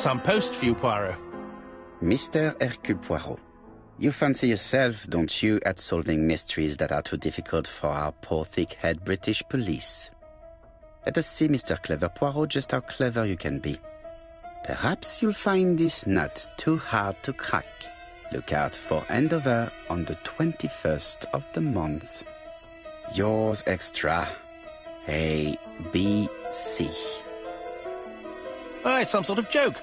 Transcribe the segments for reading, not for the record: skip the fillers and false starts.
some post for you, Poirot. Mr. Hercule Poirot, you fancy yourself, don't you, at solving mysteries that are too difficult for our poor thick-head British police. Let us see, Mr. Clever Poirot, just how clever you can be. Perhaps you'll find this nut too hard to crack. Look out for handover on the 21st of the month. Yours extra, A, B, C. Ah, it's some sort of joke.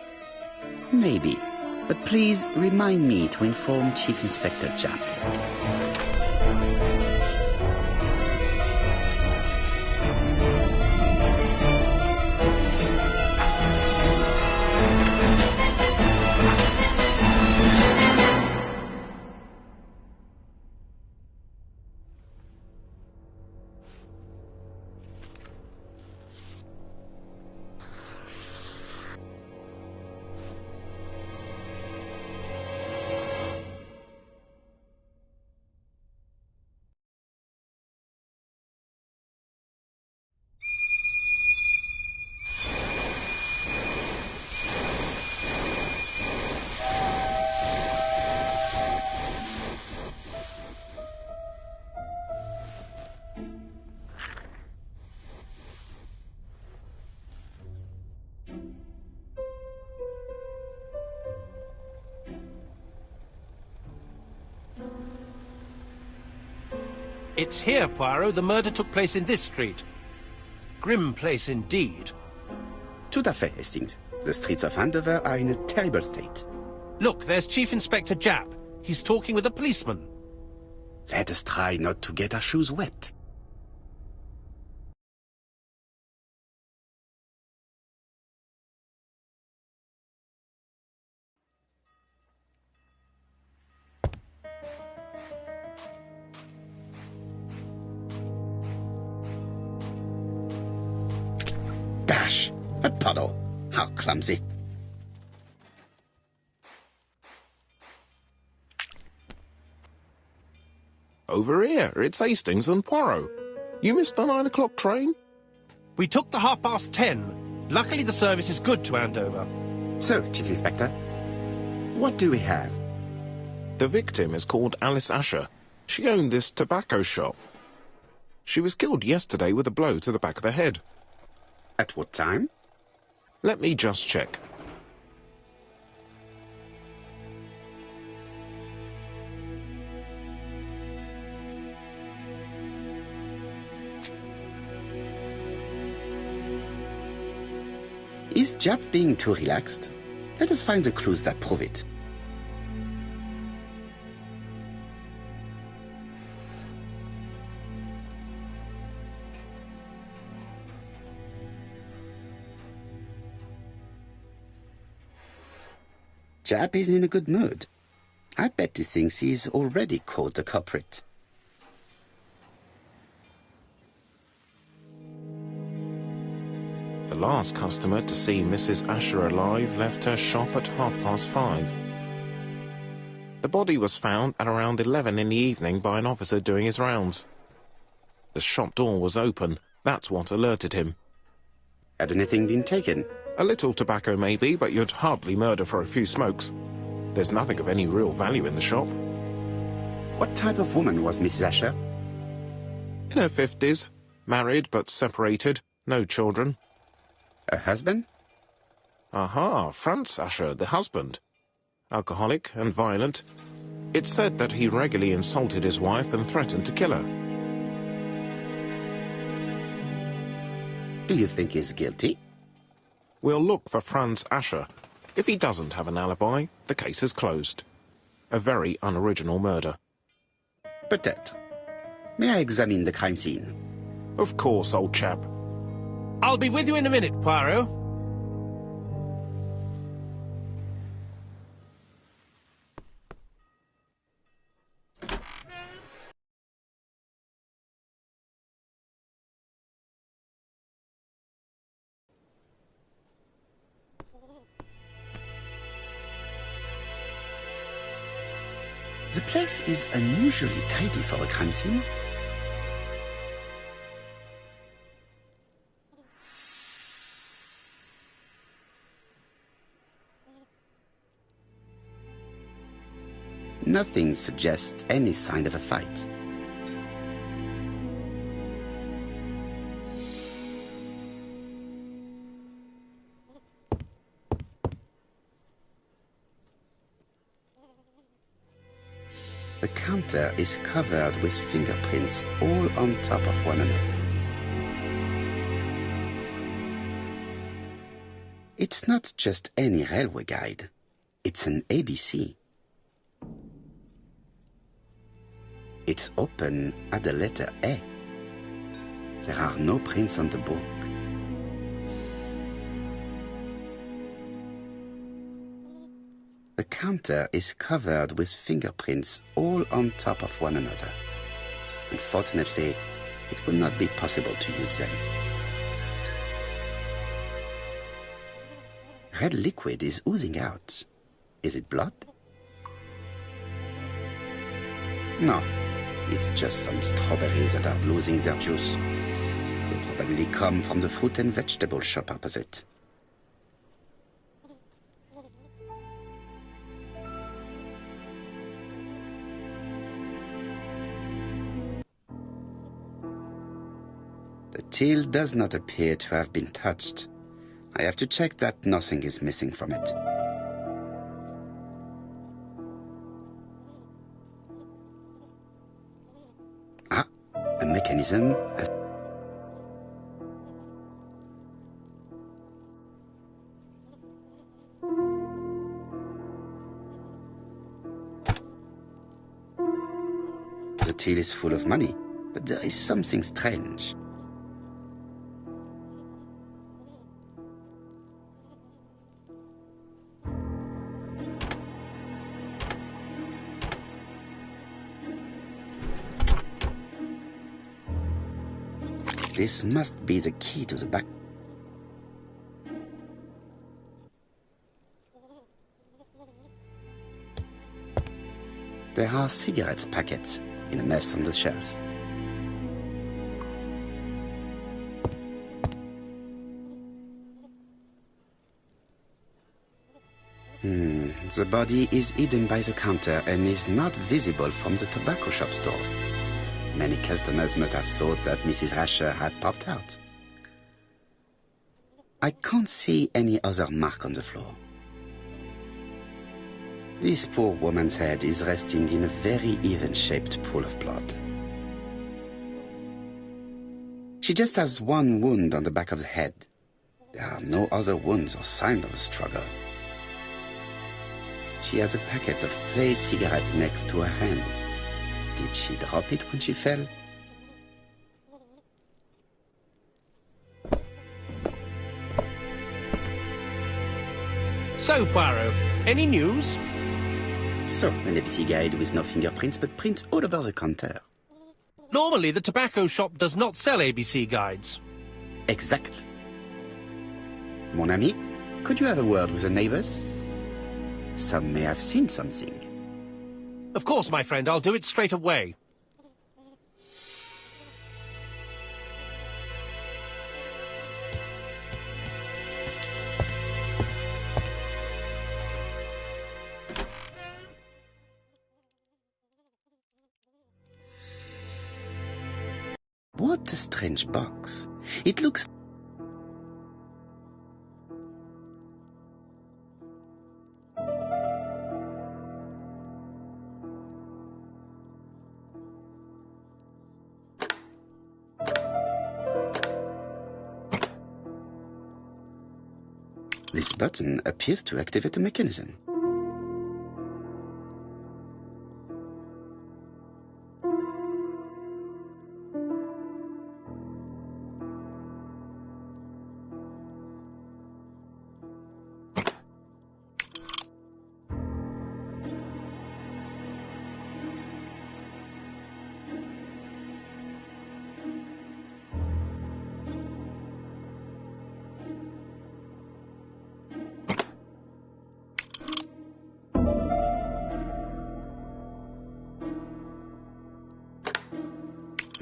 Maybe, but please remind me to inform Chief Inspector Japp. It's here, Poirot. The murder took place in this street. Grim place indeed. Tout à fait, Hastings. The streets of Andover are in a terrible state. Look, there's Chief Inspector Japp. He's talking with a policeman. Let us try not to get our shoes wet. Dash! A puddle. How clumsy. Over here, it's Hastings and Poirot. You missed the 9 o'clock train? We took the 10:30. Luckily the service is good to Andover. So, Chief Inspector, what do we have? The victim is called Alice Asher. She owned this tobacco shop. She was killed yesterday with a blow to the back of the head. At what time? Let me just check. Is Japp being too relaxed? Let us find the clues that prove it. Japp is in a good mood. I bet he thinks he's already caught the culprit. The last customer to see Mrs. Asher alive left her shop at 5:30. The body was found at around 11 in the evening by an officer doing his rounds. The shop door was open. That's what alerted him. Had anything been taken? A little tobacco maybe, but you'd hardly murder for a few smokes. There's nothing of any real value in the shop. What type of woman was Mrs. Asher? In her 50s, married but separated, no children. Her husband? Aha, Franz Asher, the husband. Alcoholic and violent. It's said that he regularly insulted his wife and threatened to kill her. Do you think he's guilty? We'll look for Franz Asher. If he doesn't have an alibi, the case is closed. A very unoriginal murder. Peut-être. May I examine the crime scene? Of course, old chap. I'll be with you in a minute, Poirot. The place is unusually tidy for a crime scene. Nothing suggests any sign of a fight. The counter is covered with fingerprints all on top of one another. It's not just any railway guide. It's an ABC. It's open at the letter A. There are no prints on the book. The counter is covered with fingerprints all on top of one another. Unfortunately, it will not be possible to use them. Red liquid is oozing out. Is it blood? No, it's just some strawberries that are losing their juice. They probably come from the fruit and vegetable shop opposite. The till does not appear to have been touched. I have to check that nothing is missing from it. Ah, a mechanism. The till is full of money, but there is something strange. This must be the key to the back. There are cigarettes packets in a mess on the shelf. The body is hidden by the counter and is not visible from the tobacco shop store. Many customers must have thought that Mrs. Asher had popped out. I can't see any other mark on the floor. This poor woman's head is resting in a very even-shaped pool of blood. She just has one wound on the back of the head. There are no other wounds or signs of a struggle. She has a packet of play cigarette next to her hand. Did she drop it when she fell? So, Poirot, any news? So, an ABC guide with no fingerprints, but prints all over the counter. Normally, the tobacco shop does not sell ABC guides. Exact. Mon ami, could you have a word with the neighbors? Some may have seen something. Of course, my friend, I'll do it straight away. What a strange box. It looks... This button appears to activate a mechanism.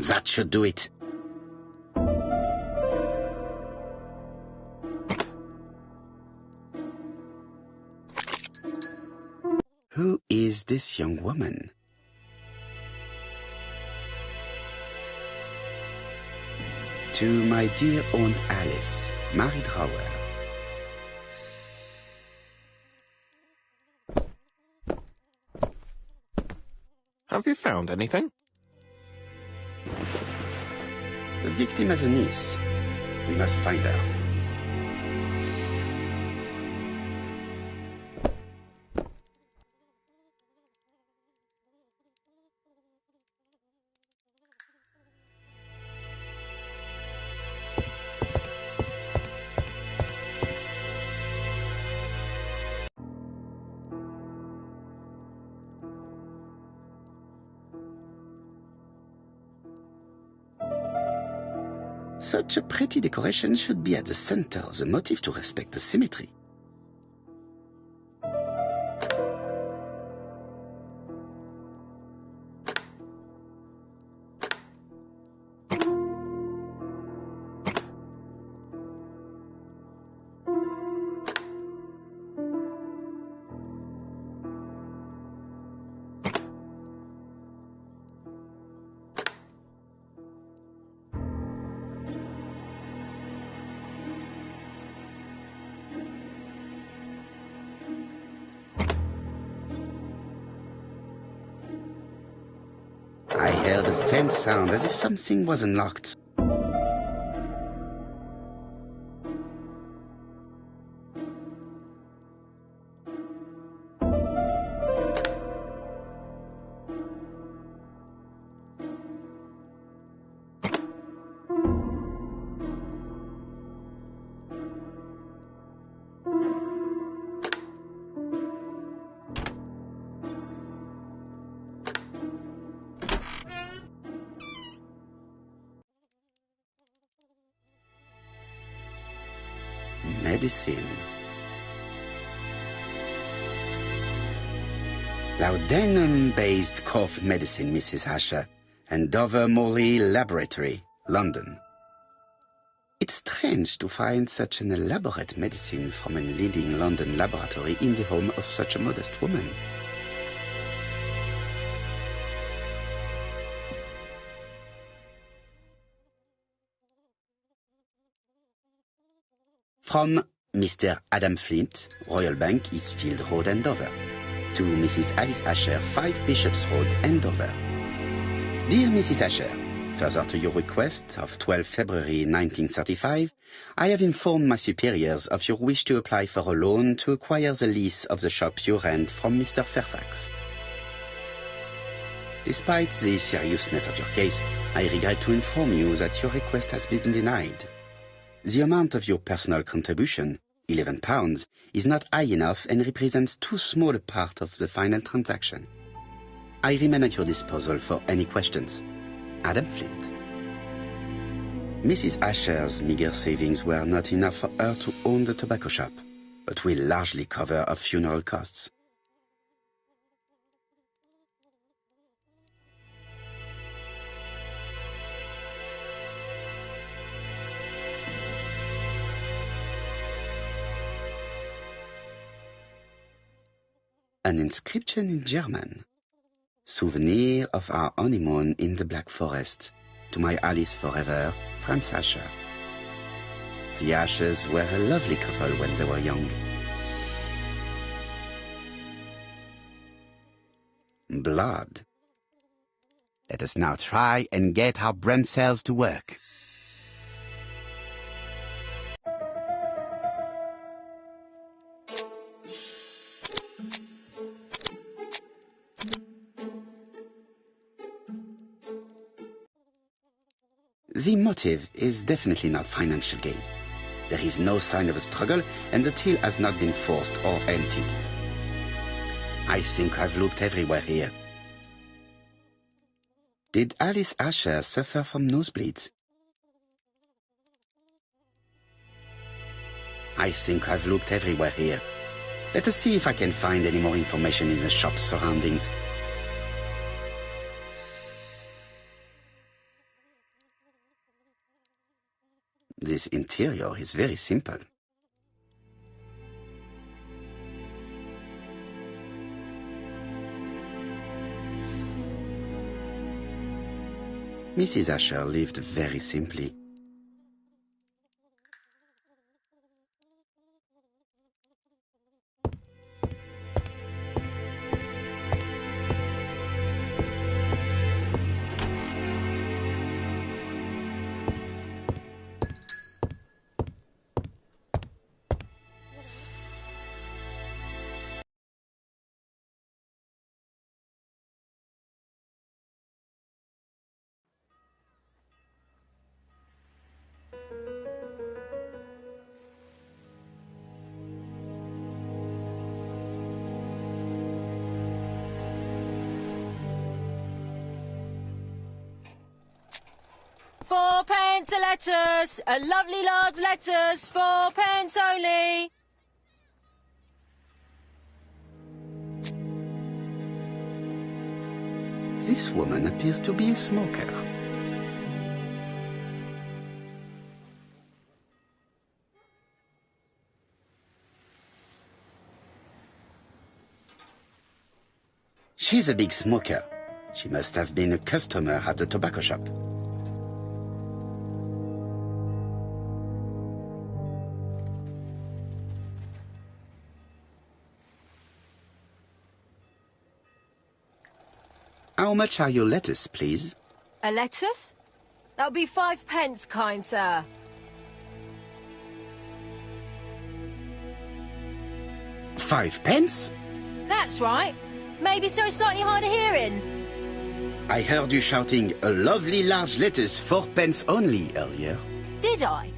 That should do it. Who is this young woman? To my dear Aunt Alice, Marie Drower. Have you found anything? The victim has a niece. We must find her. Such a pretty decoration should be at the center of the motif to respect the symmetry. I heard a faint sound as if something was unlocked. Medicine. Laudanum-based cough medicine, Mrs. Asher, and Dover Morley Laboratory, London. It's strange to find such an elaborate medicine from a leading London laboratory in the home of such a modest woman. From Mr. Adam Flint, Royal Bank, Eastfield Road, Andover, to Mrs. Alice Asher, 5 Bishops Road, Andover. Dear Mrs. Asher, further to your request of 12 February 1935, I have informed my superiors of your wish to apply for a loan to acquire the lease of the shop you rent from Mr. Fairfax. Despite the seriousness of your case, I regret to inform you that your request has been denied. The amount of your personal contribution, £11, is not high enough and represents too small a part of the final transaction. I remain at your disposal for any questions. Adam Flint. Mrs. Asher's meager savings were not enough for her to own the tobacco shop, but will largely cover her funeral costs. An inscription in German. Souvenir of our honeymoon in the Black Forest. To my Alice forever, Franz Asher. The Ashers were a lovely couple when they were young. Blood. Let us now try and get our brain cells to work. The motive is definitely not financial gain. There is no sign of a struggle, and the till has not been forced or emptied. I think I've looked everywhere here. Did Alice Asher suffer from nosebleeds? I think I've looked everywhere here. Let us see if I can find any more information in the shop's surroundings. This interior is very simple. Mrs. Asher lived very simply. £4 a lettuce, a lovely large lettuce, £4 only. This woman appears to be a smoker. She's a big smoker. She must have been a customer at the tobacco shop. How much are your lettuce, please? A lettuce? That'll be 5p, kind sir. £5? That's right. Maybe so it's slightly hard of hearing. I heard you shouting, a lovely large lettuce, 4p only, earlier. Did I?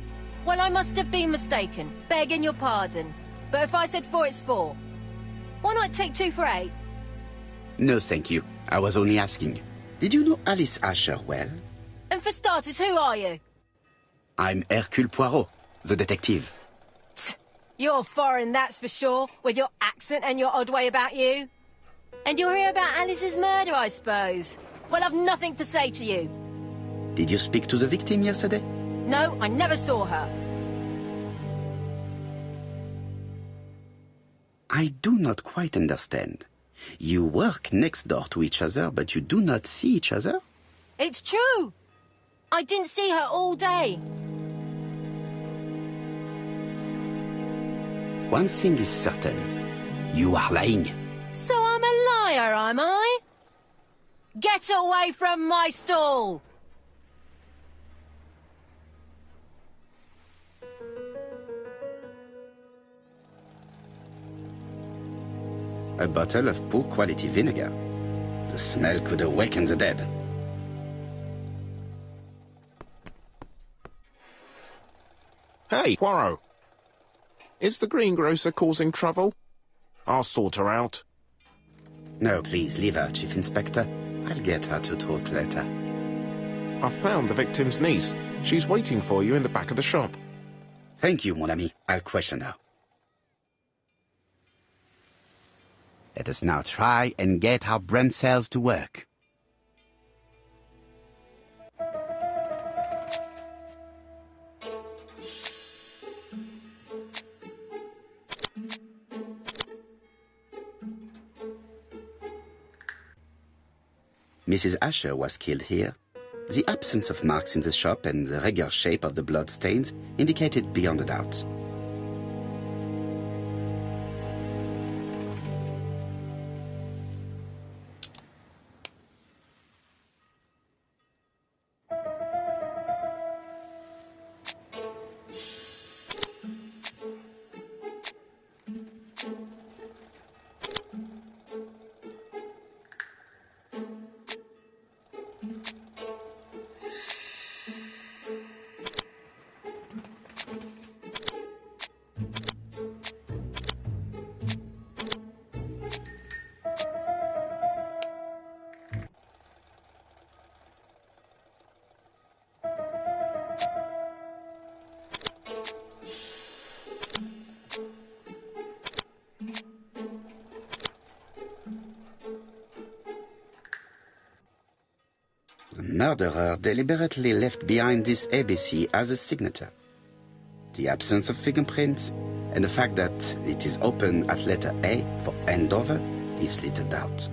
Well, I must have been mistaken. Begging your pardon. But if I said 4, it's 4. Why not take 2 for 8? No, thank you. I was only asking. Did you know Alice Asher well? And for starters, who are you? I'm Hercule Poirot, the detective. Tch, you're foreign, that's for sure, with your accent and your odd way about you. And you're here about Alice's murder, I suppose. Well, I've nothing to say to you. Did you speak to the victim yesterday? No, I never saw her. I do not quite understand. You work next door to each other, but you do not see each other? It's true. I didn't see her all day. One thing is certain. You are lying. So I'm a liar, am I? Get away from my stall! A bottle of poor quality vinegar. The smell could awaken the dead. Hey, Poirot. Is the greengrocer causing trouble? I'll sort her out. No, please, leave her, Chief Inspector. I'll get her to talk later. I found the victim's niece. She's waiting for you in the back of the shop. Thank you, mon ami. I'll question her. Let us now try and get our brain cells to work. Mrs. Asher was killed here. The absence of marks in the shop and the regular shape of the blood stains indicated beyond a doubt. The murderer deliberately left behind this ABC as a signature. The absence of fingerprints and the fact that it is open at letter A for Andover leaves little doubt.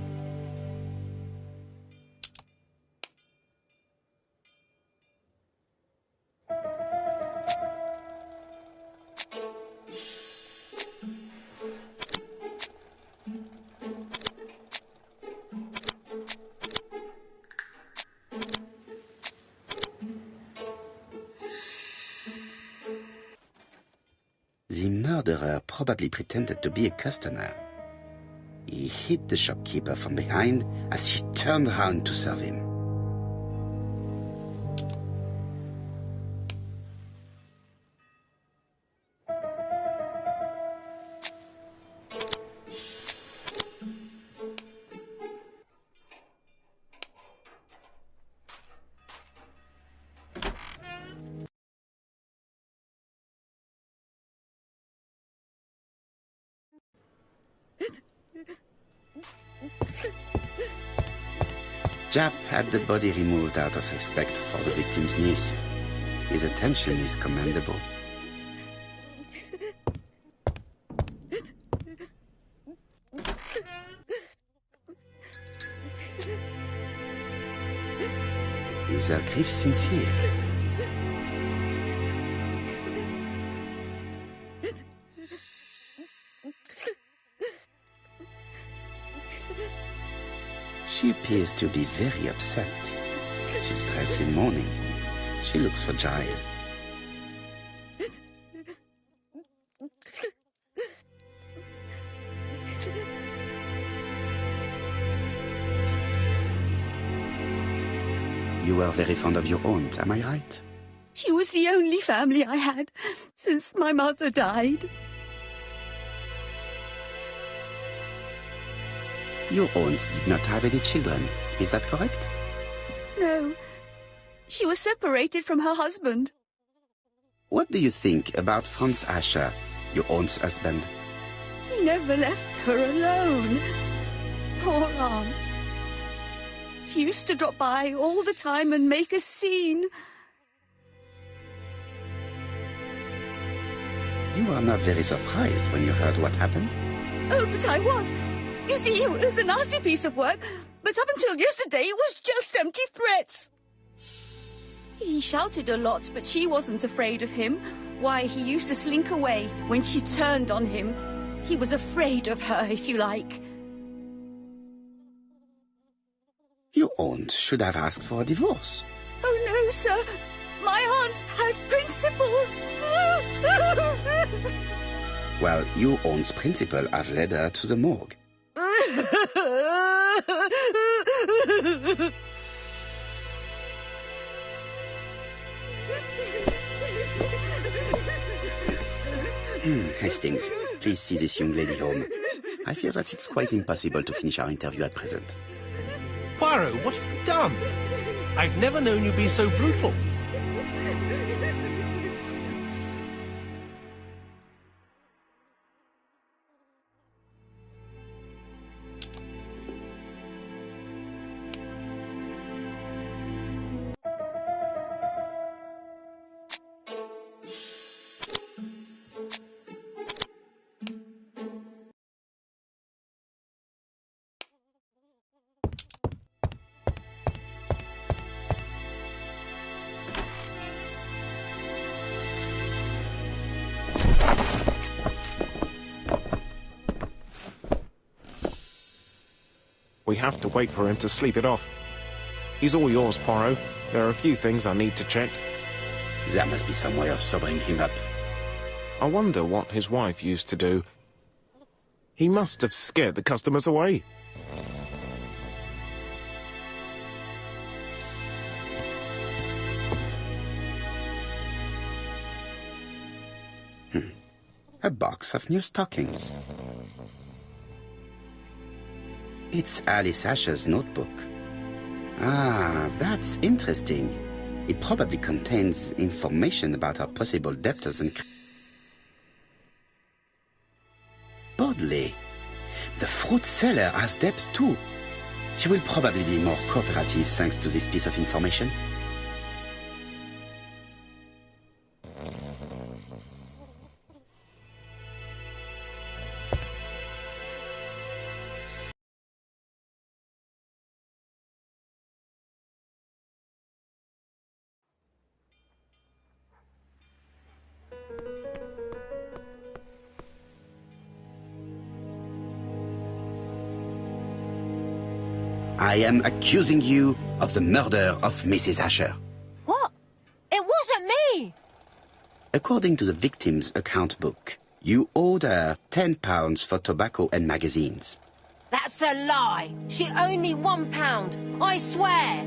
murderer probably pretended to be a customer. He hit the shopkeeper from behind as she turned around to serve him. Jap had the body removed out of respect for the victim's niece. His attention is commendable. Is her grief sincere? She appears to be very upset. She's dressed in mourning. She looks fragile. You were very fond of your aunt, am I right? She was the only family I had since my mother died. Your aunt did not have any children, is that correct? No. She was separated from her husband. What do you think about Franz Asher, your aunt's husband? He never left her alone. Poor aunt. She used to drop by all the time and make a scene. You are not very surprised when you heard what happened? Oh, but I was. You see, it was a nasty piece of work, but up until yesterday it was just empty threats. He shouted a lot, but she wasn't afraid of him. Why, he used to slink away when she turned on him. He was afraid of her, if you like. Your aunt should have asked for a divorce. Oh, no, sir. My aunt has principles. Well, your aunt's principal have led her to the morgue. Hastings, please see this young lady home. I fear that it's quite impossible to finish our interview at present. Poirot, what have you done? I've never known you be so brutal. We have to wait for him to sleep it off. He's all yours, Poirot. There are a few things I need to check. There must be some way of sobering him up. I wonder what his wife used to do. He must have scared the customers away. A box of new stockings. It's Alice Asher's notebook. Ah, that's interesting. It probably contains information about her possible debtors and... Bodley. The fruit seller has debts too. She will probably be more cooperative thanks to this piece of information. I am accusing you of the murder of Mrs. Asher. What? It wasn't me! According to the victim's account book, You owed her £10 for tobacco and magazines. That's a lie. She owed me £1, I swear.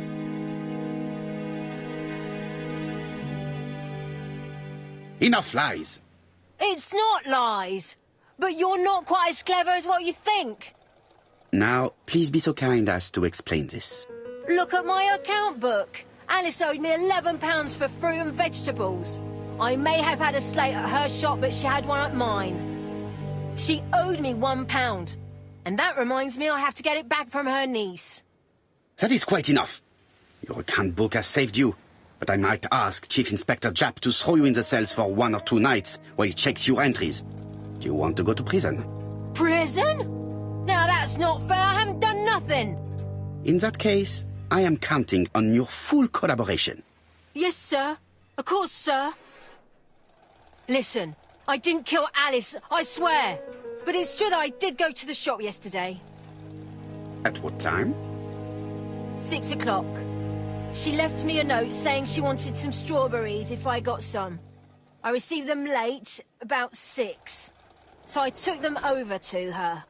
Enough lies! It's not lies. But you're not quite as clever as what you think. Now, please be so kind as to explain this. Look at my account book. Alice owed me £11 for fruit and vegetables. I may have had a slate at her shop, but she had one at mine. She owed me £1. And that reminds me I have to get it back from her niece. That is quite enough. Your account book has saved you, but I might ask Chief Inspector Japp to throw you in the cells for 1 or 2 nights while he checks your entries. Do you want to go to prison? Prison? Now that's not fair. I haven't done nothing. In that case, I am counting on your full collaboration. Yes, sir. Of course, sir. Listen, I didn't kill Alice, I swear. But it's true that I did go to the shop yesterday. At what time? 6 o'clock. She left me a note saying she wanted some strawberries if I got some. I received them late, about 6. So I took them over to her.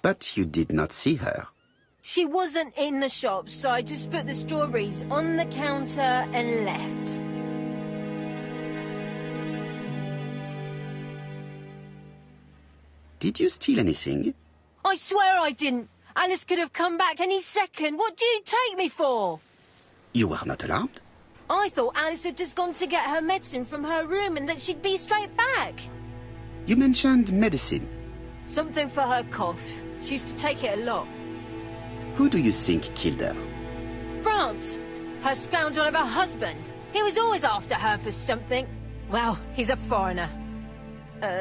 But you did not see her. She wasn't in the shop, so I just put the strawberries on the counter and left. Did you steal anything? I swear I didn't. Alice could have come back any second. What do you take me for? You were not alarmed? I thought Alice had just gone to get her medicine from her room and that she'd be straight back. You mentioned medicine. Something for her cough. She used to take it a lot. Who do you think killed her? France. Her scoundrel of a husband. He was always after her for something. Well, he's a foreigner.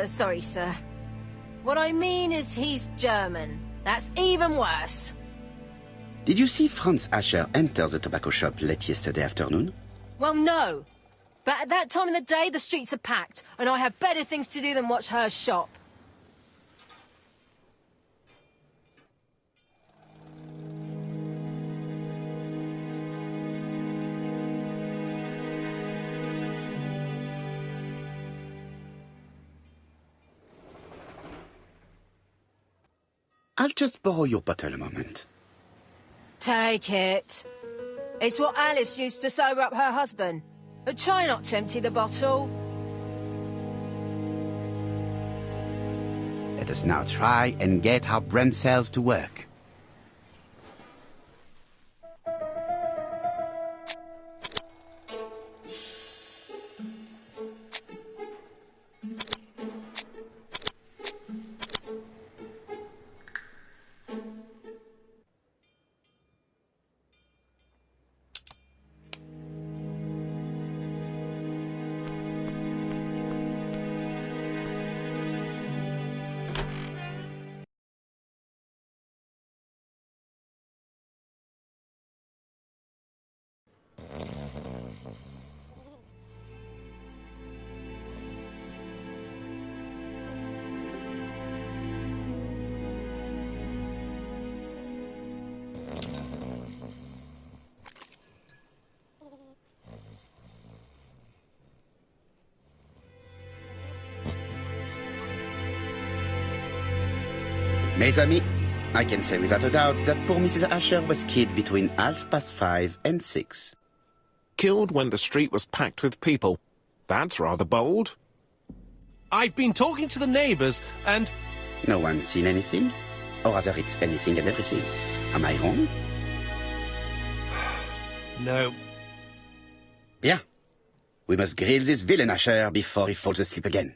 Sorry, sir. What I mean is he's German. That's even worse. Did you see Franz Asher enter the tobacco shop late yesterday afternoon? Well, no. But at that time of the day, the streets are packed, and I have better things to do than watch her shop. I'll just borrow your bottle a moment. Take it. It's what Alice used to sober up her husband. But try not to empty the bottle. Let us now try and get our brain cells to work. Mes amis, I can say without a doubt that poor Mrs. Asher was killed between 5:30 and 6. Killed when the street was packed with people. That's rather bold. I've been talking to the neighbours, and... No one's seen anything? Or rather, it's anything and everything. Am I wrong? No. Bien. We must grill this villain Asher before he falls asleep again.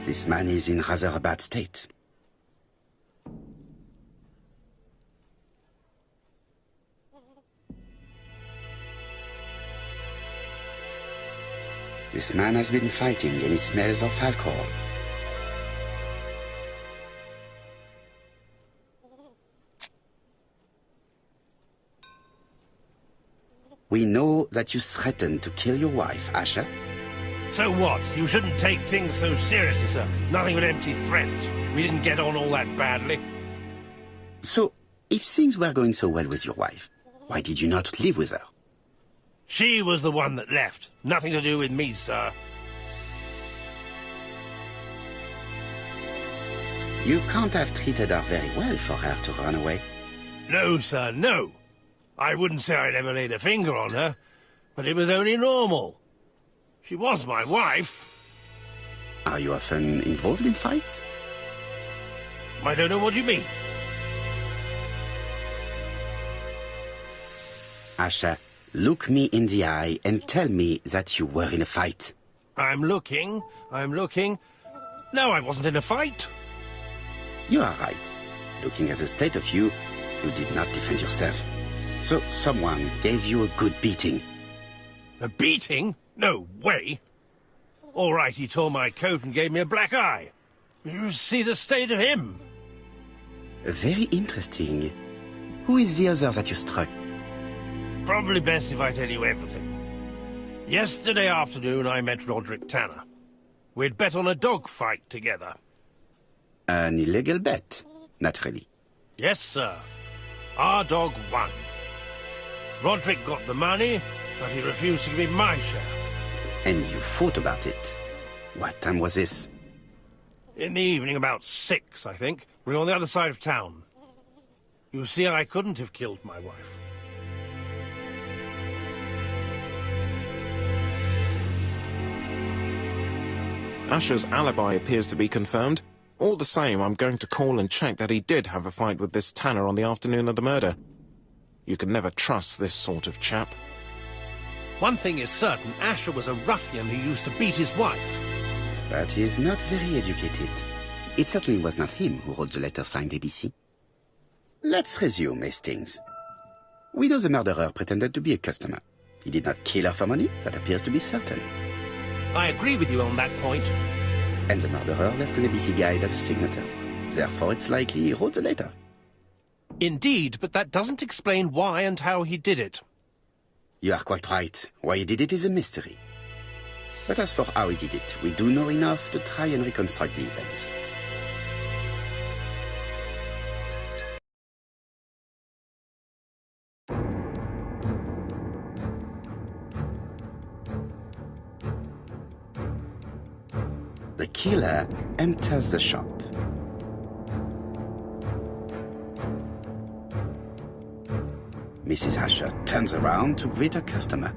This man is in rather a bad state. This man has been fighting and he smells of alcohol. We know that you threatened to kill your wife, Asher. So what? You shouldn't take things so seriously, sir. Nothing but empty threats. We didn't get on all that badly. So, If things were going so well with your wife, why did you not live with her? She was the one that left. Nothing to do with me, sir. You can't have treated her very well for her to run away. No, sir, no. I wouldn't say I'd ever laid a finger on her, but it was only normal. She was my wife. Are you often involved in fights? I don't know what you mean. Asher, look me in the eye and tell me that you were in a fight. I'm looking. No, I wasn't in a fight. You are right. Looking at the state of you, you did not defend yourself. So someone gave you a good beating. A beating? No way. All right, he tore my coat and gave me a black eye. You see the state of him. Very interesting. Who is the other that you struck? Probably best if I tell you everything. Yesterday afternoon, I met Roderick Tanner. We'd bet on a dog fight together. An illegal bet, naturally. Yes, sir. Our dog won. Roderick got the money, but he refused to give me my share. And you fought about it. What time was this? In the evening, about 6, I think. We were on the other side of town. You see, I couldn't have killed my wife. Asher's alibi appears to be confirmed. All the same, I'm going to call and check that he did have a fight with this Tanner on the afternoon of the murder. You can never trust this sort of chap. One thing is certain, Asher was a ruffian who used to beat his wife. But he is not very educated. It certainly was not him who wrote the letter signed ABC. Let's resume, Hastings. We know the murderer pretended to be a customer. He did not kill her for money, that appears to be certain. I agree with you on that point. And the murderer left an ABC guide as a signature. Therefore, it's likely he wrote the letter. Indeed, but that doesn't explain why and how he did it. You are quite right. Why he did it is a mystery. But as for how he did it, we do know enough to try and reconstruct the events. The killer enters the shop. Mrs. Asher turns around to greet a customer.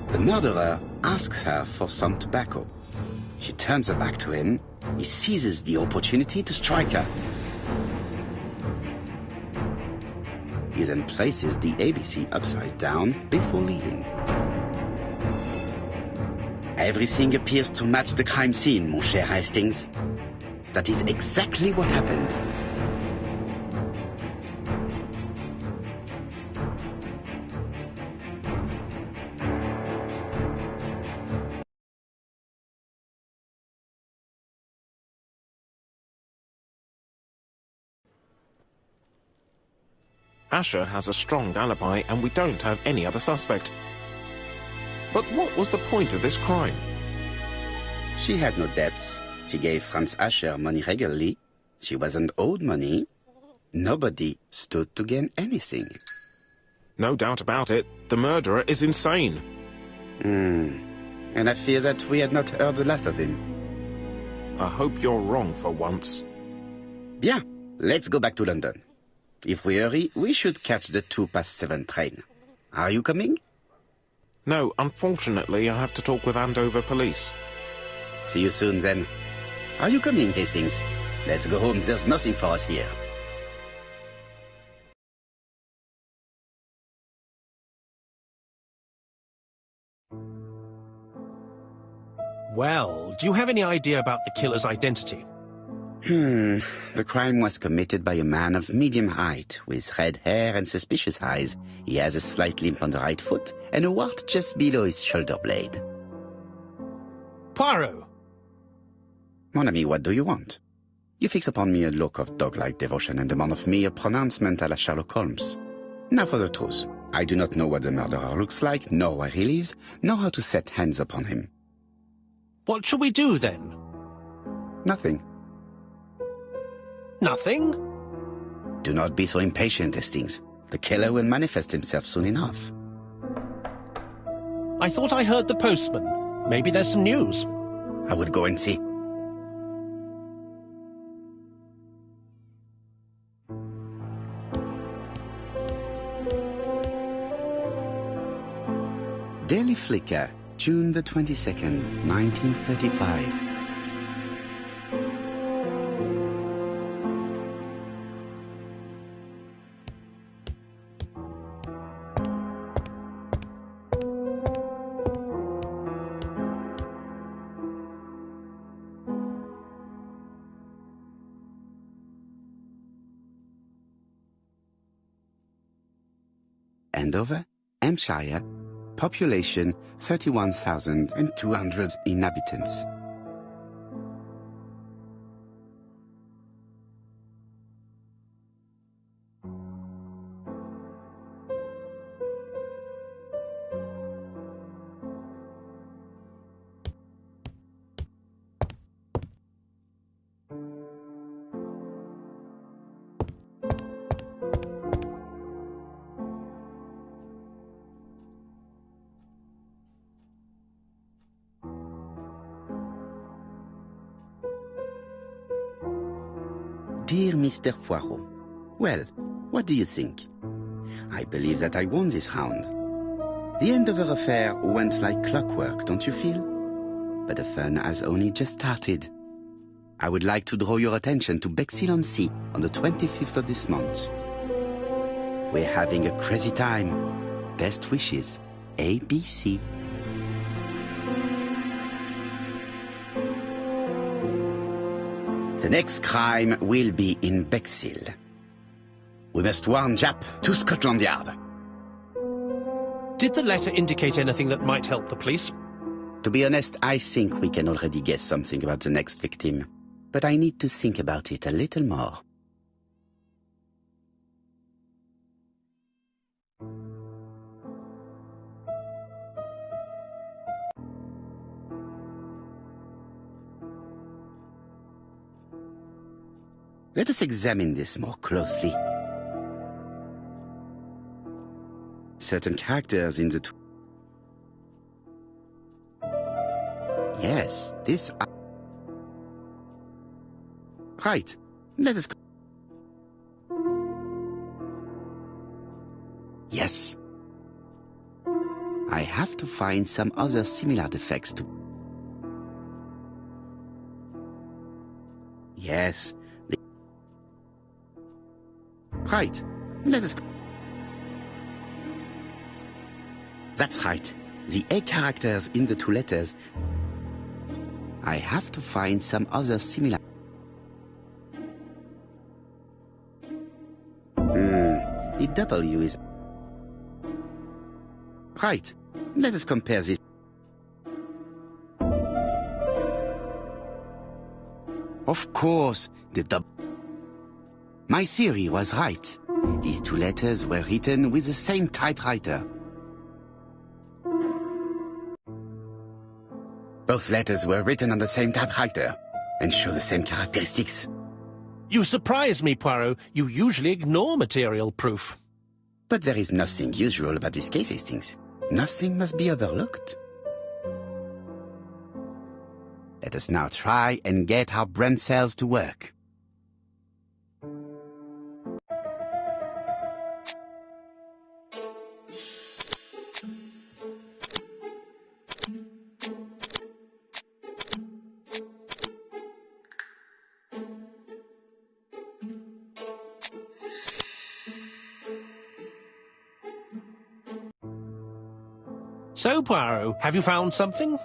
The murderer asks her for some tobacco. She turns her back to him. He seizes the opportunity to strike her. He then places the ABC upside down before leaving. Everything appears to match the crime scene, mon cher Hastings. That is exactly what happened. Asher has a strong alibi and we don't have any other suspect. But what was the point of this crime? She had no debts. She gave Franz Asher money regularly. She wasn't owed money. Nobody stood to gain anything. No doubt about it, the murderer is insane. And I fear that we had not heard the last of him. I hope you're wrong for once. Bien, let's go back to London. If we hurry, we should catch the 7:02 train. Are you coming? No, unfortunately, I have to talk with Andover police. See you soon, then. Are you coming, Hastings? Let's go home. There's nothing for us here. Well, do you have any idea about the killer's identity? The crime was committed by a man of medium height, with red hair and suspicious eyes. He has a slight limp on the right foot and a wart just below his shoulder blade. Poirot! Mon ami, what do you want? You fix upon me a look of dog-like devotion and demand of me a pronouncement à la Sherlock Holmes. Now for the truth. I do not know what the murderer looks like, nor where he lives, nor how to set hands upon him. What shall we do, then? Nothing. Nothing? Do not be so impatient, Hastings. The killer will manifest himself soon enough. I thought I heard the postman. Maybe there's some news. I will go and see. Daily Flicker, June the 22nd, 1935. Andover, Hampshire, population 31,200 inhabitants. Dear Mr. Poirot, well, what do you think? I believe that I won this round. The Andover affair went like clockwork, don't you feel? But the fun has only just started. I would like to draw your attention to Bexhill-on-Sea on the 25th of this month. We're having a crazy time. Best wishes, ABC. The next crime will be in Bexhill. We must warn Jap to Scotland Yard. Did the letter indicate anything that might help the police? To be honest, I think we can already guess something about the next victim. But I need to think about it a little more. Let us examine this more closely. Certain characters in the... Yes, this... Right, let us... Yes. I have to find some other similar defects to... Yes. Right, let us... That's right. The A characters in the two letters. I have to find some other similar... The W is... Right. Let us compare this. Of course, the W... My theory was right. These two letters were written with the same typewriter. Both letters were written on the same typewriter and show the same characteristics. You surprise me, Poirot. You usually ignore material proof. But there is nothing usual about this case, Hastings. Nothing must be overlooked. Let us now try and get our brain cells to work. So, Poirot, have you found something?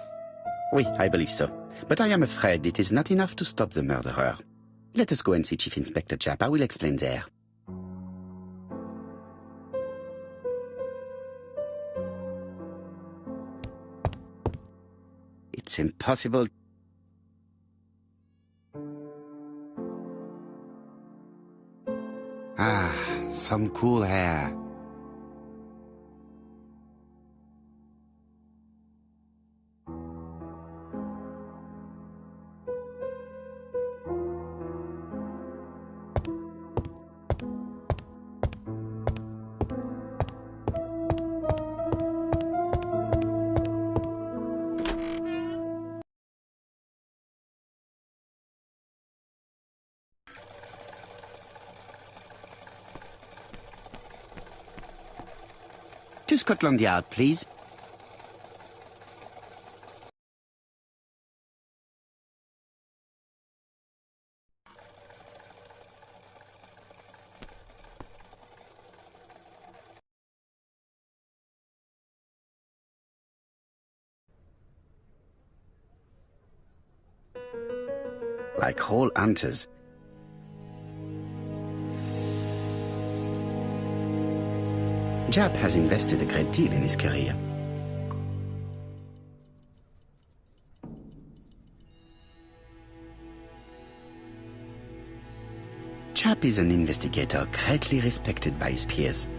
Oui, I believe so. But I am afraid it is not enough to stop the murderer. Let us go and see Chief Inspector Japp. I will explain there. It's impossible. Ah, some cool hair. To Scotland Yard, please. Like all hunters, Jap has invested a great deal in his career. Jap is an investigator greatly respected by his peers.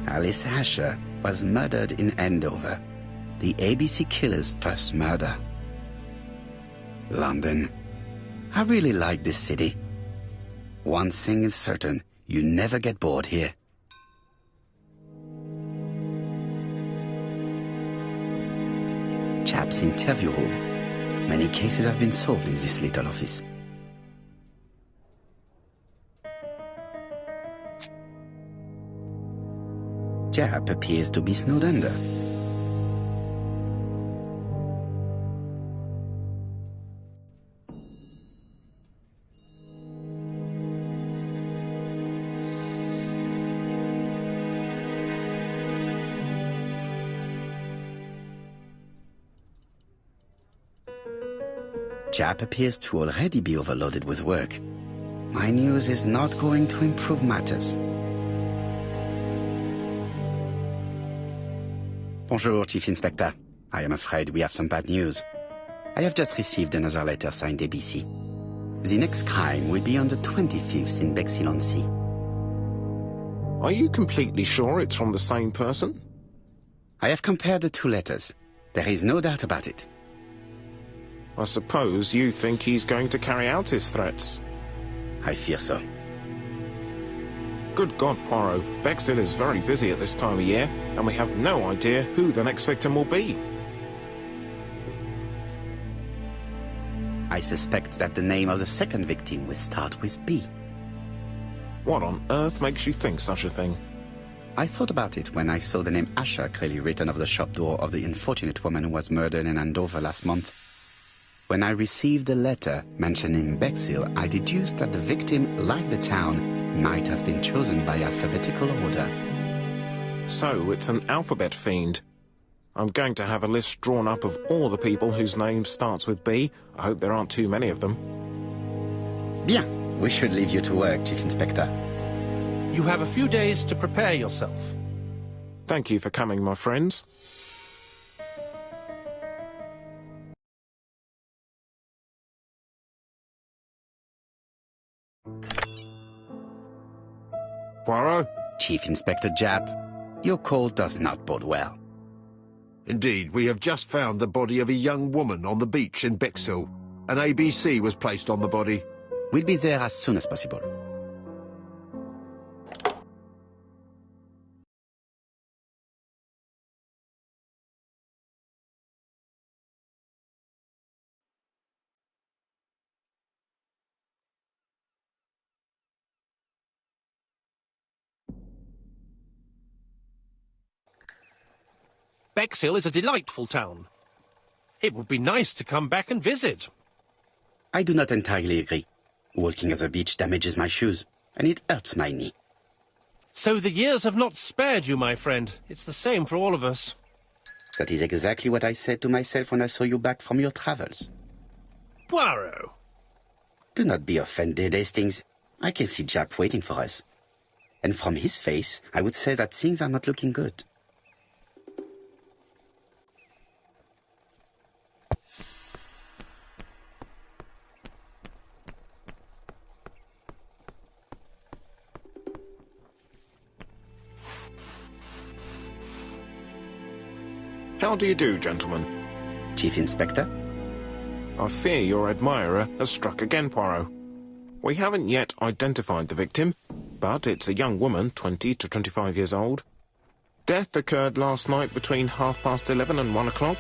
Alice Asher was murdered in Andover, the ABC killer's first murder. London. I really like this city. One thing is certain, you never get bored here. Jap's interview room. Many cases have been solved in this little office. Jap appears to be snowed under. Jap appears to already be overloaded with work. My news is not going to improve matters. Bonjour, Chief Inspector. I am afraid we have some bad news. I have just received another letter signed ABC. The next crime will be on the 25th in Bexhill-on-Sea. Are you completely sure it's from the same person? I have compared the two letters. There is no doubt about it. I suppose you think he's going to carry out his threats. I fear so. Good God, Poirot. Bexhill is very busy at this time of year, and we have no idea who the next victim will be. I suspect that the name of the second victim will start with B. What on earth makes you think such a thing? I thought about it when I saw the name Asher clearly written over the shop door of the unfortunate woman who was murdered in Andover last month. When I received a letter mentioning Bexhill, I deduced that the victim, like the town, might have been chosen by alphabetical order. So it's an alphabet fiend. I'm going to have a list drawn up of all the people whose name starts with B. I hope there aren't too many of them. Bien. We should leave you to work, Chief Inspector. You have a few days to prepare yourself. Thank you for coming, my friends. Poirot? Chief Inspector Jap, your call does not bode well. Indeed, we have just found the body of a young woman on the beach in Bexhill. An ABC was placed on the body. We'll be there as soon as possible. Bexhill is a delightful town. It would be nice to come back and visit. I do not entirely agree. Walking at the beach damages my shoes, and it hurts my knee. So the years have not spared you, my friend. It's the same for all of us. That is exactly what I said to myself when I saw you back from your travels. Poirot! Do not be offended, Hastings. I can see Jap waiting for us. And from his face, I would say that things are not looking good. How do you do, gentlemen? Chief Inspector? I fear your admirer has struck again, Poirot. We haven't yet identified the victim, but it's a young woman, 20 to 25 years old. Death occurred last night between 11:30 and 1 o'clock.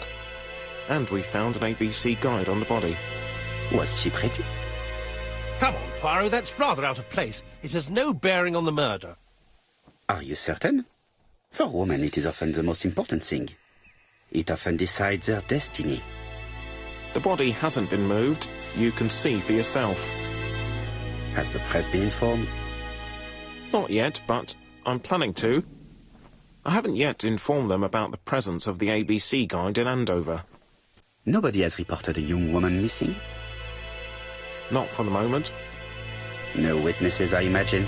And we found an ABC guide on the body. Was she pretty? Come on, Poirot, that's rather out of place. It has no bearing on the murder. Are you certain? For women, it is often the most important thing. It often decides their destiny. The body hasn't been moved. You can see for yourself. Has the press been informed? Not yet, but I'm planning to. I haven't yet informed them about the presence of the ABC guide in Andover. Nobody has reported a young woman missing? Not for the moment. No witnesses, I imagine.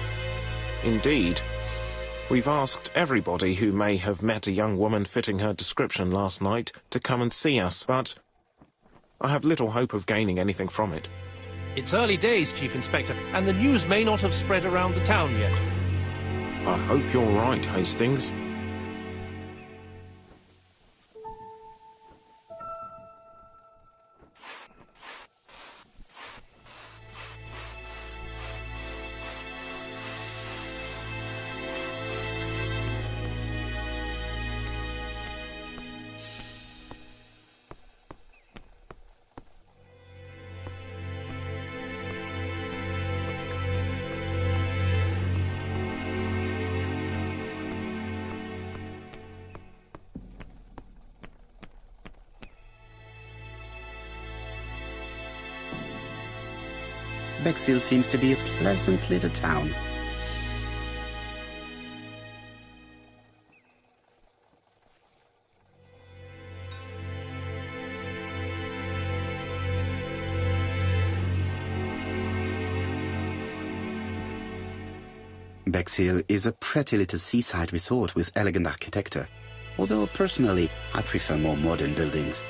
Indeed. We've asked everybody who may have met a young woman fitting her description last night to come and see us, but I have little hope of gaining anything from it. It's early days, Chief Inspector, and the news may not have spread around the town yet. I hope you're right, Hastings. Bexhill seems to be a pleasant little town. Bexhill is a pretty little seaside resort with elegant architecture, although personally I prefer more modern buildings.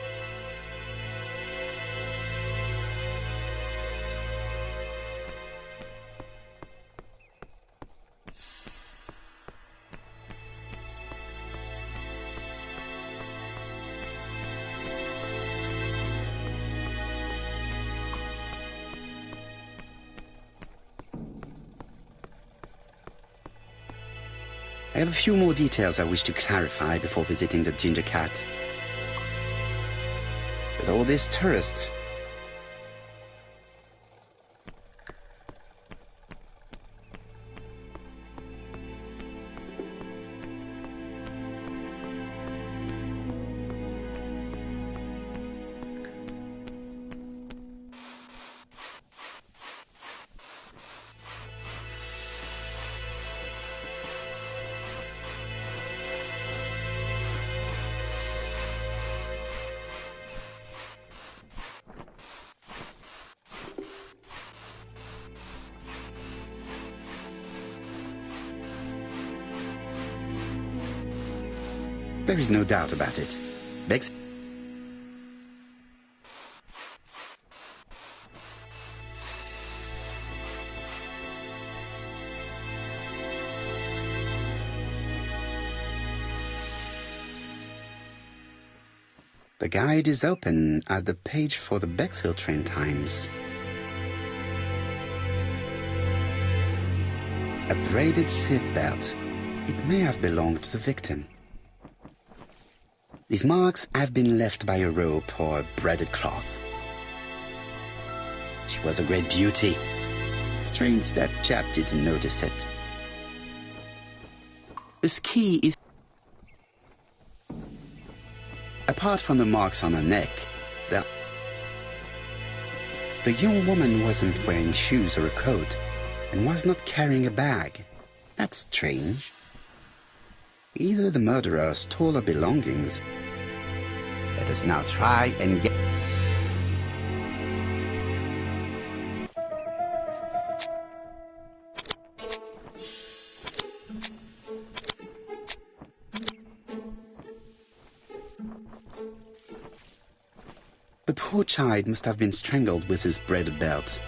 I have a few more details I wish to clarify before visiting the Ginger Cat. With all these tourists, there is no doubt about it. Bex. The guide is open at the page for the Bexhill train times. A braided seat belt. It may have belonged to the victim. These marks have been left by a rope or a braided cloth. She was a great beauty. Strange that chap didn't notice it. The key is... Apart from the marks on her neck, the young woman wasn't wearing shoes or a coat and was not carrying a bag. That's strange. Either the murderer stole her belongings. Let us now try and get... The poor child must have been strangled with his braided belt.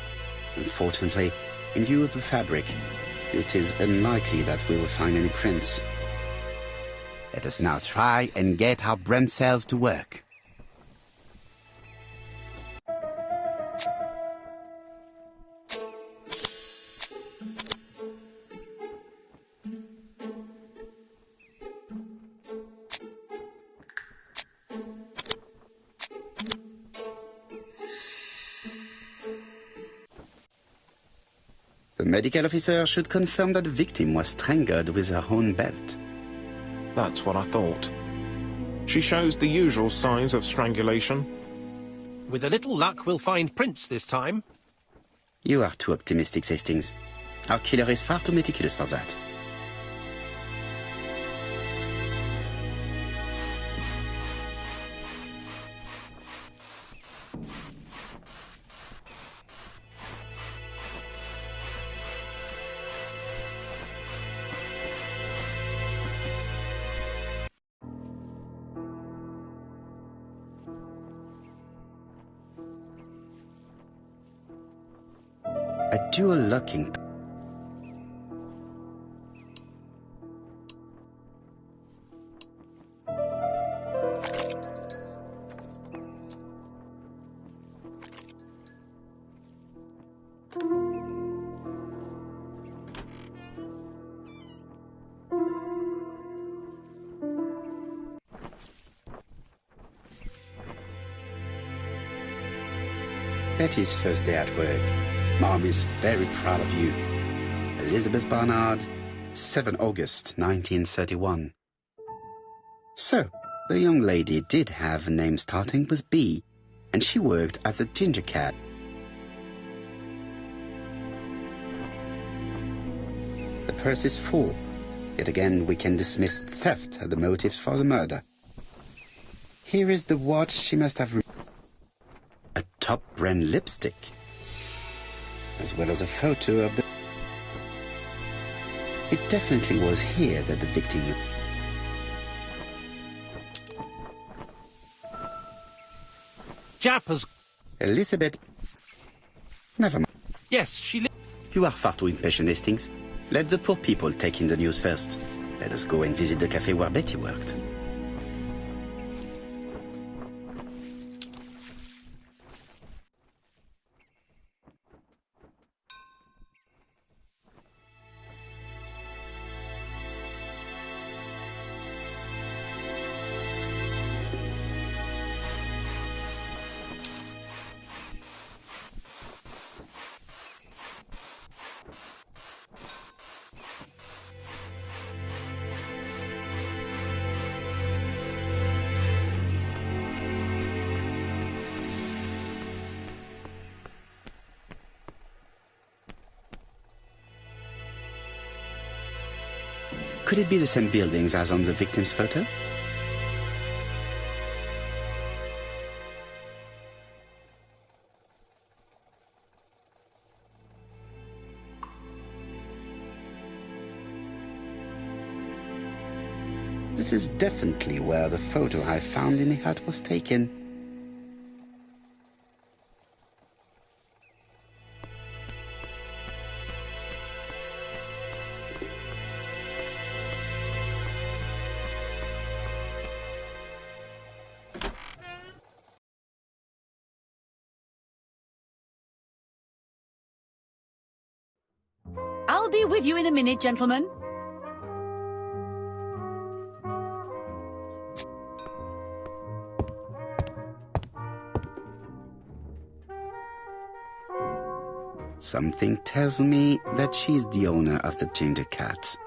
Unfortunately, in view of the fabric, it is unlikely that we will find any prints. Let us now try and get our brain cells to work. The medical officer should confirm that the victim was strangled with her own belt. That's what I thought. She shows the usual signs of strangulation. With a little luck, we'll find prints this time. You are too optimistic, Hastings. Our killer is far too meticulous for that. A dual locking. Betty's first day at work. Mom is very proud of you. Elizabeth Barnard, 7 August 1931. So, the young lady did have a name starting with B, and she worked as a ginger cat. The purse is full. Yet again, we can dismiss theft as the motive for the murder. Here is the watch she must have a top brand lipstick, as well as a photo of the... It definitely was here that the victim... Jap has... Elizabeth... Never mind. Yes, she... You are far too impatient, Hastings. Let the poor people take in the news first. Let us go and visit the cafe where Betty worked. Could it be the same buildings as on the victim's photo? This is definitely where the photo I found in the hut was taken. I'll be with you in a minute, gentlemen. Something tells me that she's the owner of the ginger cat.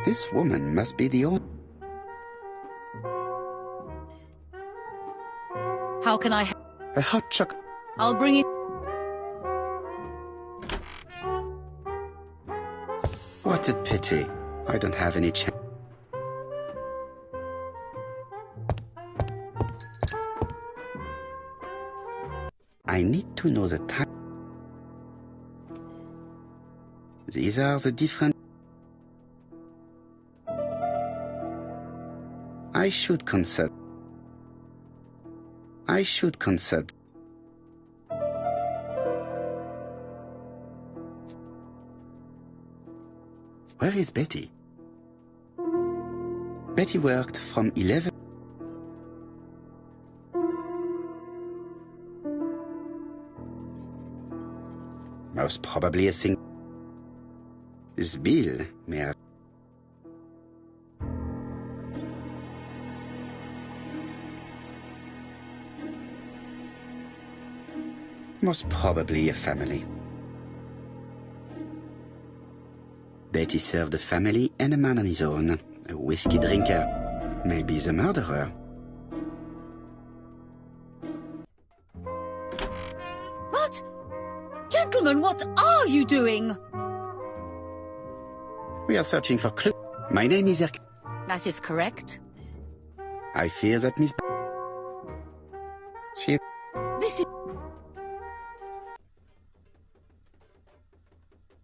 This woman must be the owner. How can I... A hot chocolate. I'll bring it... What a pity. I don't have any chance. I need to know the time. These are the different... I should consult. Where is Betty? Betty worked from 11. Most probably a single. This bill may have... Most probably a family. Betty served a family and a man on his own, a whiskey drinker. Maybe he's a murderer. But, gentlemen, what are you doing? We are searching for clues. My name is That is correct. I fear that Miss... She... This is...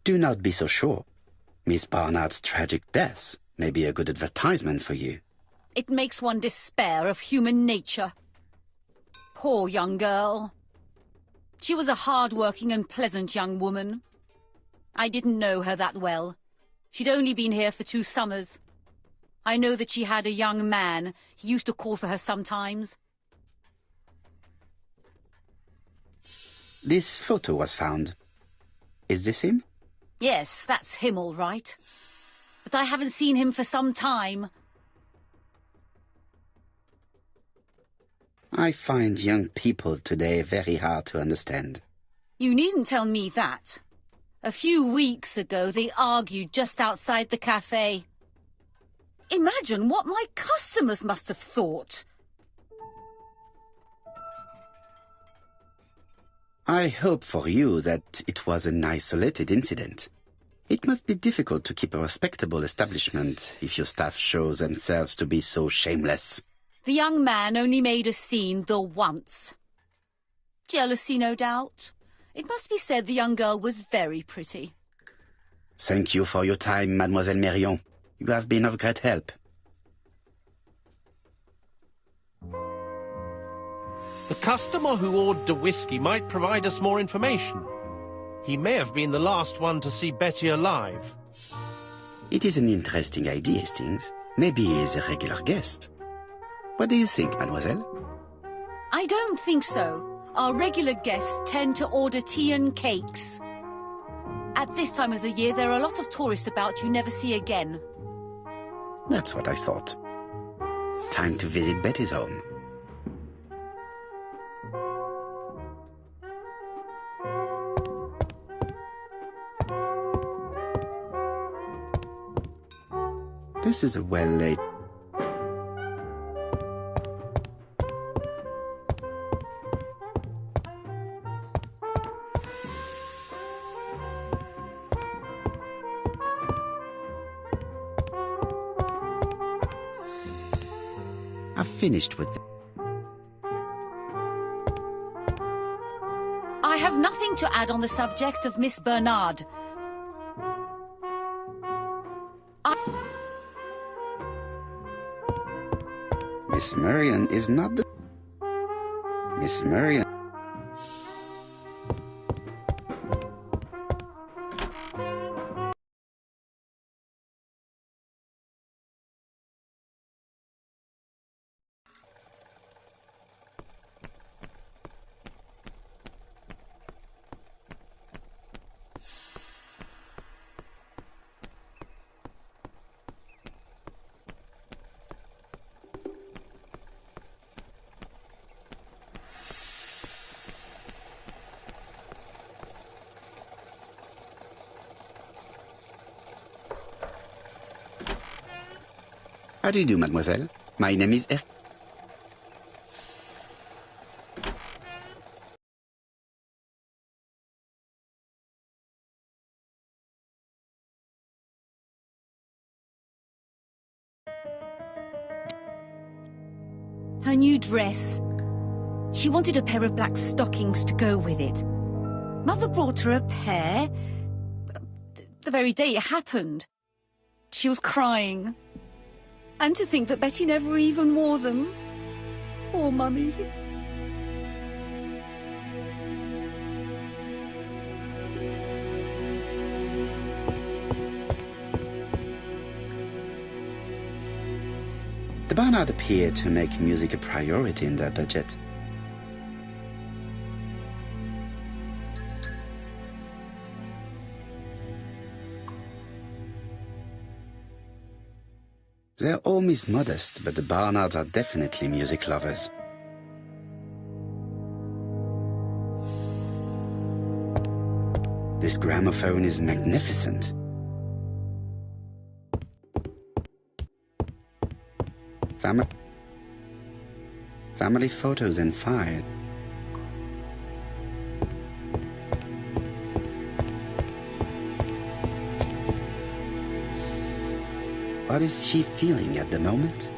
Do not be so sure. Miss Barnard's tragic death may be a good advertisement for you. It makes one despair of human nature. Poor young girl. She was a hard-working and pleasant young woman. I didn't know her that well. She'd only been here for 2 summers. I know that she had a young man. He used to call for her sometimes. This photo was found. Is this him? Yes, that's him all right. But I haven't seen him for some time. I find young people today very hard to understand. You needn't tell me that. A few weeks ago, they argued just outside the cafe. Imagine what my customers must have thought. I hope for you that it was an isolated incident. It must be difficult to keep a respectable establishment if your staff show themselves to be so shameless. The young man only made a scene the once. Jealousy, no doubt. It must be said the young girl was very pretty. Thank you for your time, Mademoiselle Mérion. You have been of great help. The customer who ordered the whiskey might provide us more information. He may have been the last one to see Betty alive. It is an interesting idea, Hastings. Maybe he is a regular guest. What do you think, mademoiselle? I don't think so. Our regular guests tend to order tea and cakes. At this time of the year, there are a lot of tourists about you never see again. That's what I thought. Time to visit Betty's home. This is a well-laid... I've finished with it. I have nothing to add on the subject of Miss Bernard. Miss Marion is not the... Miss Marion... How do you do, mademoiselle? My name is Her new dress. She wanted a pair of black stockings to go with it. Mother brought her a pair. The very day it happened. She was crying. And to think that Betty never even wore them. Poor Mummy. The Barnard appeared to make music a priority in their budget. Their home is modest, but the Barnards are definitely music lovers. This gramophone is magnificent. Family photos and fire. What is she feeling at the moment?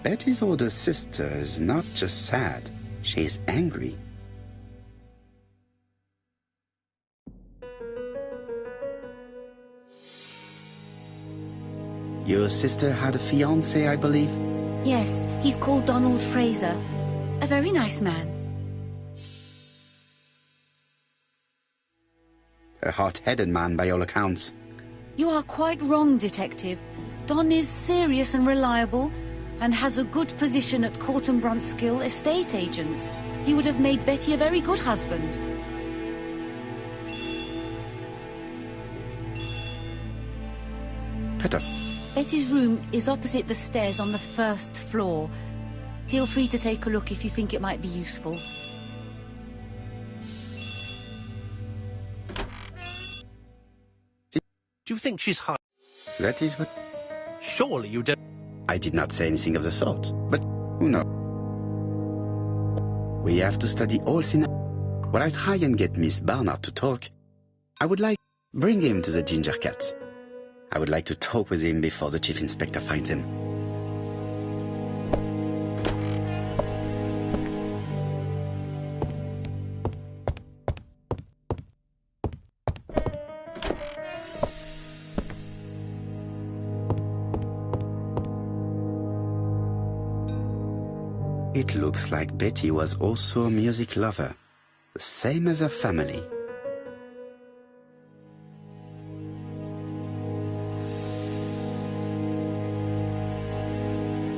Betty's older sister is not just sad, she's angry. Your sister had a fiancé, I believe? Yes, he's called Donald Fraser. A very nice man. A hot-headed man by all accounts. You are quite wrong, Detective. Don is serious and reliable, and has a good position at Court and Brunskill estate agents. He would have made Betty a very good husband. Peter. Betty's room is opposite the stairs on the first floor. Feel free to take a look if you think it might be useful. Do you think she's high? That is what... Surely you don't... I did not say anything of the sort, but who knows? We have to study all scenarios. While I try and get Miss Barnard to talk, I would like... Bring him to the Ginger Cat. I would like to talk with him before the Chief Inspector finds him. It looks like Betty was also a music lover, the same as her family.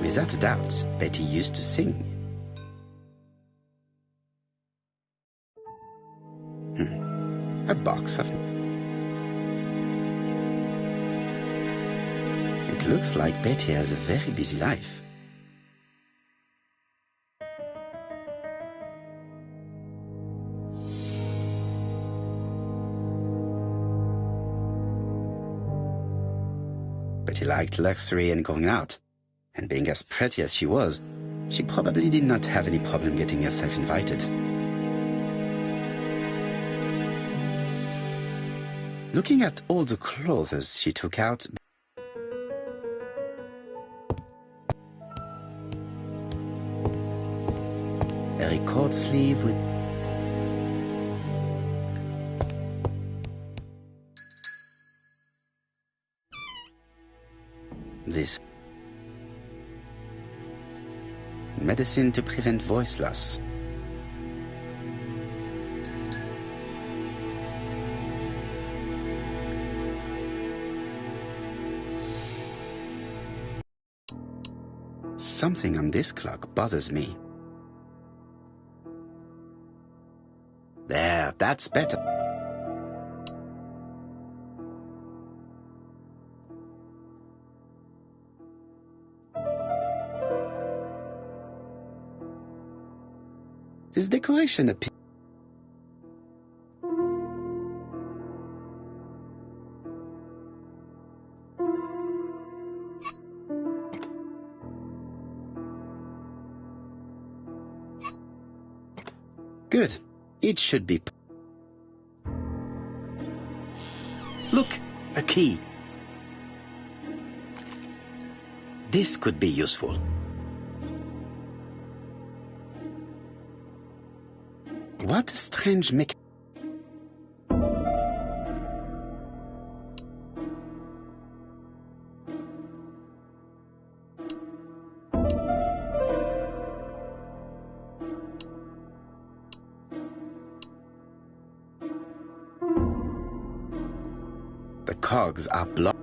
Without a doubt, Betty used to sing. A box of... It looks like Betty has a very busy life. Betty liked luxury and going out. And being as pretty as she was, she probably did not have any problem getting herself invited. Looking at all the clothes she took out, a record sleeve with this medicine to prevent voice loss. Something on this clock bothers me. There, that's better. This decoration appears... Good. It should be... Look, a key. This could be useful. What a strange mechanism. The cogs are blocked.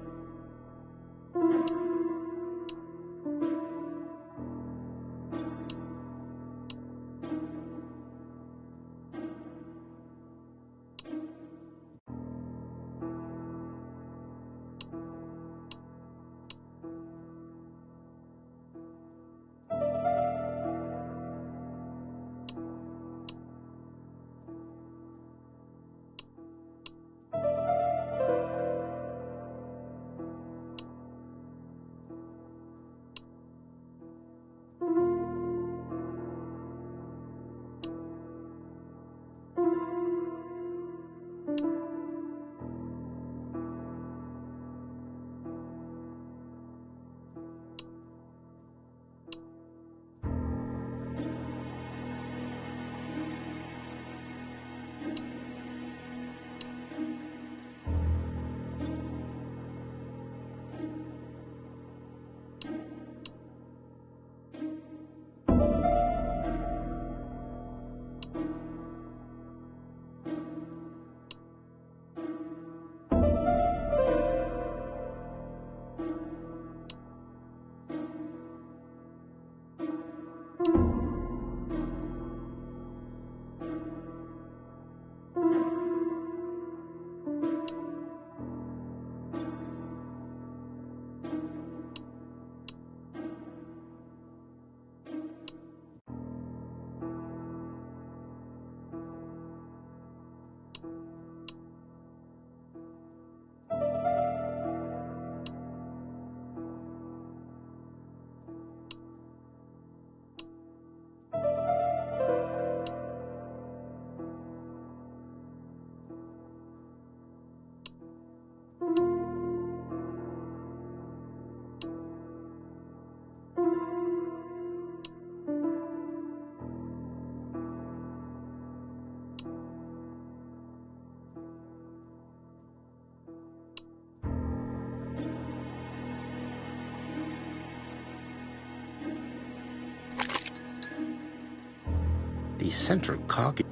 the central cargo.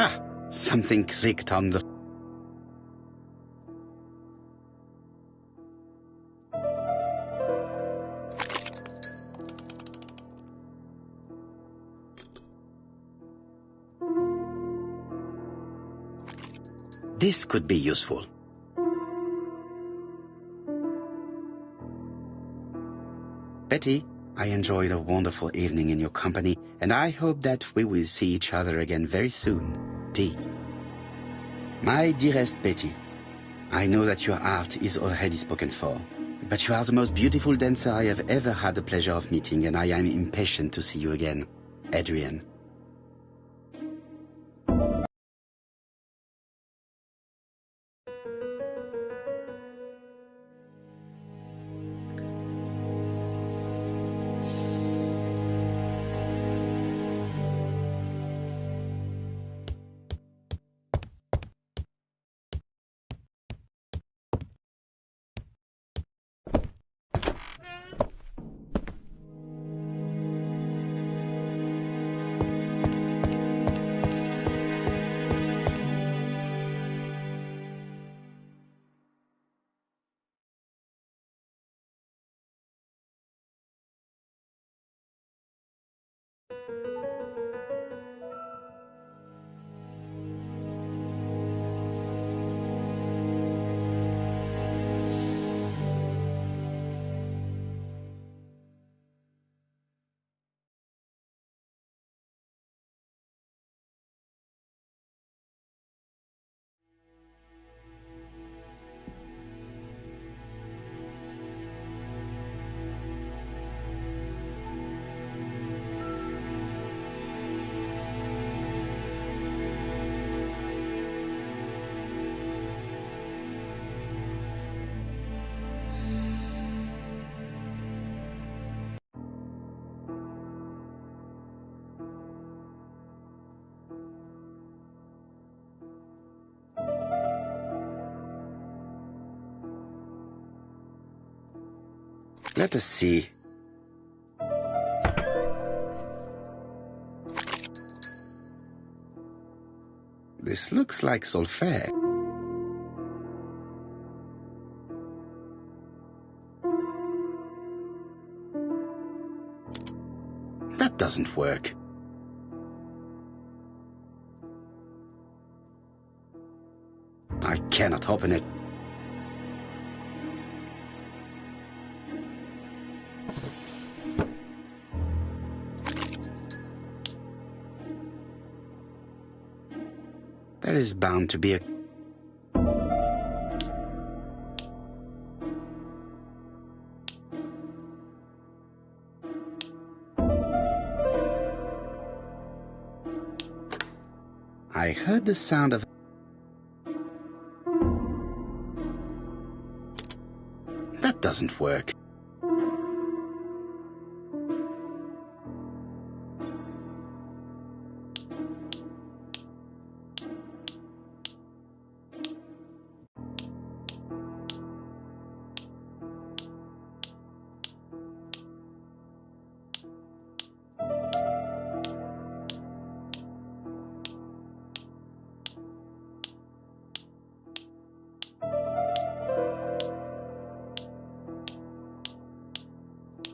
Ah, something clicked on the... This could be useful. Betty, I enjoyed a wonderful evening in your company, and I hope that we will see each other again very soon. D. My dearest Betty, I know that your art is already spoken for, but you are the most beautiful dancer I have ever had the pleasure of meeting, and I am impatient to see you again. Adrian. Let us see. This looks like solfaing. That doesn't work. I cannot open it. There is bound to be a... I heard the sound of... That doesn't work.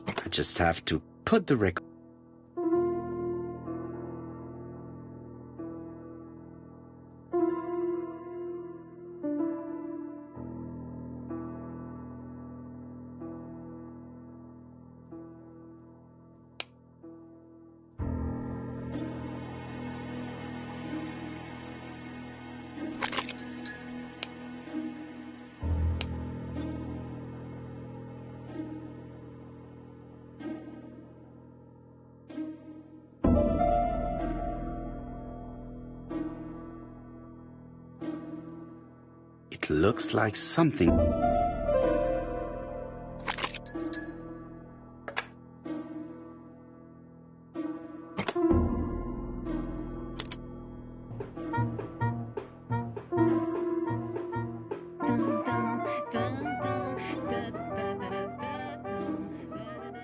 I just have to put the record... It looks like something.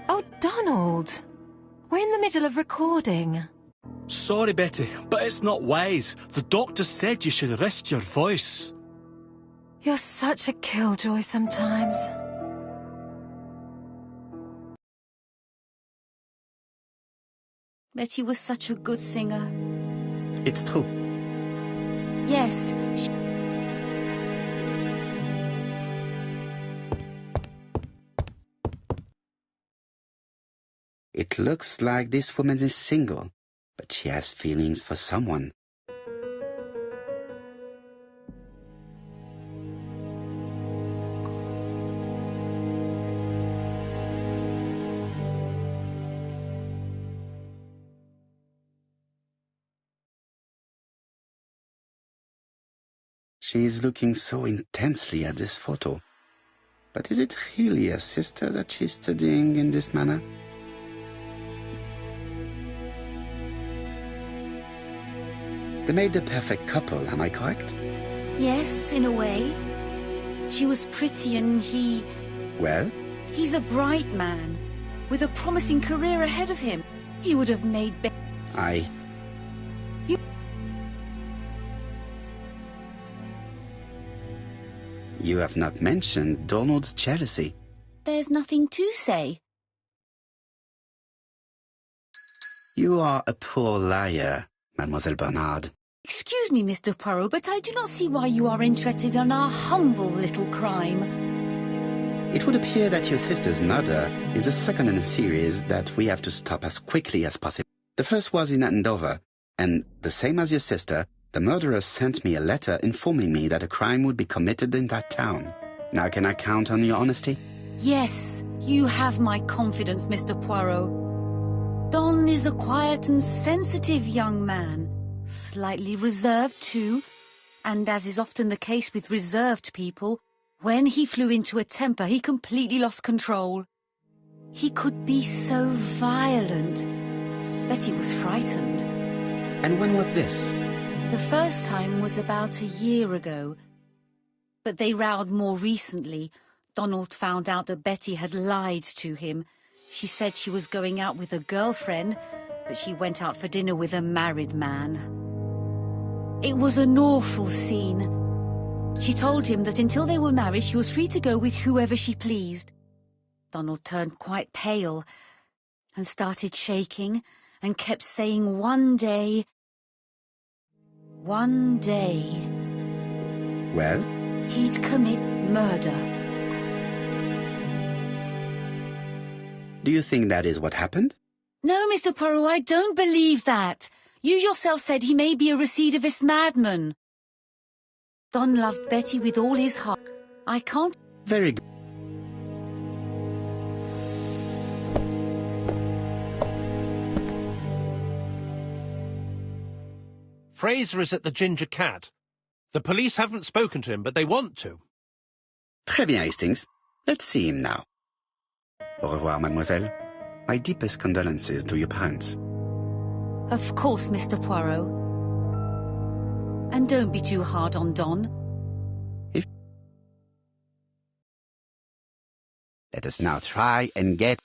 Oh, Donald! We're in the middle of recording. Sorry, Betty, but it's not wise. The doctor said you should rest your voice. You're such a killjoy sometimes. Betty was such a good singer. It's true. Yes, It looks like this woman is single, but she has feelings for someone. She is looking so intensely at this photo. But is it really a sister that she's studying in this manner? They made the perfect couple, am I correct? yes, in a way. She was pretty and he... Well, He's a bright man, with a promising career ahead of him. He would have made... You have not mentioned Donald's jealousy. There's nothing to say. You are a poor liar, Mademoiselle Bernard. Excuse me, Mr. Poirot, but I do not see why you are interested in our humble little crime. It would appear that your sister's murder is the second in a series that we have to stop as quickly as possible. The first was in Andover, and the same as your sister, the murderer sent me a letter informing me that a crime would be committed in that town. Now can I count on your honesty? Yes, you have my confidence, Mr. Poirot. Don is a quiet and sensitive young man, slightly reserved too, and as is often the case with reserved people, when he flew into a temper, he completely lost control. He could be so violent. Betty was frightened. And when was this? The first time was about a year ago. But they rowed more recently. Donald found out that Betty had lied to him. She said she was going out with a girlfriend, but she went out for dinner with a married man. It was an awful scene. She told him that until they were married, she was free to go with whoever she pleased. Donald turned quite pale and started shaking and kept saying one day... Well? He'd commit murder. Do you think that is what happened? No, Mr. Poirot, I don't believe that. You yourself said he may be a recidivist madman. Don loved Betty with all his heart. I can't... Very good. Fraser is at the Ginger Cat. The police haven't spoken to him, but they want to. Très bien, Hastings. Let's see him now. Au revoir, mademoiselle. My deepest condolences to your parents. Of course, Mr. Poirot. And don't be too hard on Don. Let us now try and get...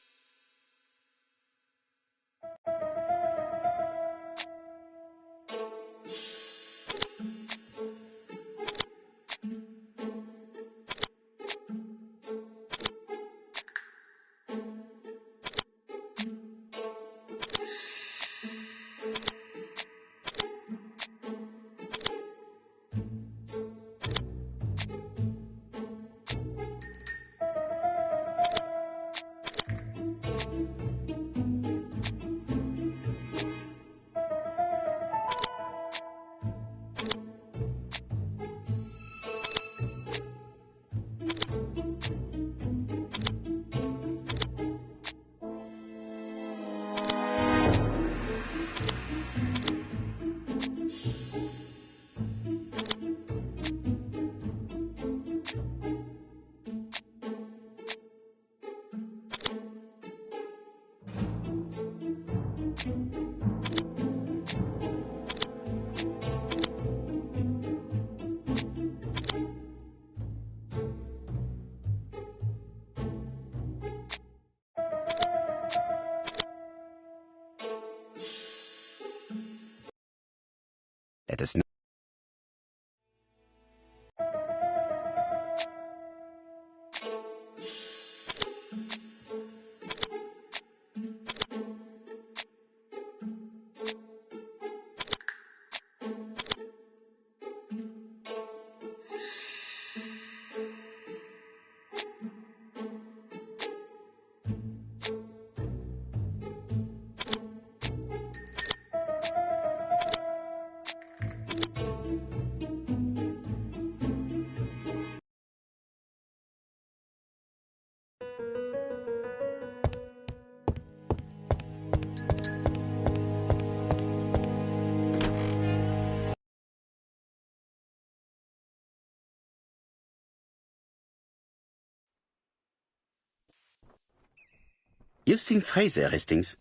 You've seen Fraser, Hastings.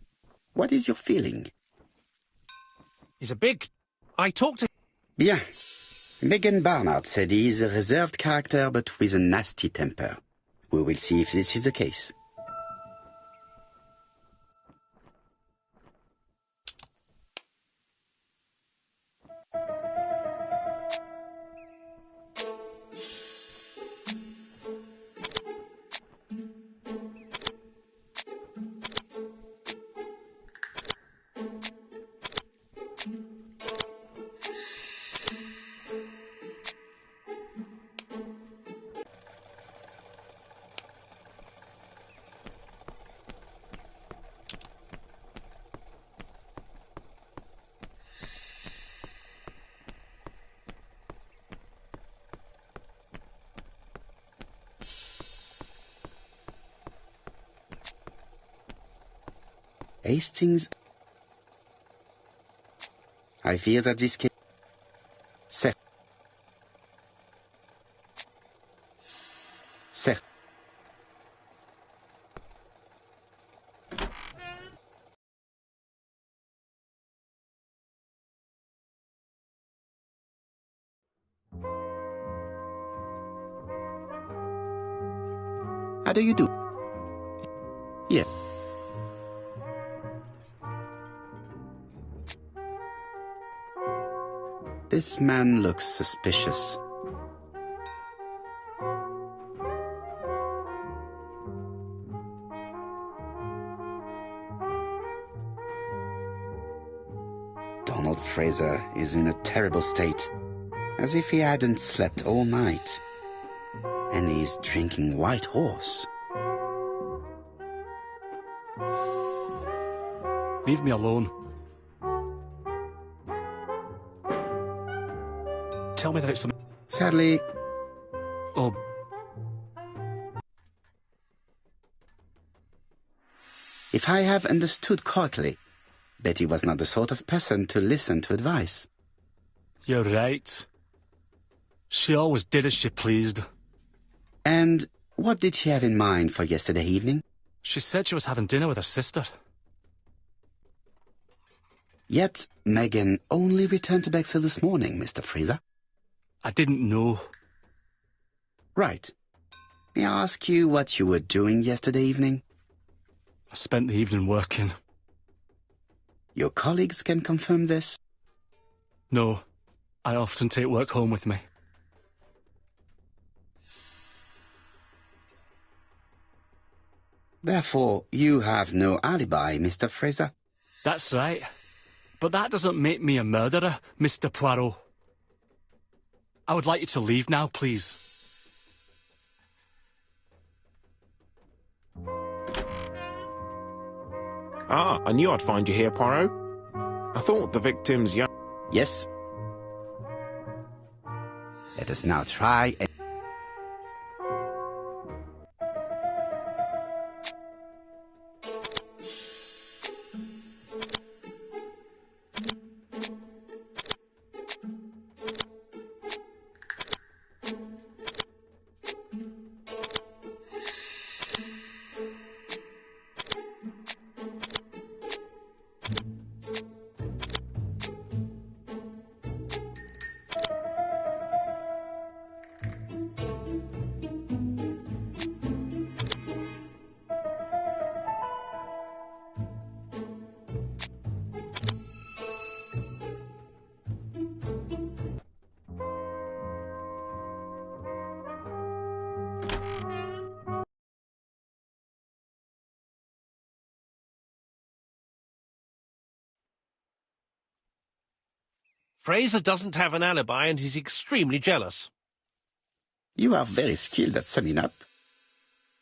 What is your feeling? He's a big... I talked to... Bien. Megan Barnard said he is a reserved character but with a nasty temper. We will see if this is the case. Hastings... I fear that this case... Certes. Certes. How do you do? Yes. This man looks suspicious. Donald Fraser is in a terrible state, as if he hadn't slept all night. And he's drinking White Horse. Leave me alone. Tell me that it's some... Sadly... Oh... If I have understood correctly, Betty was not the sort of person to listen to advice. You're right. She always did as she pleased. And what did she have in mind for yesterday evening? She said she was having dinner with her sister. Yet, Megan only returned to Bexhill this morning, Mr. Fraser. I didn't know. Right. May I ask you what you were doing yesterday evening? I spent the evening working. Your colleagues can confirm this? No. I often take work home with me. Therefore, you have no alibi, Mr. Fraser? That's right. But that doesn't make me a murderer, Mr. Poirot. I would like you to leave now, please. Ah, I knew I'd find you here, Poirot. I thought the victim's young... Yes. Let us now try and... Fraser doesn't have an alibi and he's extremely jealous. You are very skilled at summing up.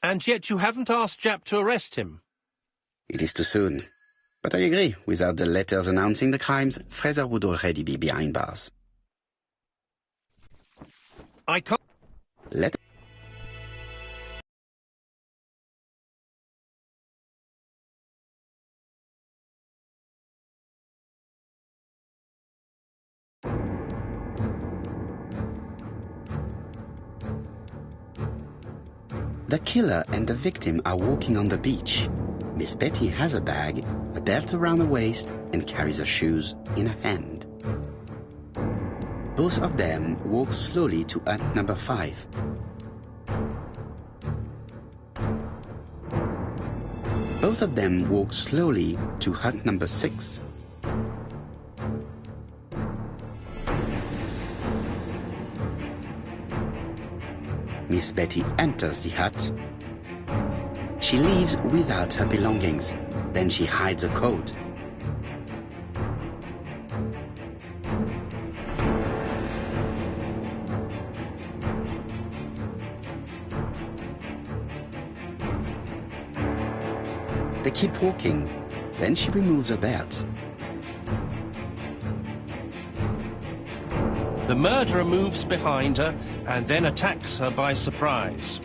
And yet you haven't asked Japp to arrest him. It is too soon. But I agree, without the letters announcing the crimes, Fraser would already be behind bars. I can't... Let... The killer and the victim are walking on the beach. Miss Betty has a bag, a belt around her waist, and carries her shoes in her hand. Both of them walk slowly to hut number 5. Both of them walk slowly to hut number 6. Miss Betty enters the hut. She leaves without her belongings. Then she hides her coat. They keep walking. Then she removes her belt. The murderer moves behind her and then attacks her by surprise.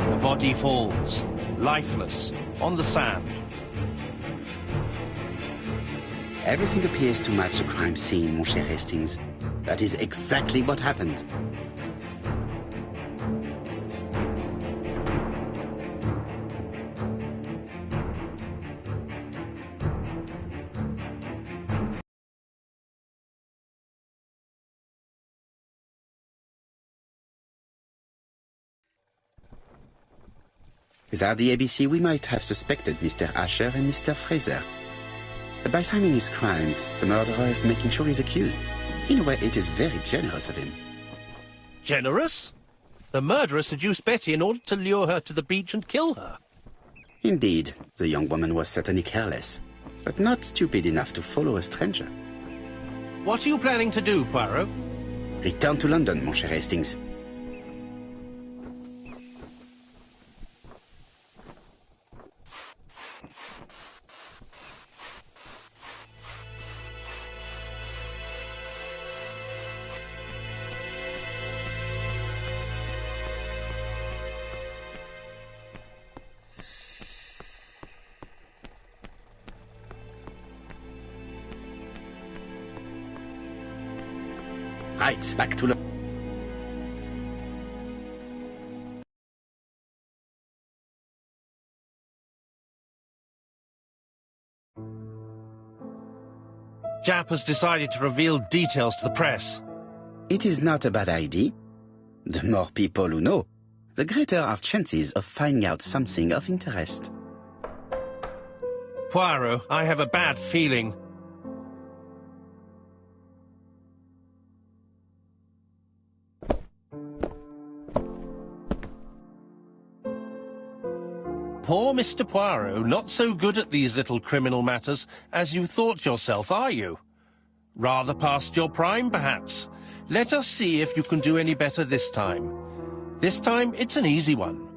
The body falls, lifeless, on the sand. Everything appears to match the crime scene, mon cher Hastings. That is exactly what happened. Without the ABC, we might have suspected Mr. Asher and Mr. Fraser. But by timing his crimes, the murderer is making sure he's accused. In a way, it is very generous of him. Generous? The murderer seduced Betty in order to lure her to the beach and kill her. Indeed, the young woman was certainly careless, but not stupid enough to follow a stranger. What are you planning to do, Poirot? Return to London, mon cher Hastings. Right, back to Jap has decided to reveal details to the press. It is not a bad idea. The more people who know, the greater our chances of finding out something of interest. Poirot, I have a bad feeling. Poor Mr. Poirot, not so good at these little criminal matters as you thought yourself, are you? Rather past your prime, perhaps. Let us see if you can do any better this time. This time, it's an easy one.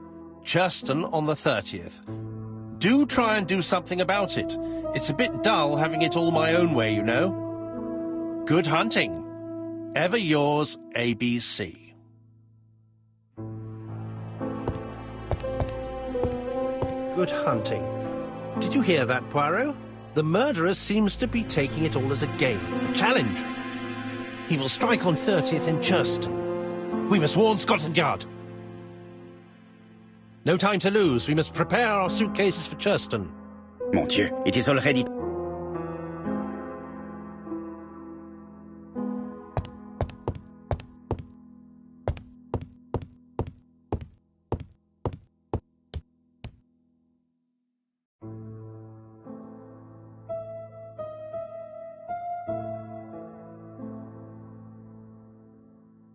Churston on the 30th. Do try and do something about it. It's a bit dull having it all my own way, you know. Good hunting. Ever yours, ABC. Good hunting. Did you hear that, Poirot? The murderer seems to be taking it all as a game, a challenge. He will strike on 30th in Churston. We must warn Scotland Yard. No time to lose. We must prepare our suitcases for Churston. Mon Dieu, it is already...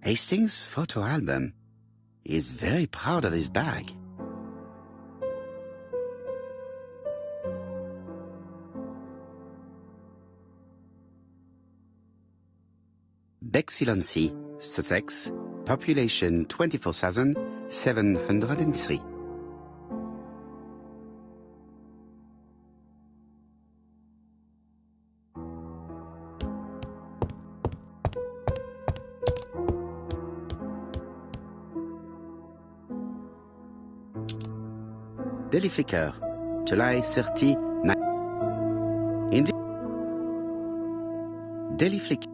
Hastings' photo album. He is very proud of his bag. Bexillancy, Sussex, population 24,703. Daily Flicker, July 30, Indeed. Daily Flicker.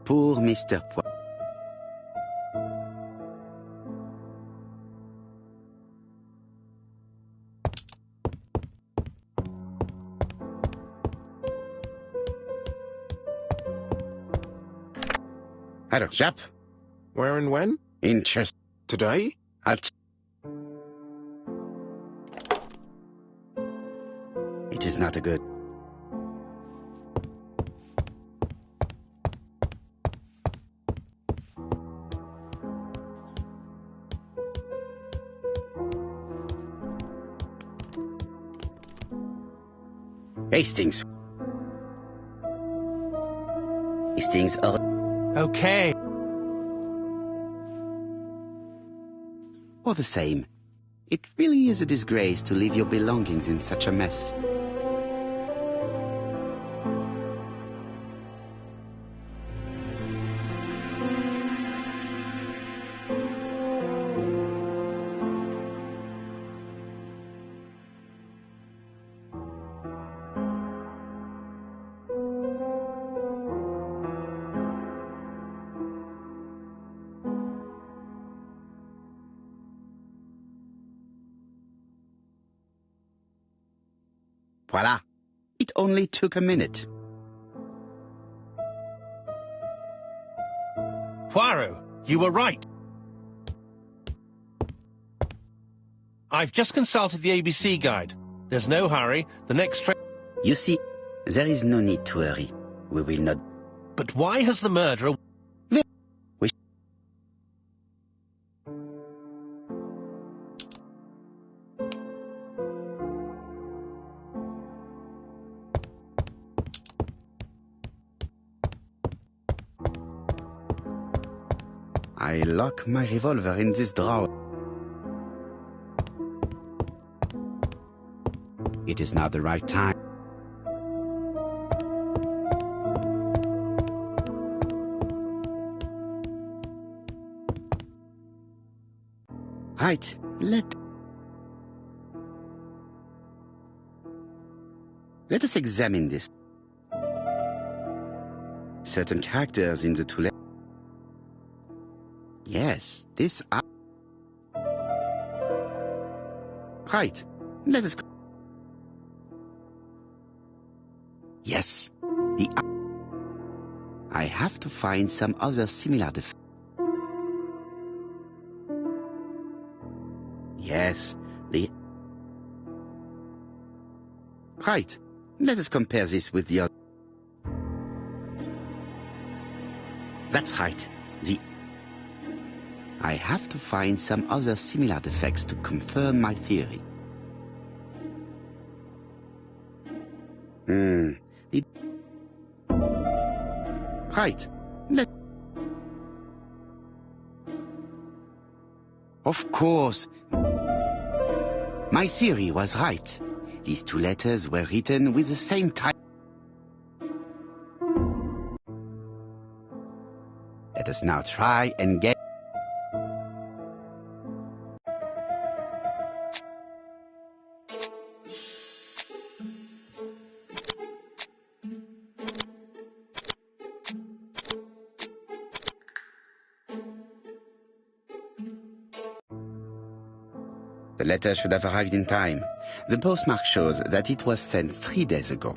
Poor Mr. Poirot. Hello, Jap. Where and when? Interest. Today? It is not a good. Hastings. Hastings. Okay. All the same, it really is a disgrace to leave your belongings in such a mess. Voila! It only took a minute. Poirot, you were right. I've just consulted the ABC guide. There's no hurry. The next train... You see, there is no need to hurry. We will not... But why has the murderer... I lock my revolver in this drawer. It is not the right time. Right, let us examine this. Certain characters in the two letters. Yes, this... Right, let us go. Yes, the... I have to find some other similar defects. Yes, the... Right, let us compare this with the other. That's right, the... I have to find some other similar defects to confirm my theory. Right. Of course. My theory was right. These two letters were written with the same type. Let us now try and get... The letter should have arrived in time. The postmark shows that it was sent 3 days ago.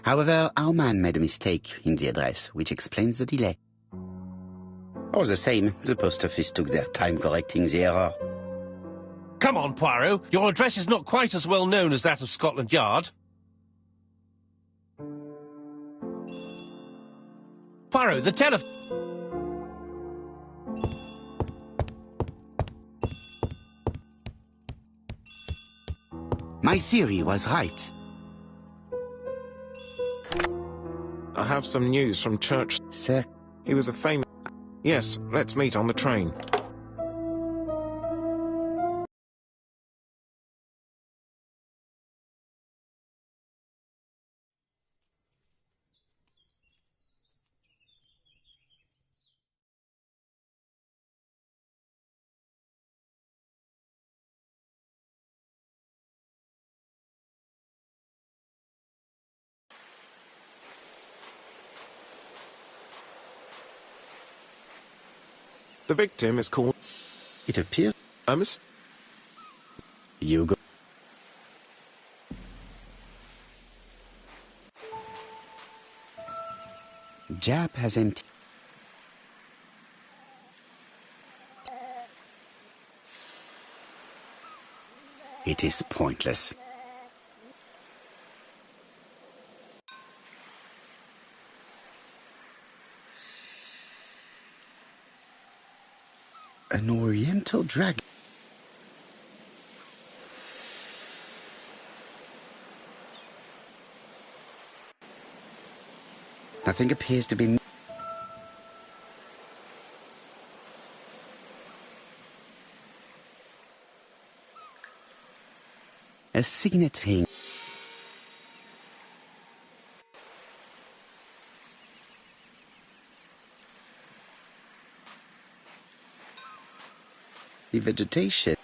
However, our man made a mistake in the address, which explains the delay. All the same, the post office took their time correcting the error. Come on, Poirot. Your address is not quite as well known as that of Scotland Yard. Poirot, the telephone... My theory was right. I have some news from church. Sir, He was a famous... Yes, let's meet on the train. The victim is called... It appears Miss... you go. Jap has empty. It is pointless. An oriental dragon. Nothing appears to be... A signet ring. The vegetation.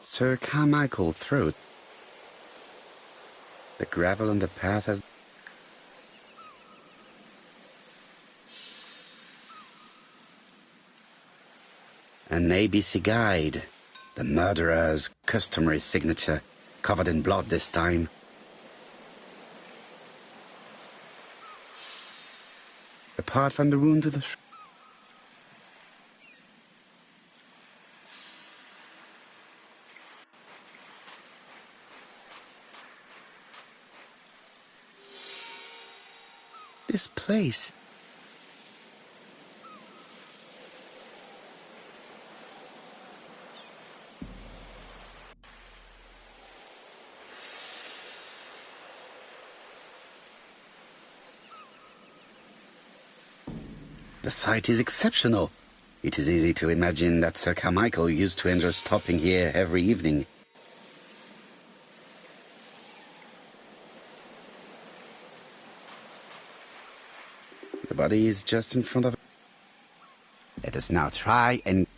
Sir Carmichael throat. The gravel on the path has... An ABC guide. The murderer's customary signature, covered in blood this time. Apart from the wound to the... This place... The site is exceptional. It is easy to imagine that Sir Carmichael used to enjoy stopping here every evening. The body is just in front of... Let us now try and...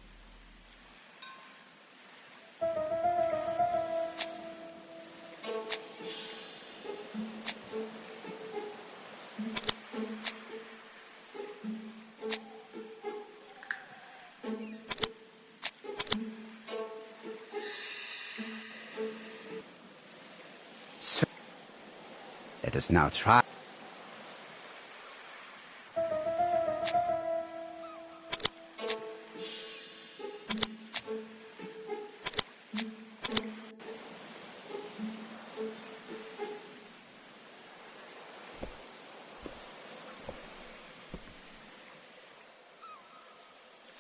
Let us now try.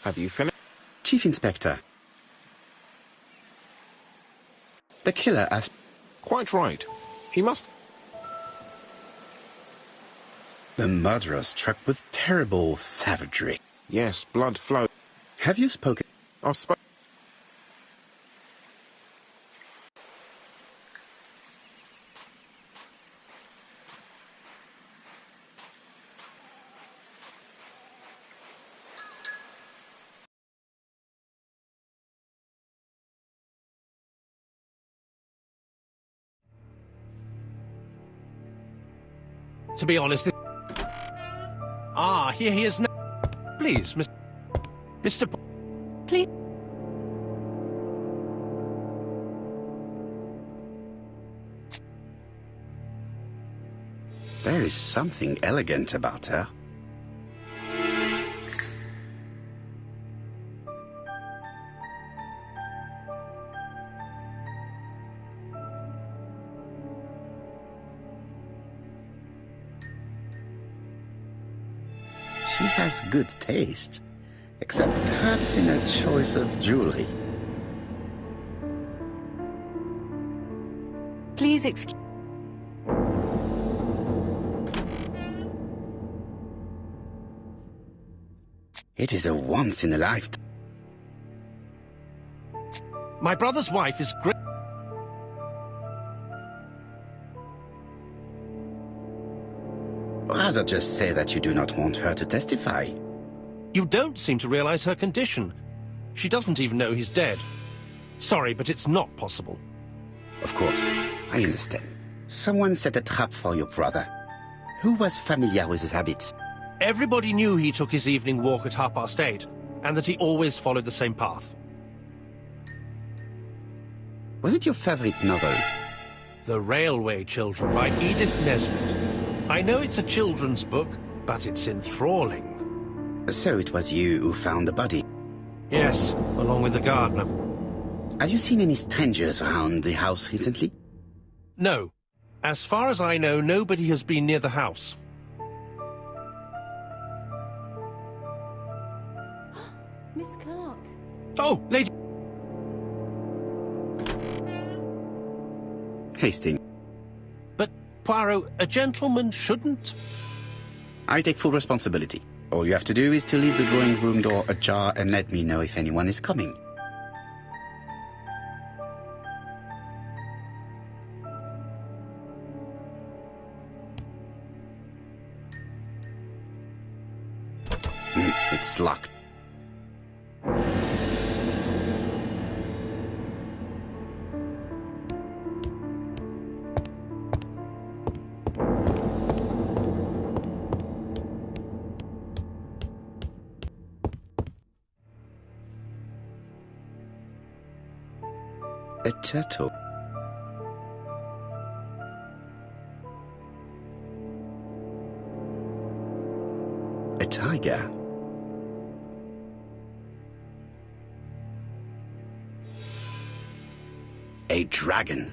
Have you finished? Chief Inspector. The killer has... Quite right. He must... The murderer struck with terrible savagery. Yes, blood flowed. Have you spoken? I've spoken. To be honest, here he is now. Please, Mr. Please. There is something elegant about her. She has good taste, except perhaps in her choice of jewelry. Please excuse... It is a once-in-a-lifetime. My brother's wife is great. Rather just say that you do not want her to testify. You don't seem to realize her condition. She doesn't even know he's dead. Sorry, but it's not possible. Of course, I understand. Someone set a trap for your brother. Who was familiar with his habits? Everybody knew he took his evening walk at 8:30, and that he always followed the same path. Was it your favorite novel? The Railway Children by Edith Nesbit. I know it's a children's book, but it's enthralling. So it was you who found the body? Yes, along with the gardener. Have you seen any strangers around the house recently? No. As far as I know, nobody has been near the house. Miss Clark. Oh, Lady... Hastings. But, Poirot, a gentleman shouldn't... I take full responsibility. All you have to do is to leave the drawing room door ajar and let me know if anyone is coming. It's locked. A turtle. A tiger. A dragon.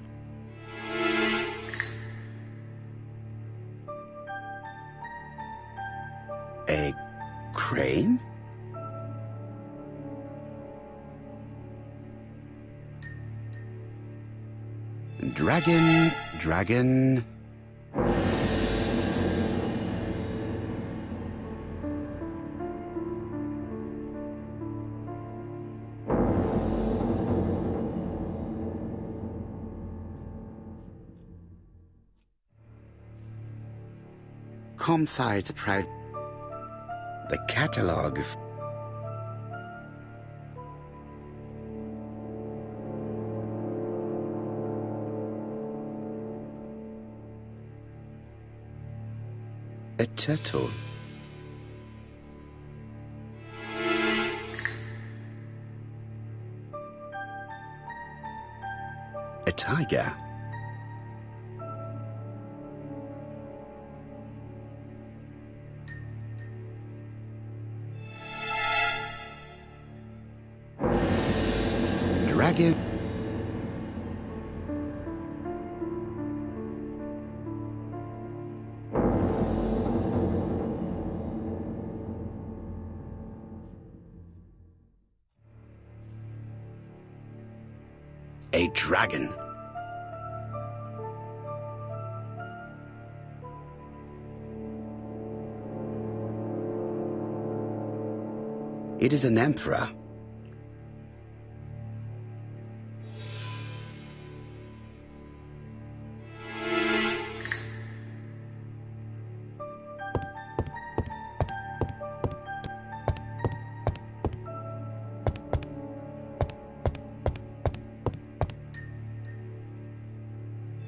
A crane? Dragon. Comside's private. The catalog. A turtle. A tiger. Dragon. A dragon. It is an emperor.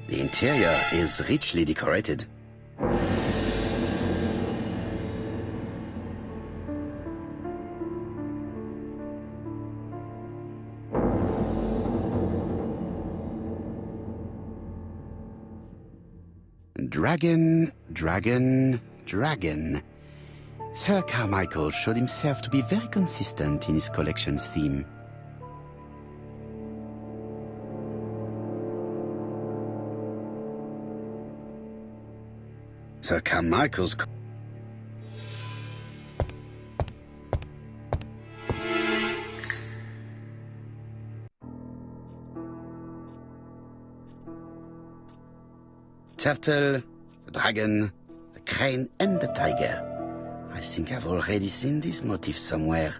The interior is richly decorated. Dragon. Sir Carmichael showed himself to be very consistent in his collection's theme. Sir Carmichael's... Turtle, the dragon, the crane and the tiger. I think I've already seen this motif somewhere.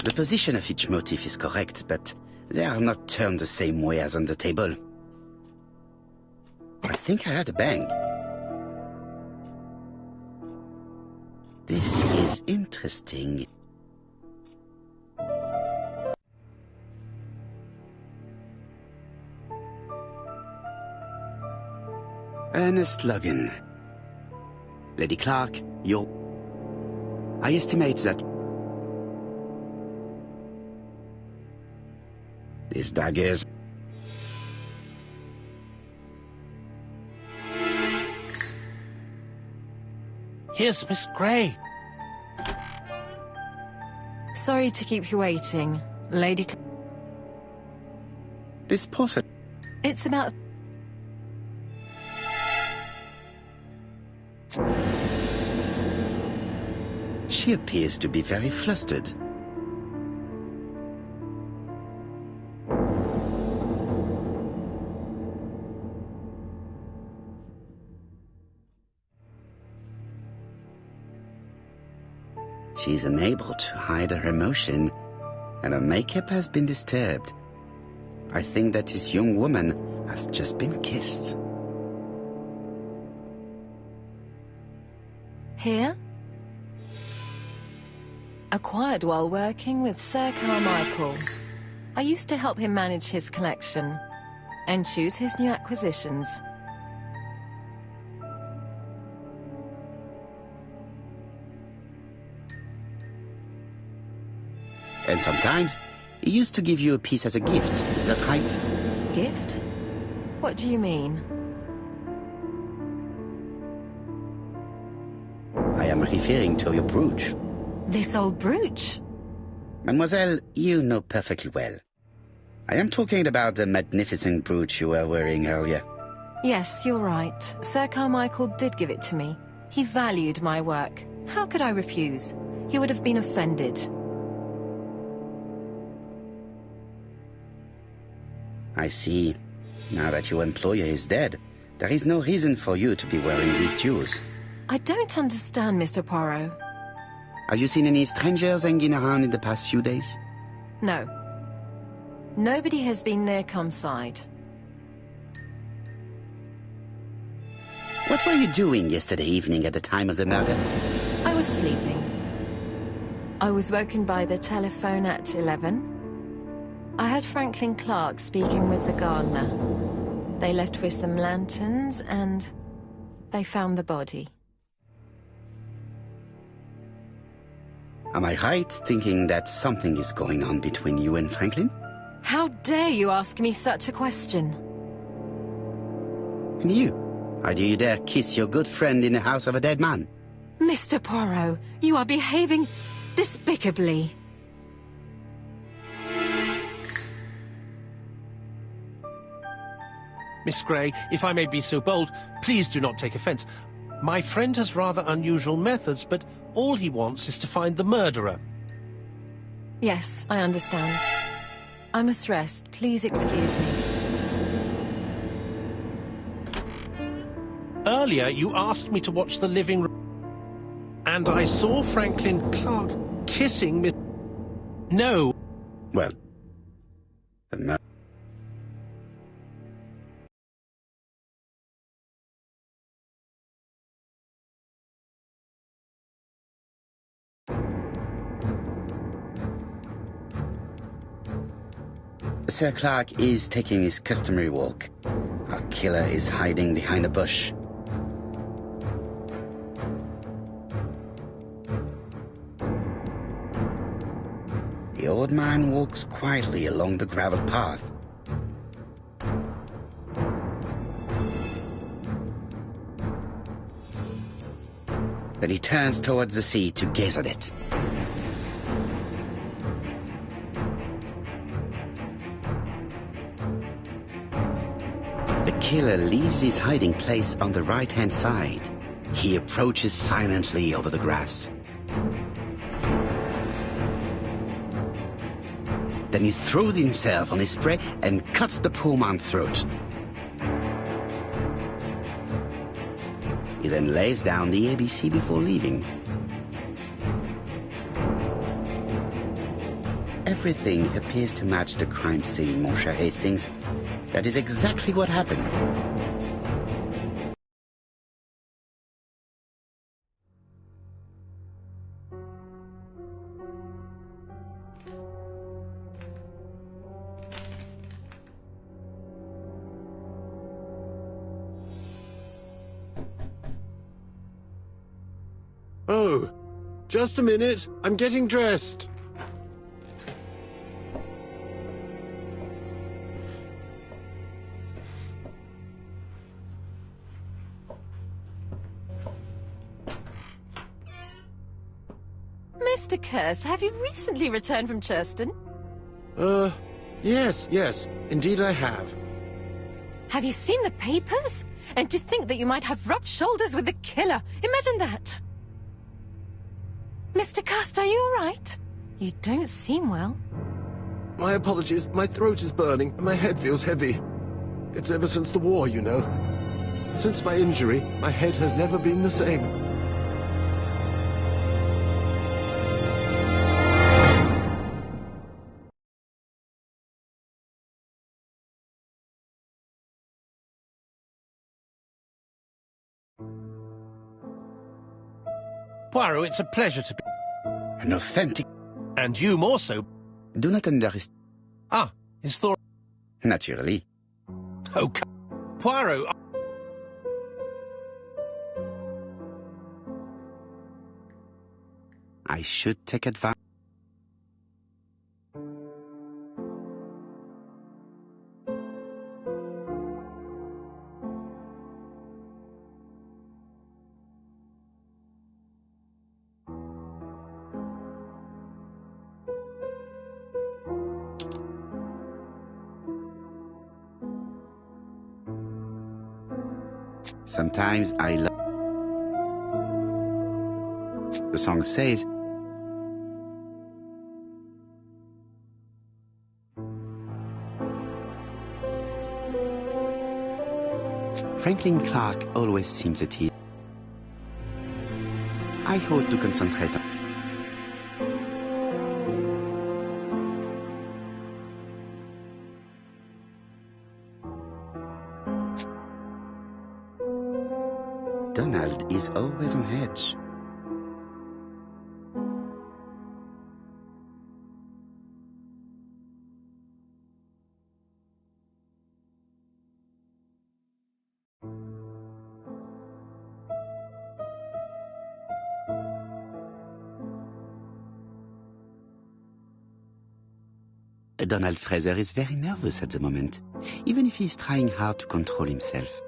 The position of each motif is correct, but they are not turned the same way as on the table. I think I heard a bang. This is interesting. Ernest Logan. Lady Clark, I estimate that these daggers. Here's Miss Grey. Sorry to keep you waiting, Lady This porcelain. It's about... She appears to be very flustered. She's unable to hide her emotion, and her makeup has been disturbed. I think that this young woman has just been kissed. Here? Acquired while working with Sir Carmichael. I used to help him manage his collection and choose his new acquisitions. And sometimes, he used to give you a piece as a gift, is that right? Gift? What do you mean? I am referring to your brooch. This old brooch? Mademoiselle, you know perfectly well. I am talking about the magnificent brooch you were wearing earlier. Yes, you're right. Sir Carmichael did give it to me. He valued my work. How could I refuse? He would have been offended. I see. Now that your employer is dead, there is no reason for you to be wearing these jewels. I don't understand, Mr. Poirot. Have you seen any strangers hanging around in the past few days? No. Nobody has been near Comside. What were you doing yesterday evening at the time of the murder? I was sleeping. I was woken by the telephone at 11. I heard Franklin Clark speaking with the gardener. They left with some lanterns and they found the body. Am I right thinking that something is going on between you and Franklin? How dare you ask me such a question? And you? How do you dare kiss your good friend in the house of a dead man? Mr. Poirot, you are behaving despicably. Miss Grey, if I may be so bold, please do not take offence. My friend has rather unusual methods, but all he wants is to find the murderer. Yes, I understand. I must rest. Please excuse me. Earlier, you asked me to watch the living room, and I saw Franklin Clark kissing Miss... No. Well, the Sir Clark is taking his customary walk. Our killer is hiding behind a bush. The old man walks quietly along the gravel path. Then he turns towards the sea to gaze at it. The killer leaves his hiding place on the right-hand side. He approaches silently over the grass. Then he throws himself on his prey and cuts the poor man's throat. He then lays down the ABC before leaving. Everything appears to match the crime scene, Monsieur Hastings. That is exactly what happened. Oh, just a minute. I'm getting dressed. Mr. Kirst, have you recently returned from Churston? Yes. Indeed I have. Have you seen the papers? And to think that you might have rubbed shoulders with the killer. Imagine that. Mr. Kirst, are you all right? You don't seem well. My apologies. My throat is burning and my head feels heavy. It's ever since the war, you know. Since my injury, my head has never been the same. Poirot, it's a pleasure to be... An authentic... And you more so. Do not underestimate... Ah, is Thor... Naturally. Oh, Poirot... I should take advantage. Sometimes I love... The song says... Franklin Clark always seems at ease. I ought to concentrate on... Donald is always on edge. Donald Fraser is very nervous at the moment, even if he's trying hard to control himself.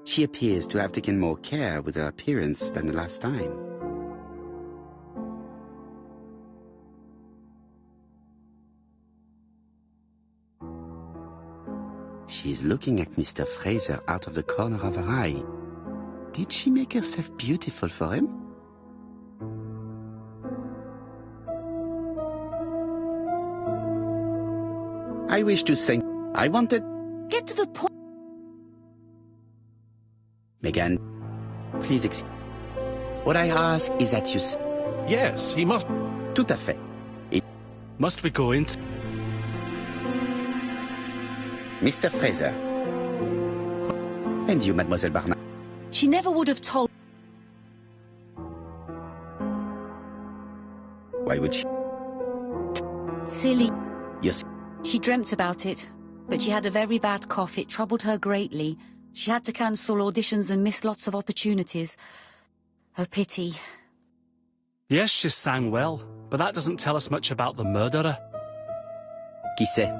She appears to have taken more care with her appearance than the last time. She's looking at Mr. Fraser out of the corner of her eye. Did she make herself beautiful for him? I wish to say, I wanted... Get to the point. Megan, please excuse. What I ask is that you... Yes, he must... Tout à fait. Must we go into... Mr. Fraser. And you, Mademoiselle Barnard. She never would have told... Why would she? Silly. Yes. She dreamt about it, but she had a very bad cough. It troubled her greatly. She had to cancel auditions and miss lots of opportunities. A pity. Yes, she sang well, but that doesn't tell us much about the murderer. Qui sait?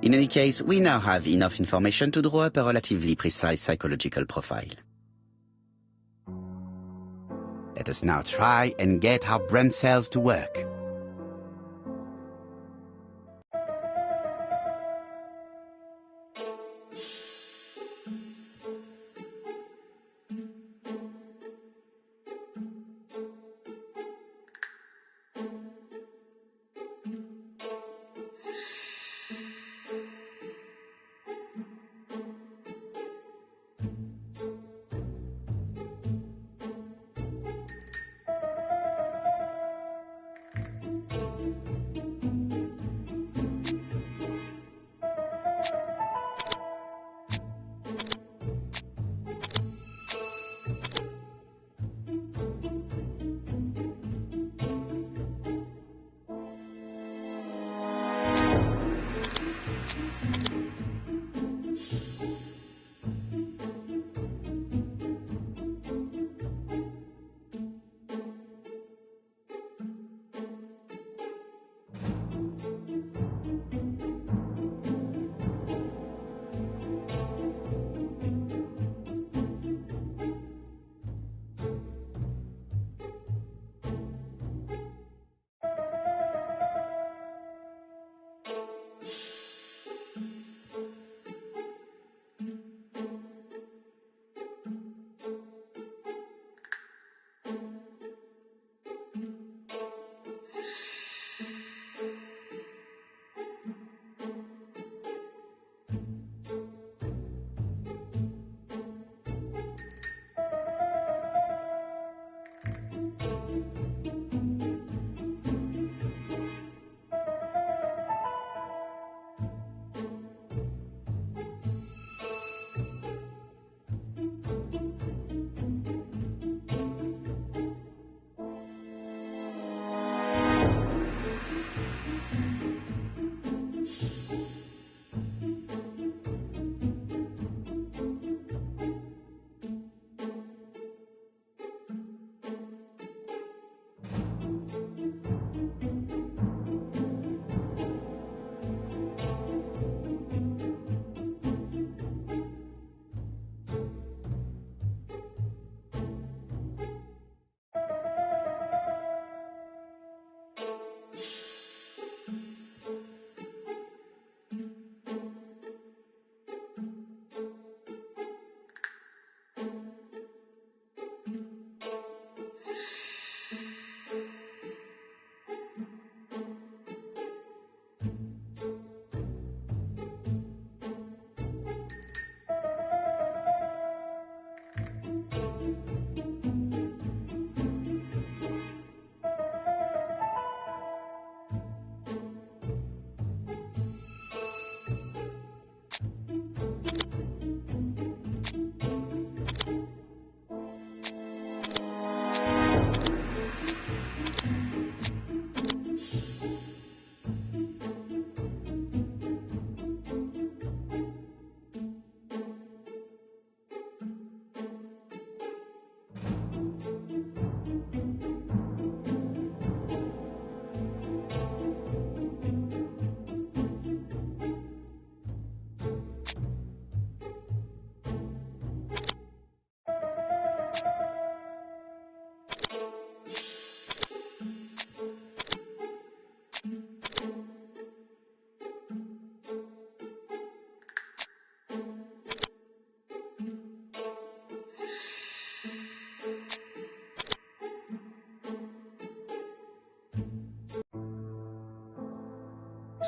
In any case, we now have enough information to draw up a relatively precise psychological profile. Let us now try and get our brain cells to work.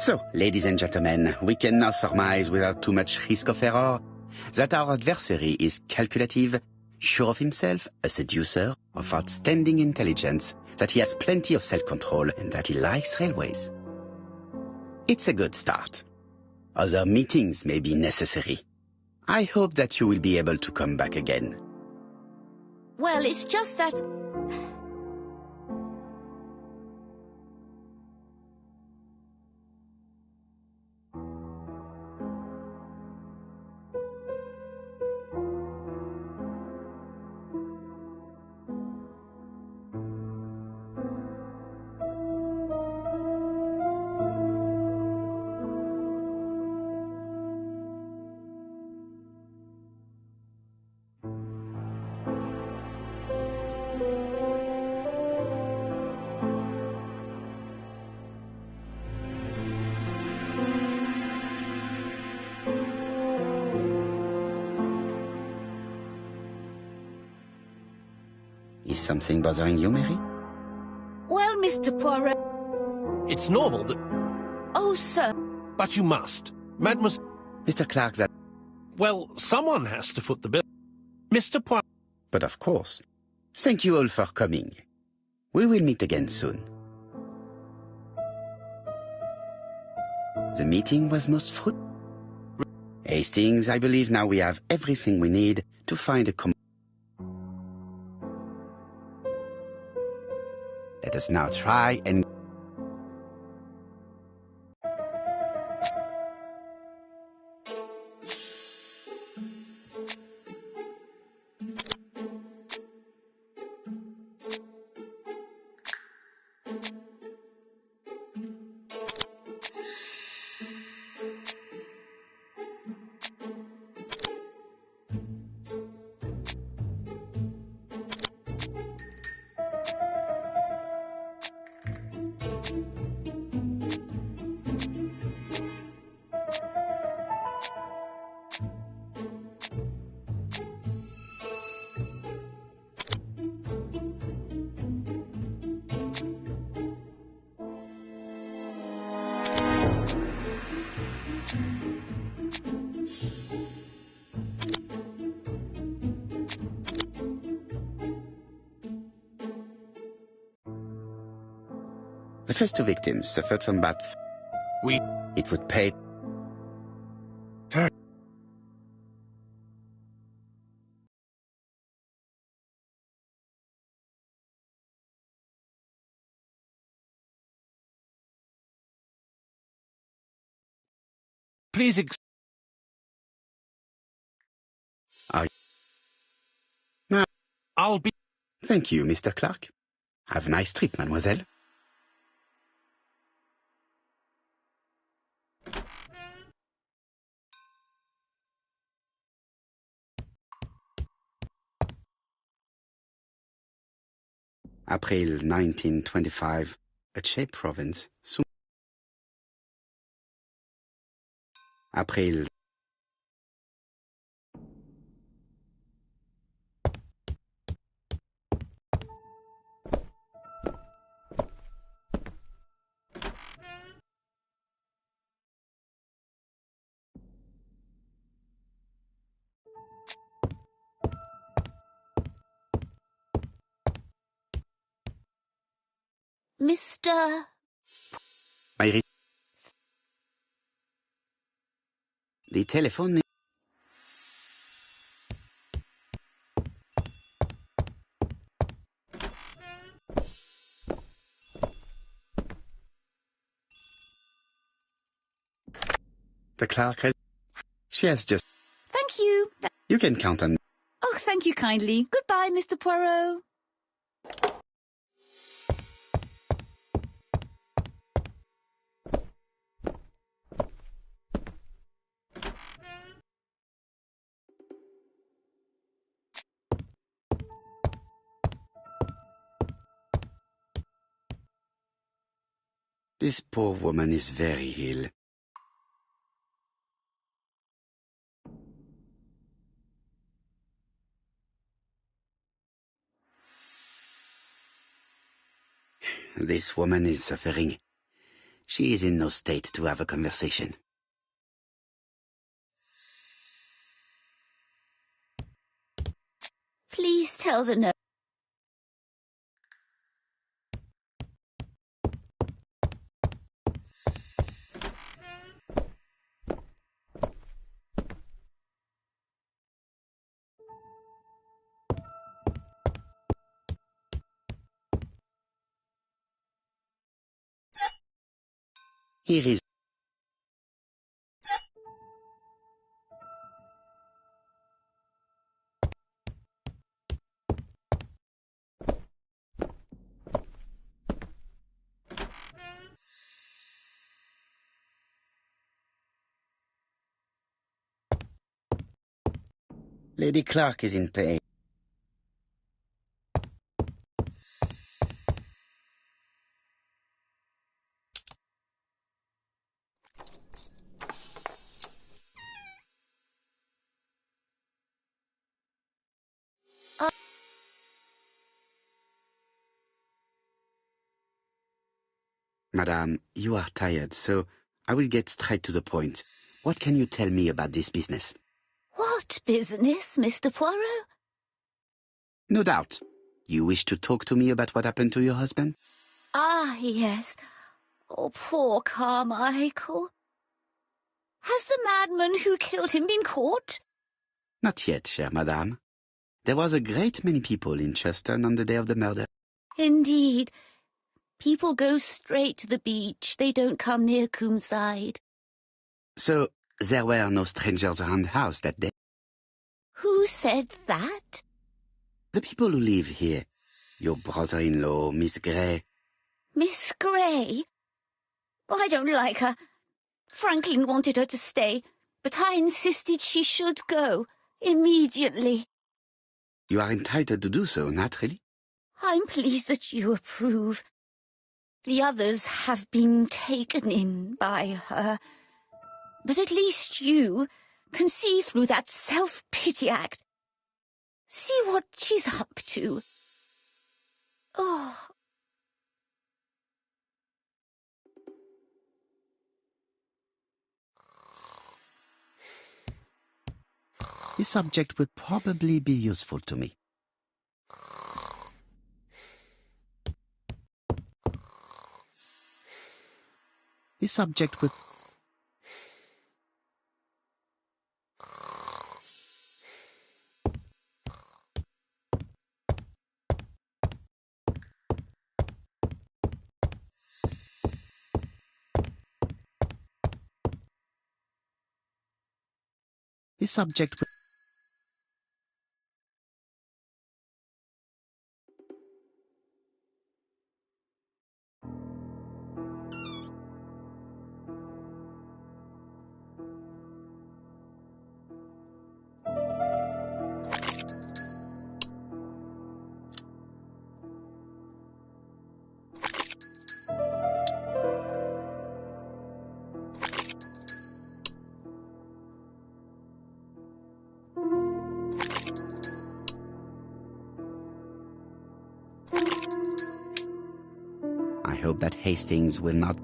So, ladies and gentlemen, we can now surmise without too much risk of error that our adversary is calculative, Sure of himself, a seducer of outstanding intelligence, that he has plenty of self-control and that he likes railways. It's a good start. Other meetings may be necessary. I hope that you will be able to come back again. Well, it's just that... Is something bothering you, Mary? Well, Mr. Poirot... It's normal that... Oh, sir. But you must. Mademoiselle... Mr. Clark, that... Well, someone has to foot the bill. Mr. Poirot... But of course. Thank you all for coming. We will meet again soon. The meeting was most fruitful. Hastings, I believe now we have everything we need to find a Let us now try and... The first two victims suffered from bad... It would pay... Please I'll be... Thank you, Mr. Clark. Have a nice trip, mademoiselle. April 1925, Aceh province. April. Mr... The telephone... The Clark has... She has just... Thank you. You can count on... Oh, thank you kindly. Goodbye, Mr. Poirot. This poor woman is very ill. This woman is suffering. She is in no state to have a conversation. Please tell the nurse. Here is... Lady Clark is in pain. Madame, you are tired, so I will get straight to the point. What can you tell me about this business? What business, Mr. Poirot? No doubt. You wish to talk to me about what happened to your husband? Ah, yes. Oh, poor Carmichael. Has the madman who killed him been caught? Not yet, chère madame. There was a great many people in Cheston on the day of the murder. Indeed. People go straight to the beach. They don't come near Coomside. So, there were no strangers around the house that day? Who said that? The people who live here. Your brother-in-law, Miss Grey. Miss Grey? Oh, I don't like her. Franklin wanted her to stay, but I insisted she should go, immediately. You are entitled to do so, naturally. I'm pleased that you approve. The others have been taken in by her. But at least you can see through that self-pity act. See what she's up to. Oh. This subject would probably be useful to me. This subject would... This subject would... I hope that Hastings will not...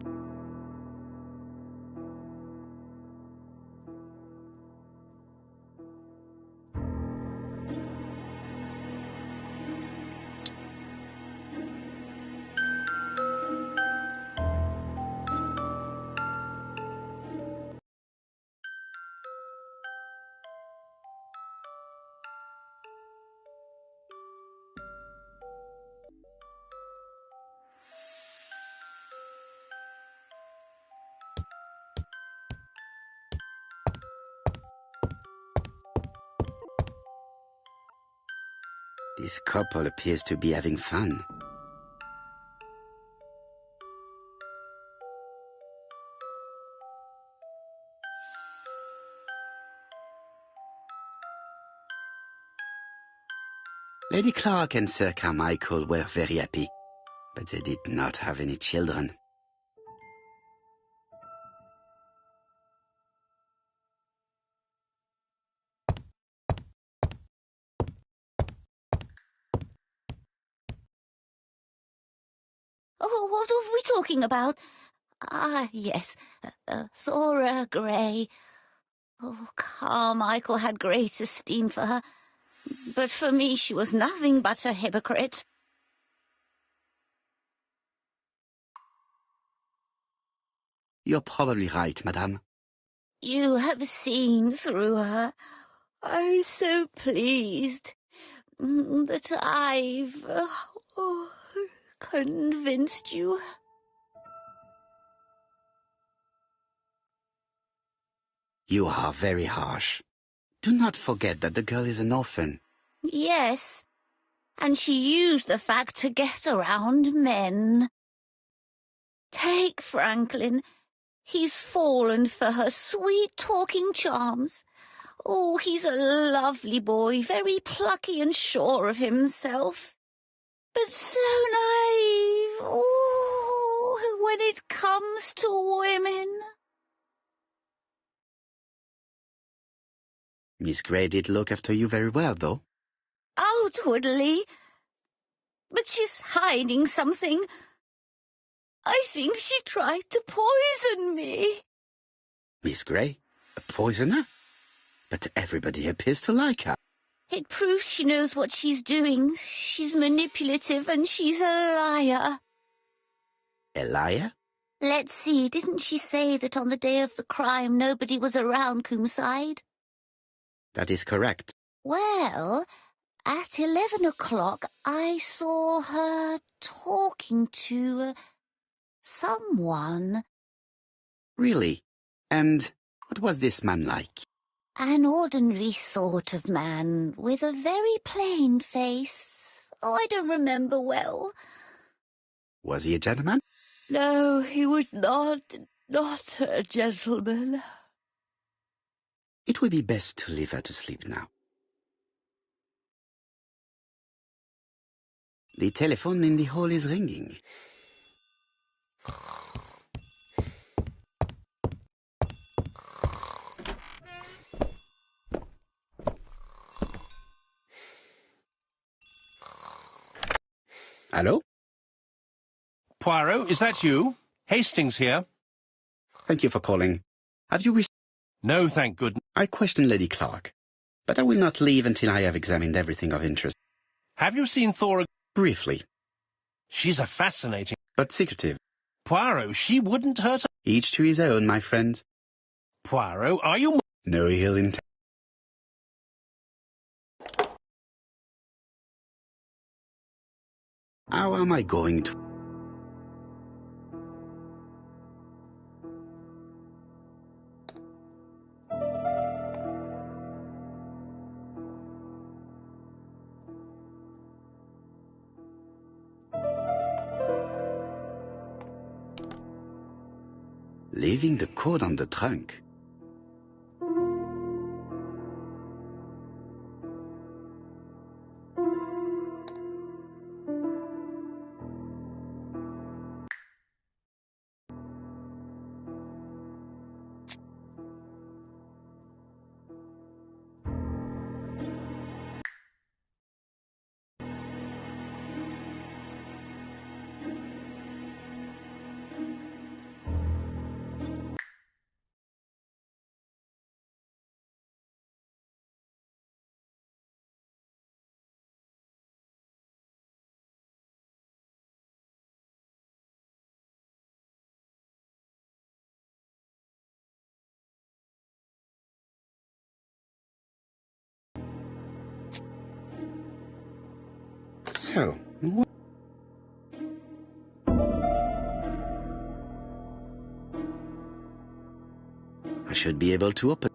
This couple appears to be having fun. Lady Clark and Sir Carmichael were very happy, but they did not have any children. Oh, what are we talking about? Ah, yes, Thora Grey. Oh, Carmichael had great esteem for her. But for me, she was nothing but a hypocrite. You're probably right, madame. You have seen through her. I'm so pleased that I've convinced you. You are very harsh. Do not forget that the girl is an orphan. Yes, and she used the fact to get around men. Take Franklin. He's fallen for her sweet-talking charms. Oh, he's a lovely boy, very plucky and sure of himself. But so naive. Oh, when it comes to women. Miss Grey did look after you very well, though. Outwardly. But she's hiding something. I think she tried to poison me. Miss Grey? A poisoner? But everybody appears to like her. It proves she knows what she's doing. She's manipulative and she's a liar. A liar? Let's see, didn't she say that on the day of the crime nobody was around Coomside? That is correct. Well, at 11 o'clock I saw her talking to someone. Really? And what was this man like? An ordinary sort of man with a very plain face. Oh, I don't remember well. Was he a gentleman? No, he was not a gentleman. It would be best to leave her to sleep now. The telephone in the hall is ringing. Hello? Poirot, is that you? Hastings here. Thank you for calling. Have you No, thank goodness. I questioned Lady Clark, but I will not leave until I have examined everything of interest. Have you seen Thora? Briefly, She's a fascinating... but secretive. Poirot, she wouldn't hurt... Each to his own, my friend. Poirot, are you... No ill intent. How am I going to... Leaving the code on the trunk. So, I should be able to open.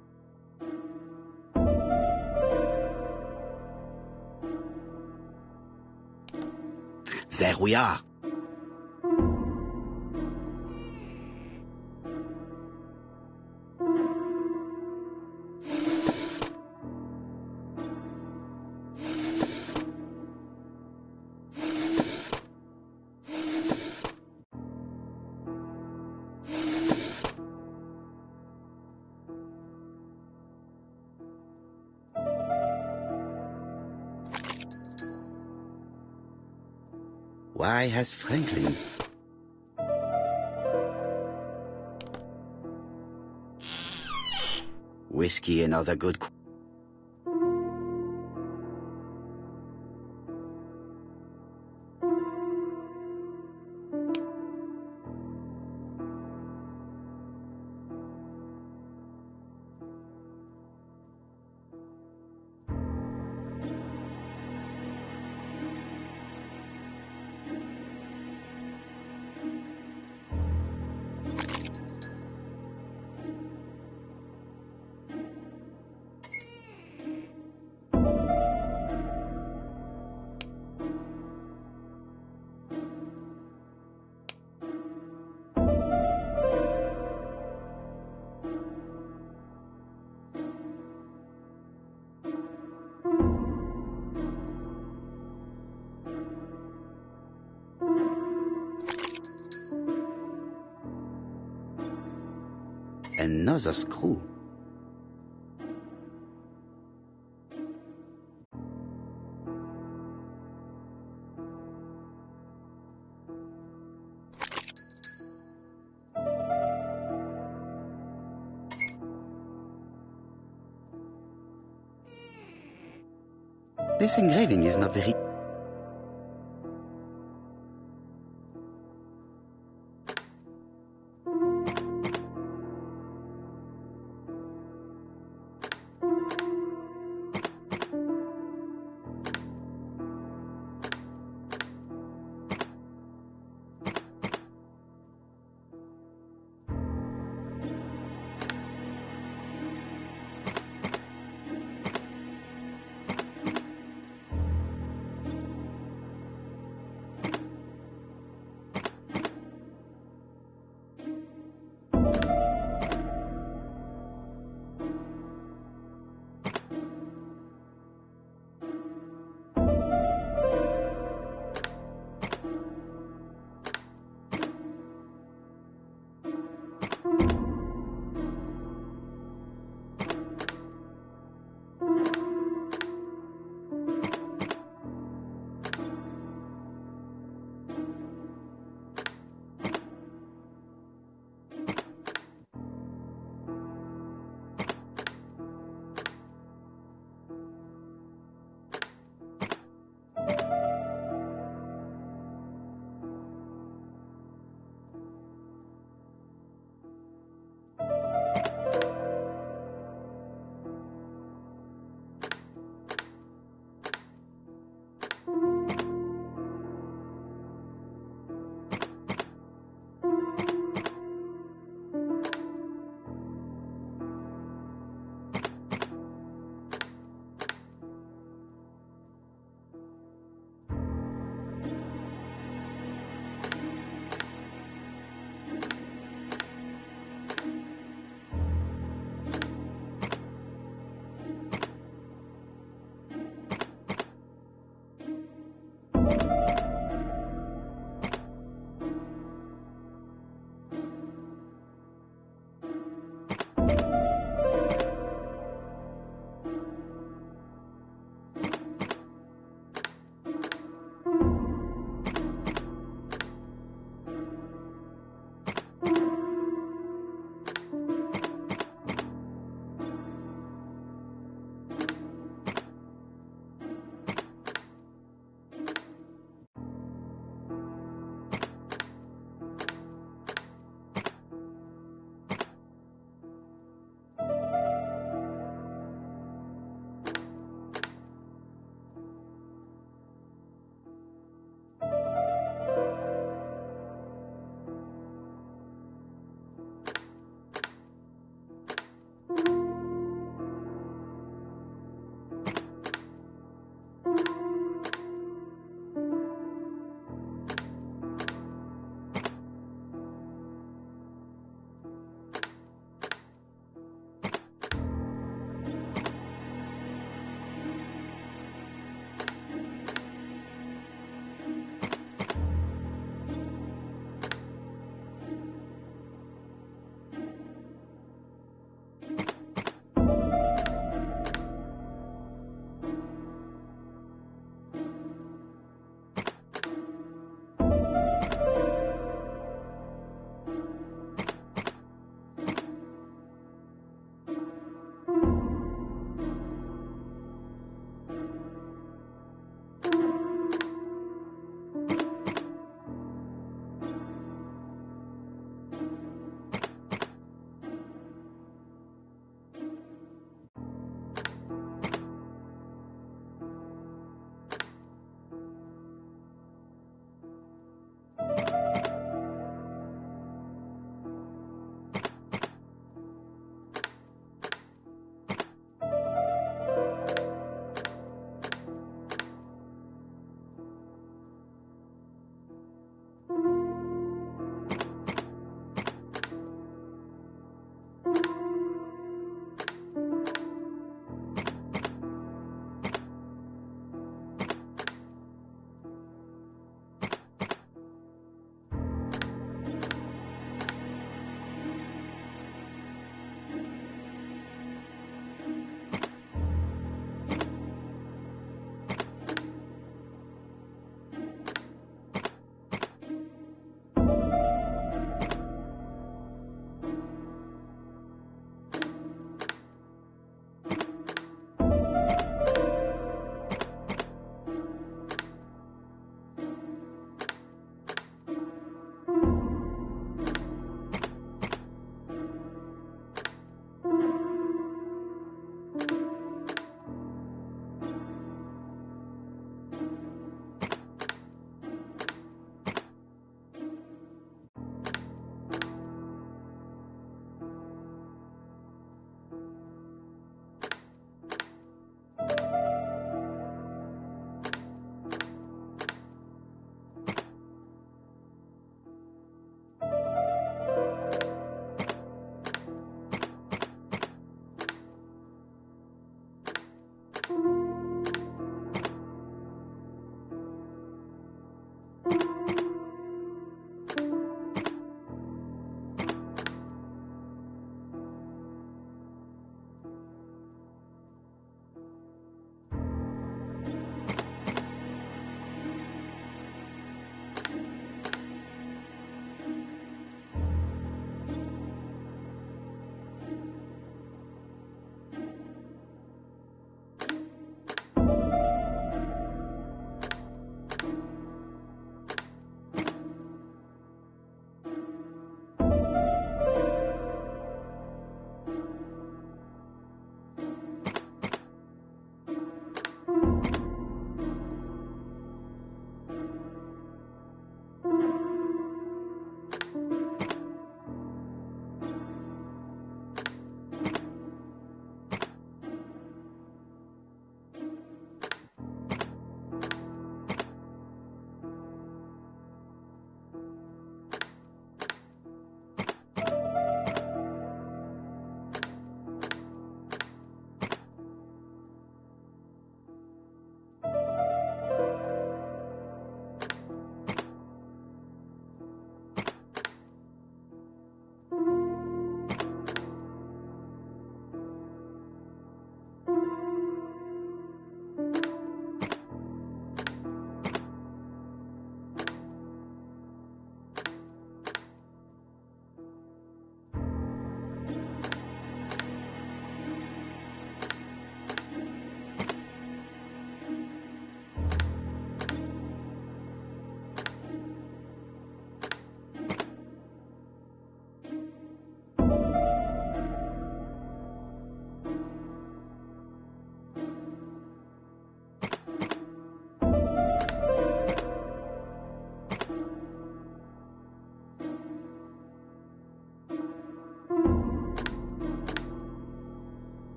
There we are. Why has Franklin... Whiskey and other good... another screw. This engraving is not very...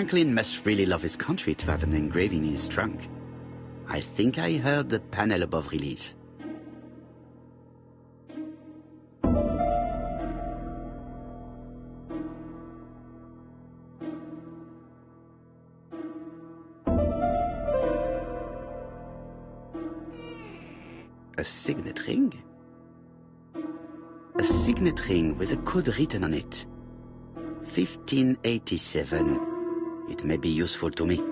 Franklin must really love his country to have an engraving in his trunk. I think I heard the panel above release. A signet ring? A signet ring with a code written on it. 1587. It may be useful to me.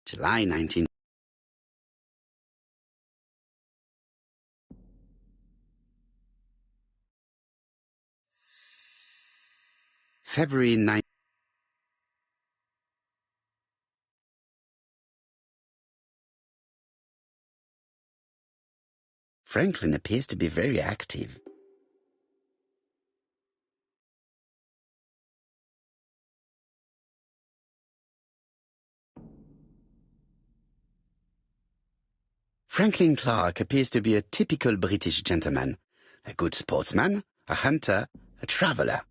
July 19... February 9... Franklin appears to be very active. Franklin Clark appears to be a typical British gentleman. A good sportsman, a hunter, a traveller.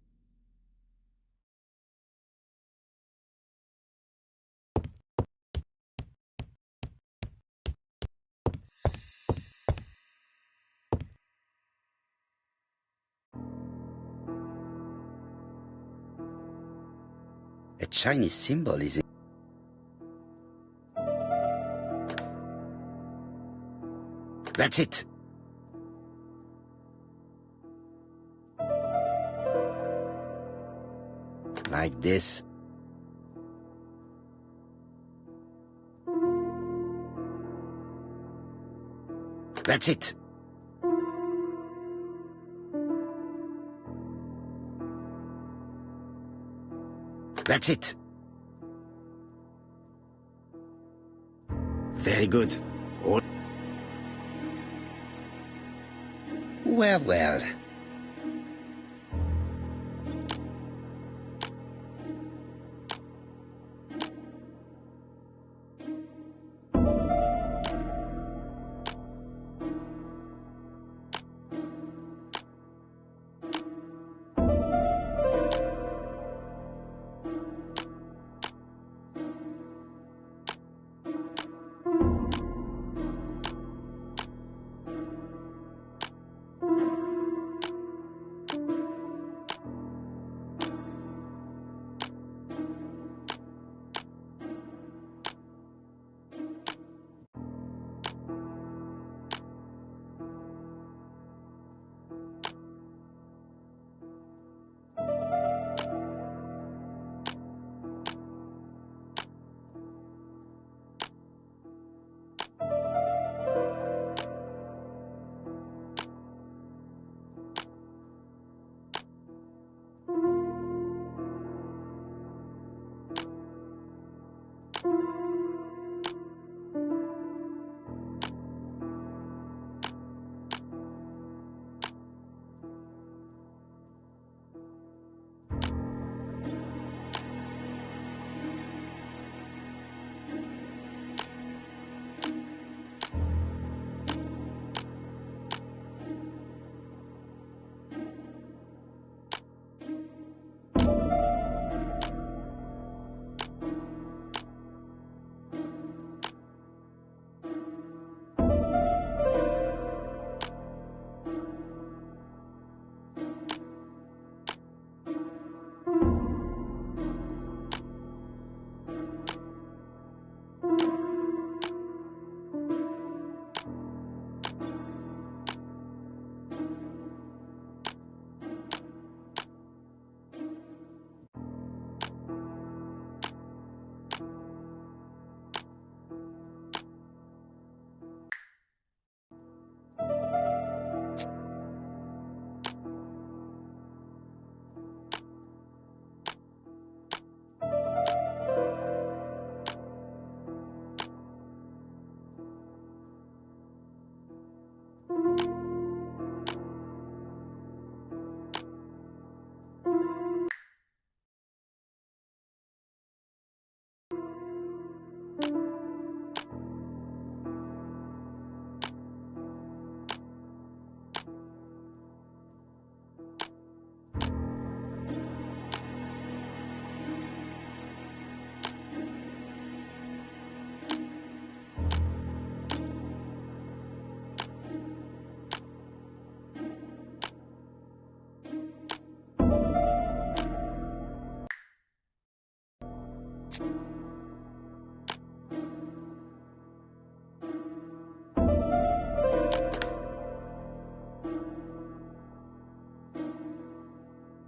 A Chinese symbol is in... That's it! Like this. That's it! That's it! Very good. All... Well, well.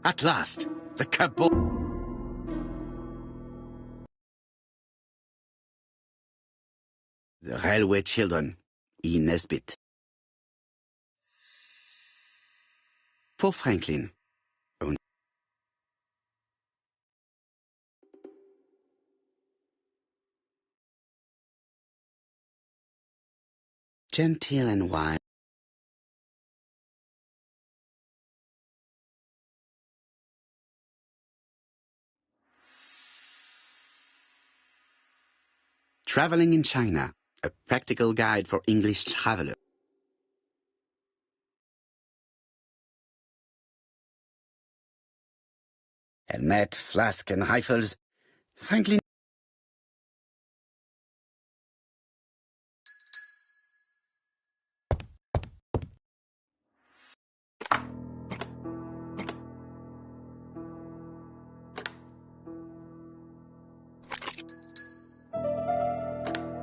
At last, the cupboard. The Railway Children, E. Nesbit. For Franklin. Own. Genteel and wise. Traveling in China, a practical guide for English travelers. Helmet, flask, and rifles. Franklin.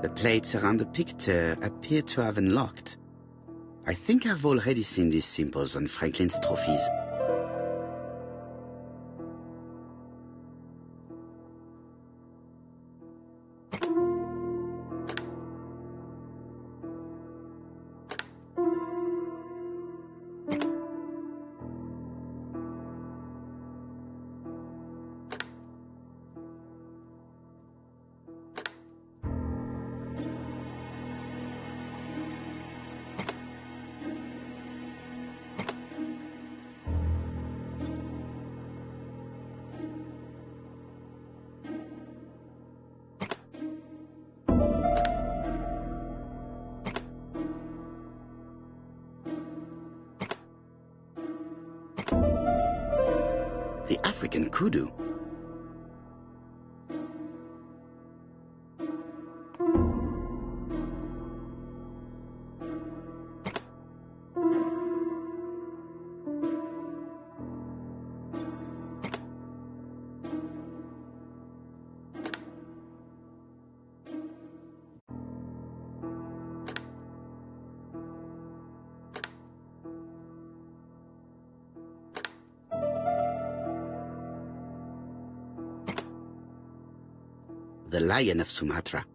The plates around the picture appear to have unlocked. I think I've already seen these symbols on Franklin's trophies. The African kudu. The Lion of Sumatra.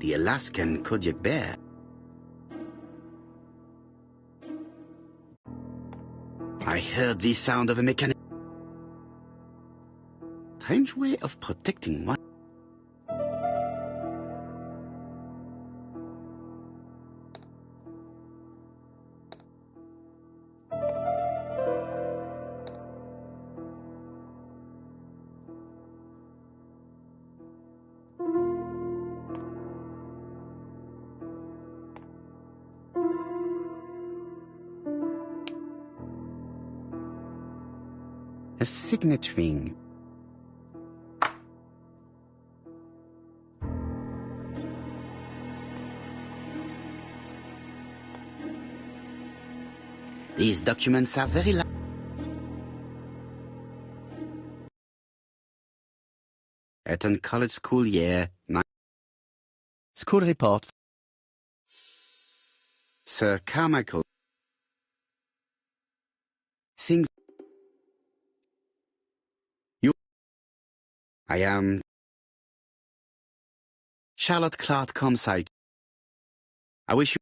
The Alaskan Kodiak bear. I heard the sound of a mechanic. Strange way of protecting one. A signet ring. These documents are very Eton College School Year 9. School report. Sir Carmichael. Things. I am Charlotte Clark Comside. I wish you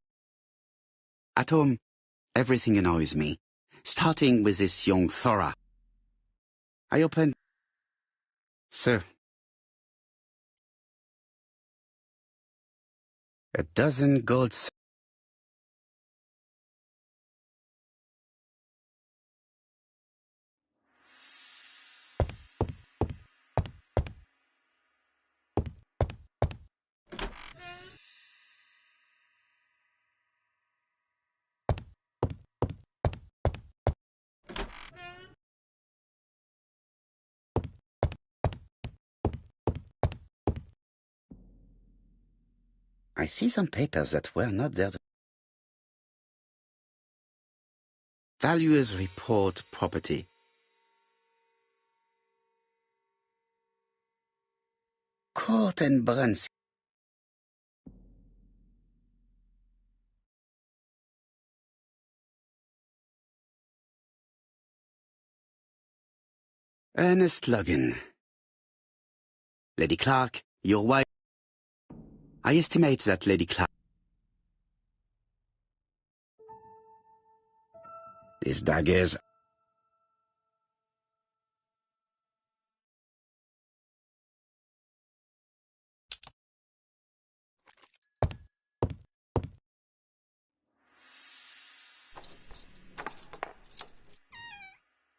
at home Everything annoys me, starting with this young Thora. I open... Sir. A dozen golds. I see some papers that were not there. Valuers report property. Court and Brunswick. Ernest Logan. Lady Clark, your wife. I estimate that Lady Clark... These daggers...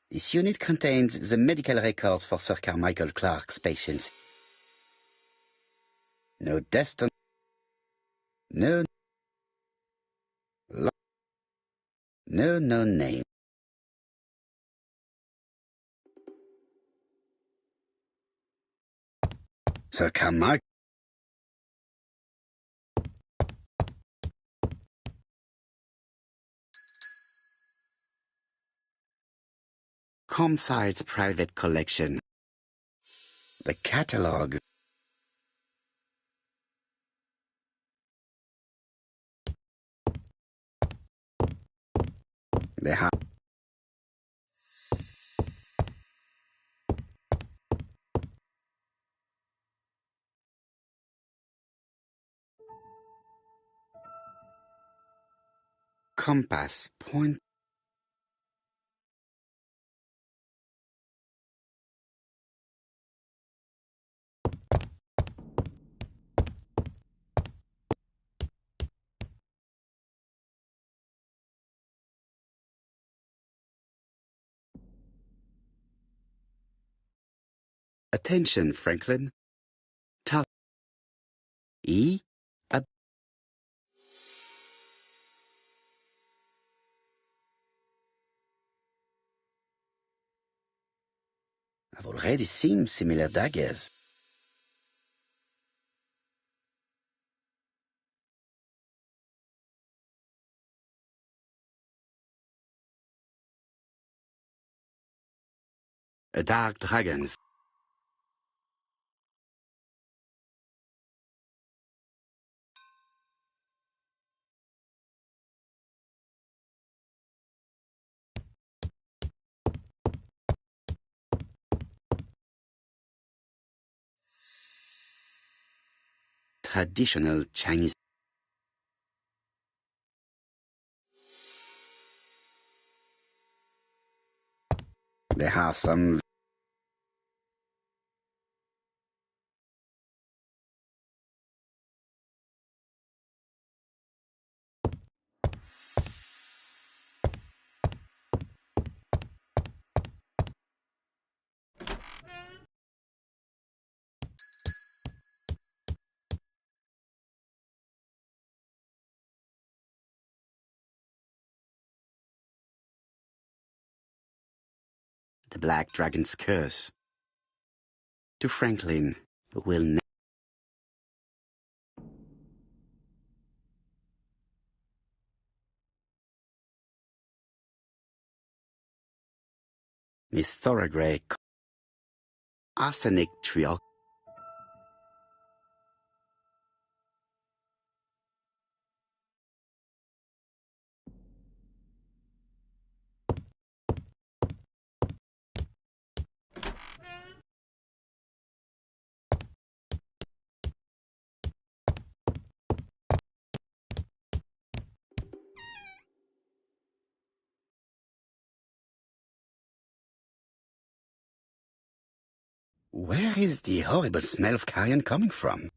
This unit contains the medical records for Sir Carmichael Clark's patients. No destiny. No name. Sir Carmichael. Comside's private collection. The catalogue. They have... Compass point. Attention, Franklin. Top. E. Up. I've already seen similar daggers. A dark dragon. Traditional Chinese. There are some... The Black Dragon's Curse. To Franklin, who will never... Miss Thoragray. Arsenic trioxide. Where is the horrible smell of carrion coming from?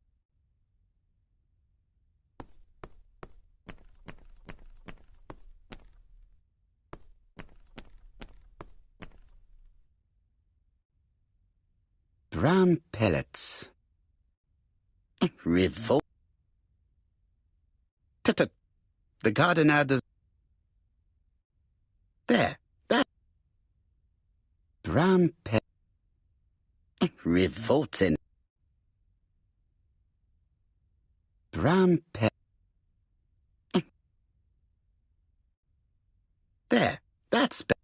Brown pellets. Revolt. Tut-tut. The gardener does... There. That. Brown pellets. Revolting. Brown pellets. There. That's better.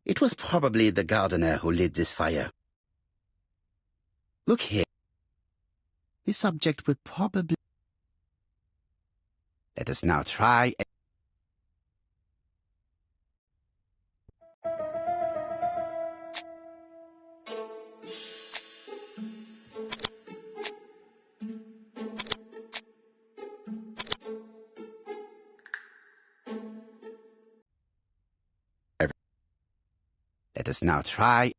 It was probably the gardener who lit this fire. Look here. This object will probably... Let us now try... Let us now try...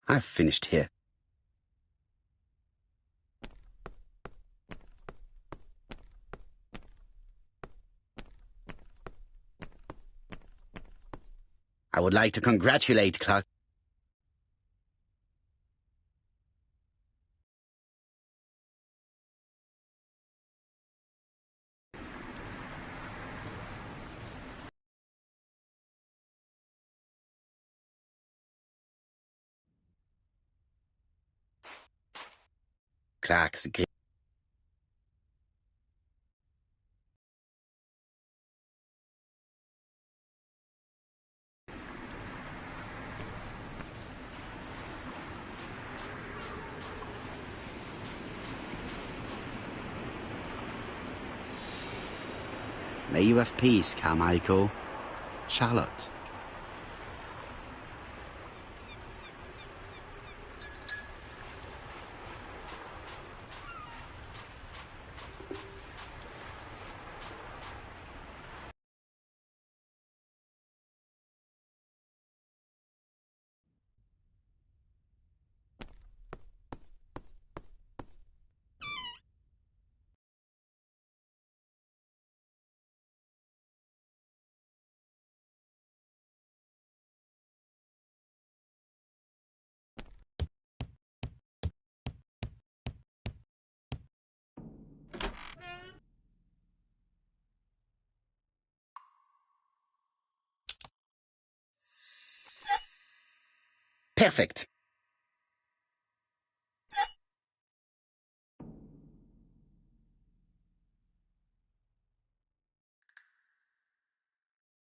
I've finished here. I would like to congratulate Clark. Clark's great. May you have peace, Carmichael. Charlotte. Perfect.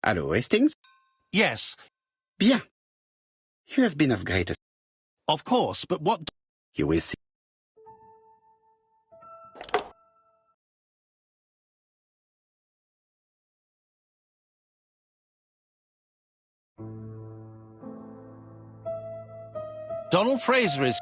Hello, Hastings? Yes, Bien. You have been of great assistance. of course, but what... You will see. Donald Fraser is...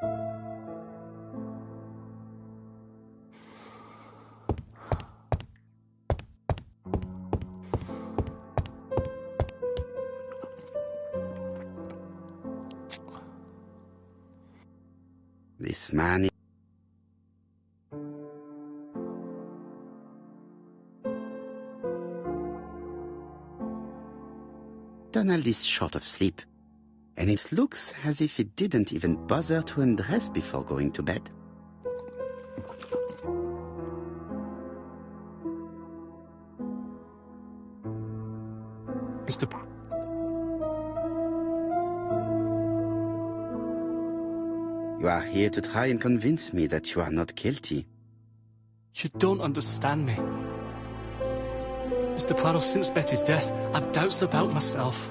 This man is... Donald is short of sleep, and it looks as if he didn't even bother to undress before going to bed. Mr. You are here to try and convince me that you are not guilty. You don't understand me. Mr. Poirot, since Betty's death, I've doubts about myself.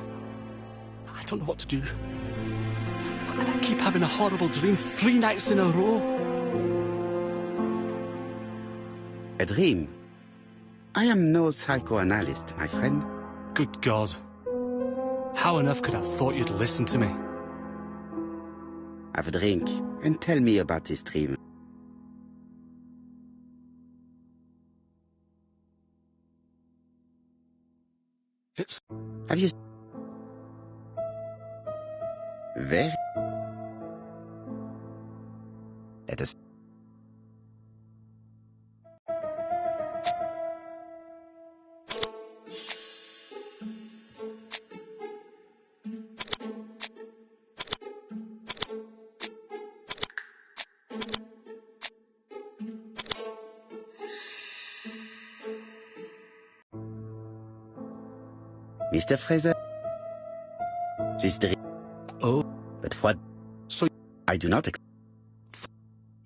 I don't know what to do. And I keep having a horrible dream 3 nights in a row. A dream? I am no psychoanalyst, my friend. Good God. How on earth could I have thought you'd listen to me? Have a drink and tell me about this dream. It's... Have you... Very... Let us... Mr. Fraser, this dream... Oh. But what... So... I do not...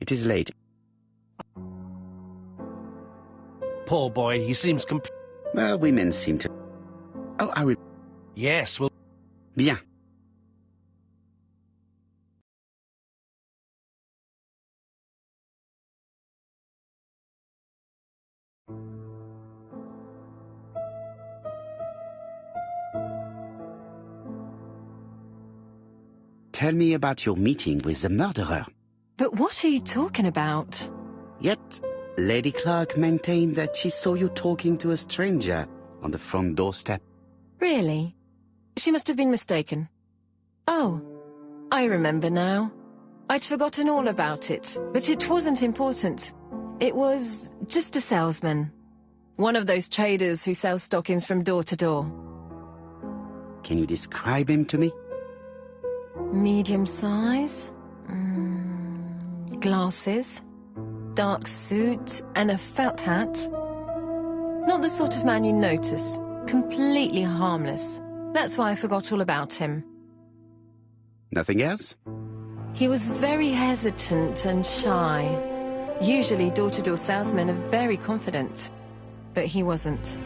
It is late. Poor boy, he seems Well, women seem to... Oh, I will... Yes, well... Bien. Tell me about your meeting with the murderer. But what are you talking about? Yet, Lady Clark maintained that she saw you talking to a stranger on the front doorstep. Really? She must have been mistaken. Oh, I remember now. I'd forgotten all about it, but it wasn't important. It was just a salesman. One of those traders who sell stockings from door to door. Can you describe him to me? Medium size, glasses, dark suit, and a felt hat. Not the sort of man you notice. Completely harmless. That's why I forgot all about him. Nothing else? He was very hesitant and shy. Usually door-to-door salesmen are very confident, but he wasn't.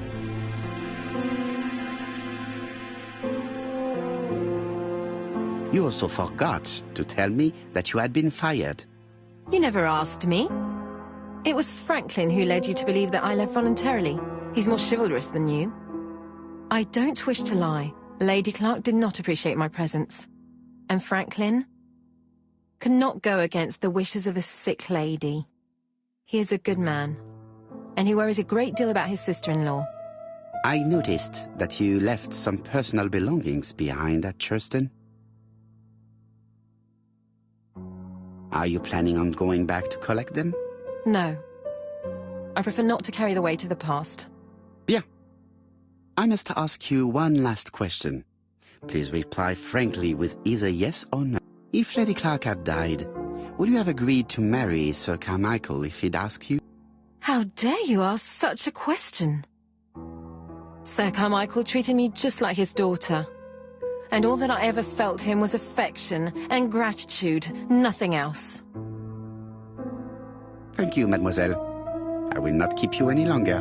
You also forgot to tell me that you had been fired. You never asked me. It was Franklin who led you to believe that I left voluntarily. He's more chivalrous than you. I don't wish to lie. Lady Clark did not appreciate my presence. And Franklin could not go against the wishes of a sick lady. He is a good man, and he worries a great deal about his sister-in-law. I noticed that you left some personal belongings behind at Churston. Are you planning on going back to collect them? No. I prefer not to carry the weight of the past. Bien. I must ask you one last question. Please reply frankly with either yes or no. If Lady Clark had died, would you have agreed to marry Sir Carmichael if he'd asked you? How dare you ask such a question? Sir Carmichael treated me just like his daughter. And all that I ever felt him was affection and gratitude, nothing else. Thank you, mademoiselle. I will not keep you any longer.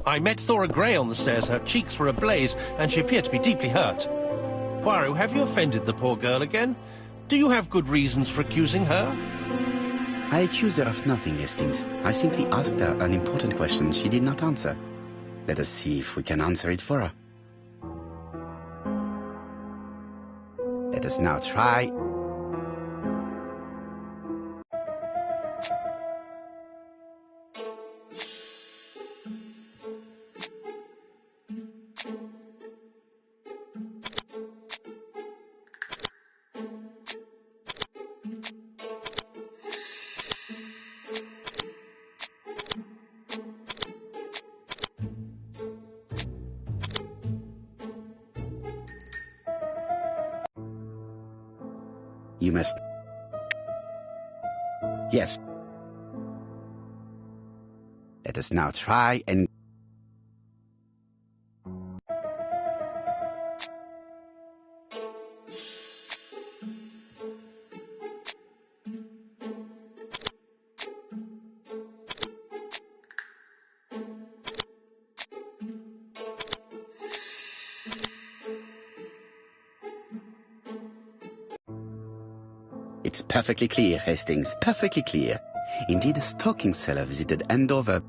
I met Thora Grey on the stairs. Her cheeks were ablaze, and she appeared to be deeply hurt. Poirot, have you offended the poor girl again? Do you have good reasons for accusing her? I accused her of nothing, Hastings. I simply asked her an important question she did not answer. Let us see if we can answer it for her. Let us now try. You must... Yes. Let us now try and... It's perfectly clear, Hastings, perfectly clear. Indeed, a stocking seller visited Andover.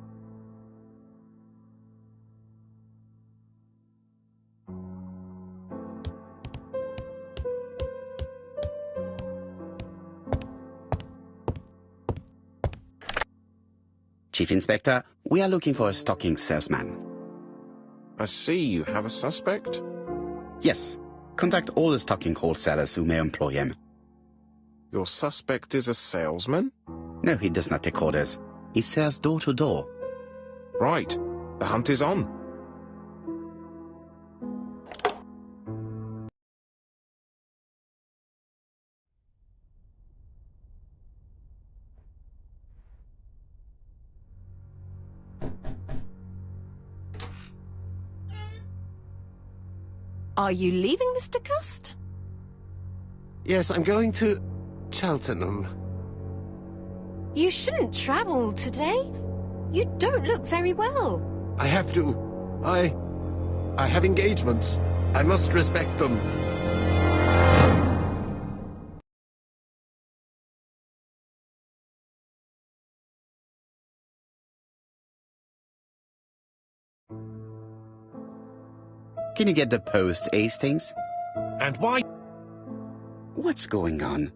Chief Inspector, we are looking for a stocking salesman. I see you have a suspect. Yes. Contact all the stocking wholesalers who may employ him. Your suspect is a salesman? No, he does not take orders. He sells door to door. Right. The hunt is on. Are you leaving, Mr. Cust? Yes, I'm going to Cheltenham. You shouldn't travel today. You don't look very well. I have to. I have engagements. I must respect them. Can you get the post, Hastings? And why? What's going on?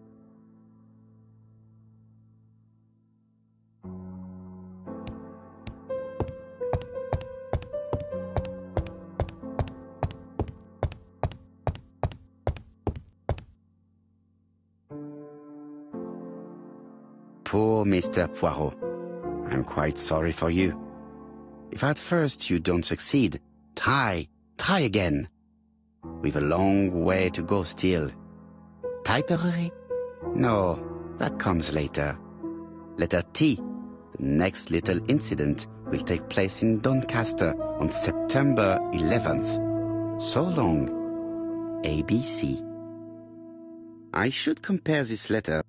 Poor Mr. Poirot. I'm quite sorry for you. If at first you don't succeed, try again. We've a long way to go still. Typery? No, that comes later. Letter T. The next little incident will take place in Doncaster on September 11th. So long. ABC. I should compare this letter.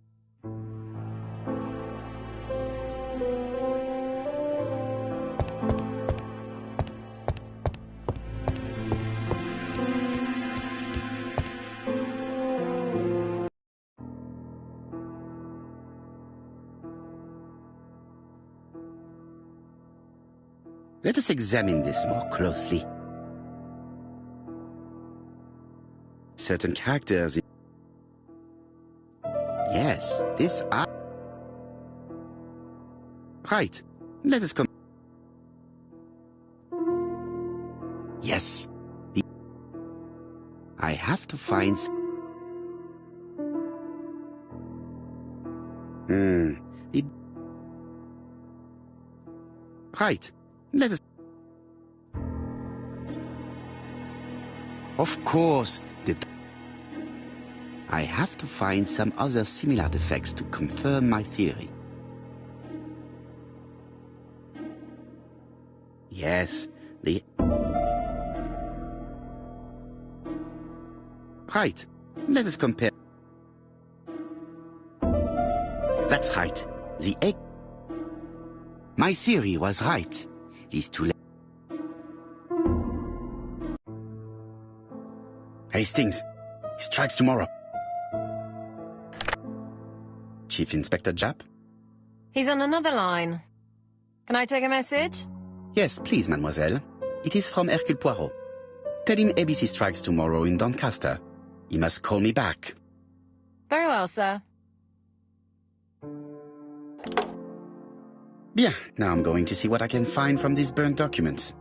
Let us examine this more closely. Certain characters. Yes, this are. Right. Let us come. Yes. I have to find. Right. Let us. Of course, I have to find some other similar defects to confirm my theory. Yes, the... Right. Let us compare. That's right. The egg... My theory was right. These two... Hastings, he strikes tomorrow. Chief Inspector Japp? He's on another line. Can I take a message? Yes, please, mademoiselle. It is from Hercule Poirot. Tell him ABC strikes tomorrow in Doncaster. He must call me back. Very well, sir. Bien, now I'm going to see what I can find from these burnt documents.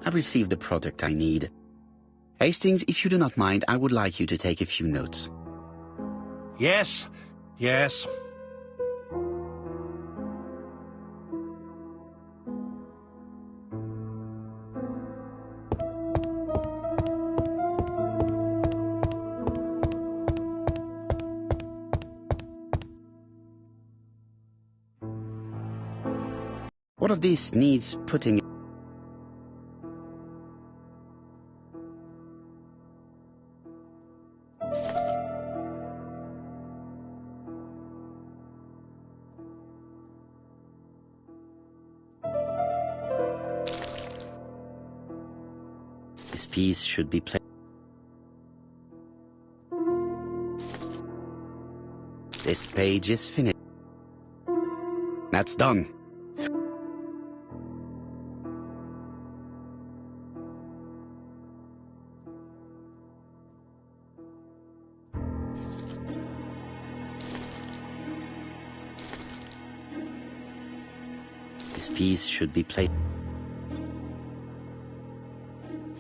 I've received the product I need. Hastings, if you do not mind, I would like you to take a few notes. Yes, yes. What of this needs putting... This piece should be played. This page is finished. That's done. This piece should be played.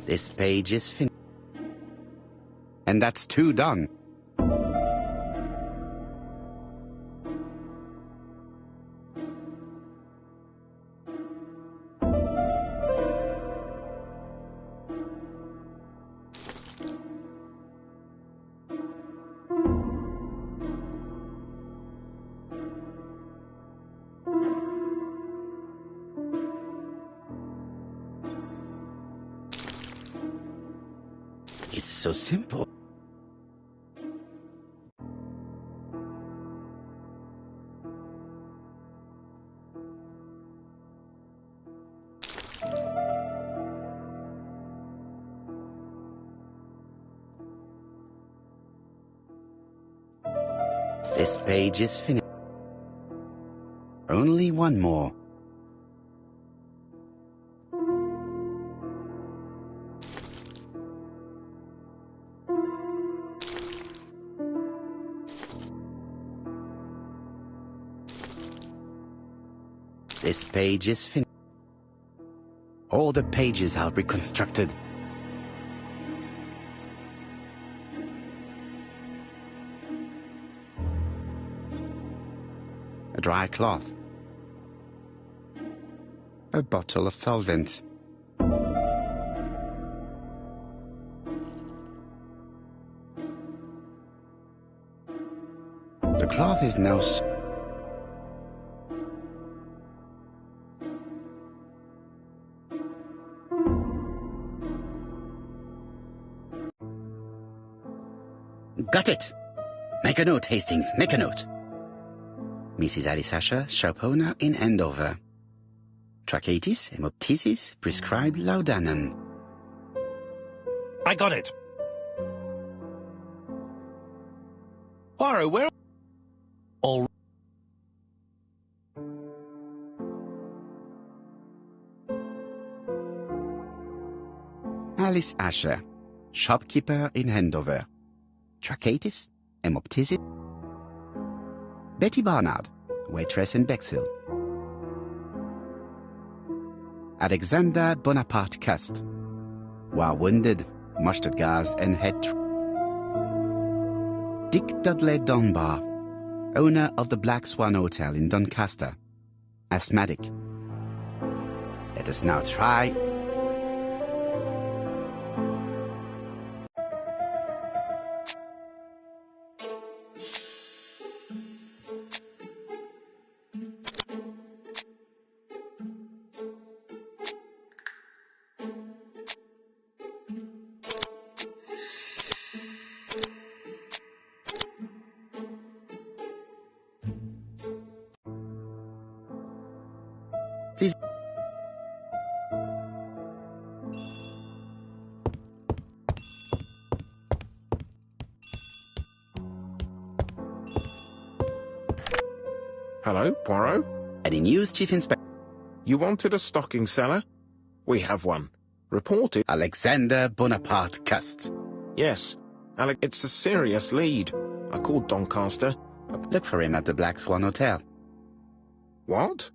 This page is finished. And that's 2 done. It's so simple. This page is finished. Only one more. This page is finished. All the pages are reconstructed. A dry cloth. A bottle of solvent. The cloth is now Got it! Make a note, Hastings, make a note. Mrs. Alice Asher, shop owner in Andover. Tracheitis, hemoptysis, prescribed laudanum. I got it. Poirot, where... All... Alice Asher, shopkeeper in Andover. Tracheitis, hemoptysis. Betty Barnard, waitress in Bexhill. Alexander Bonaparte Cust, war wounded, mustard gas and head. Dick Dudley Dunbar, owner of the Black Swan Hotel in Doncaster, asthmatic. Let us now try. Hello, Poirot? Any news, Chief Inspector? You wanted a stocking seller? We have one. Reported. Alexander Bonaparte Cust. Yes. Alec, it's a serious lead. I called Doncaster. Look for him at the Black Swan Hotel. What?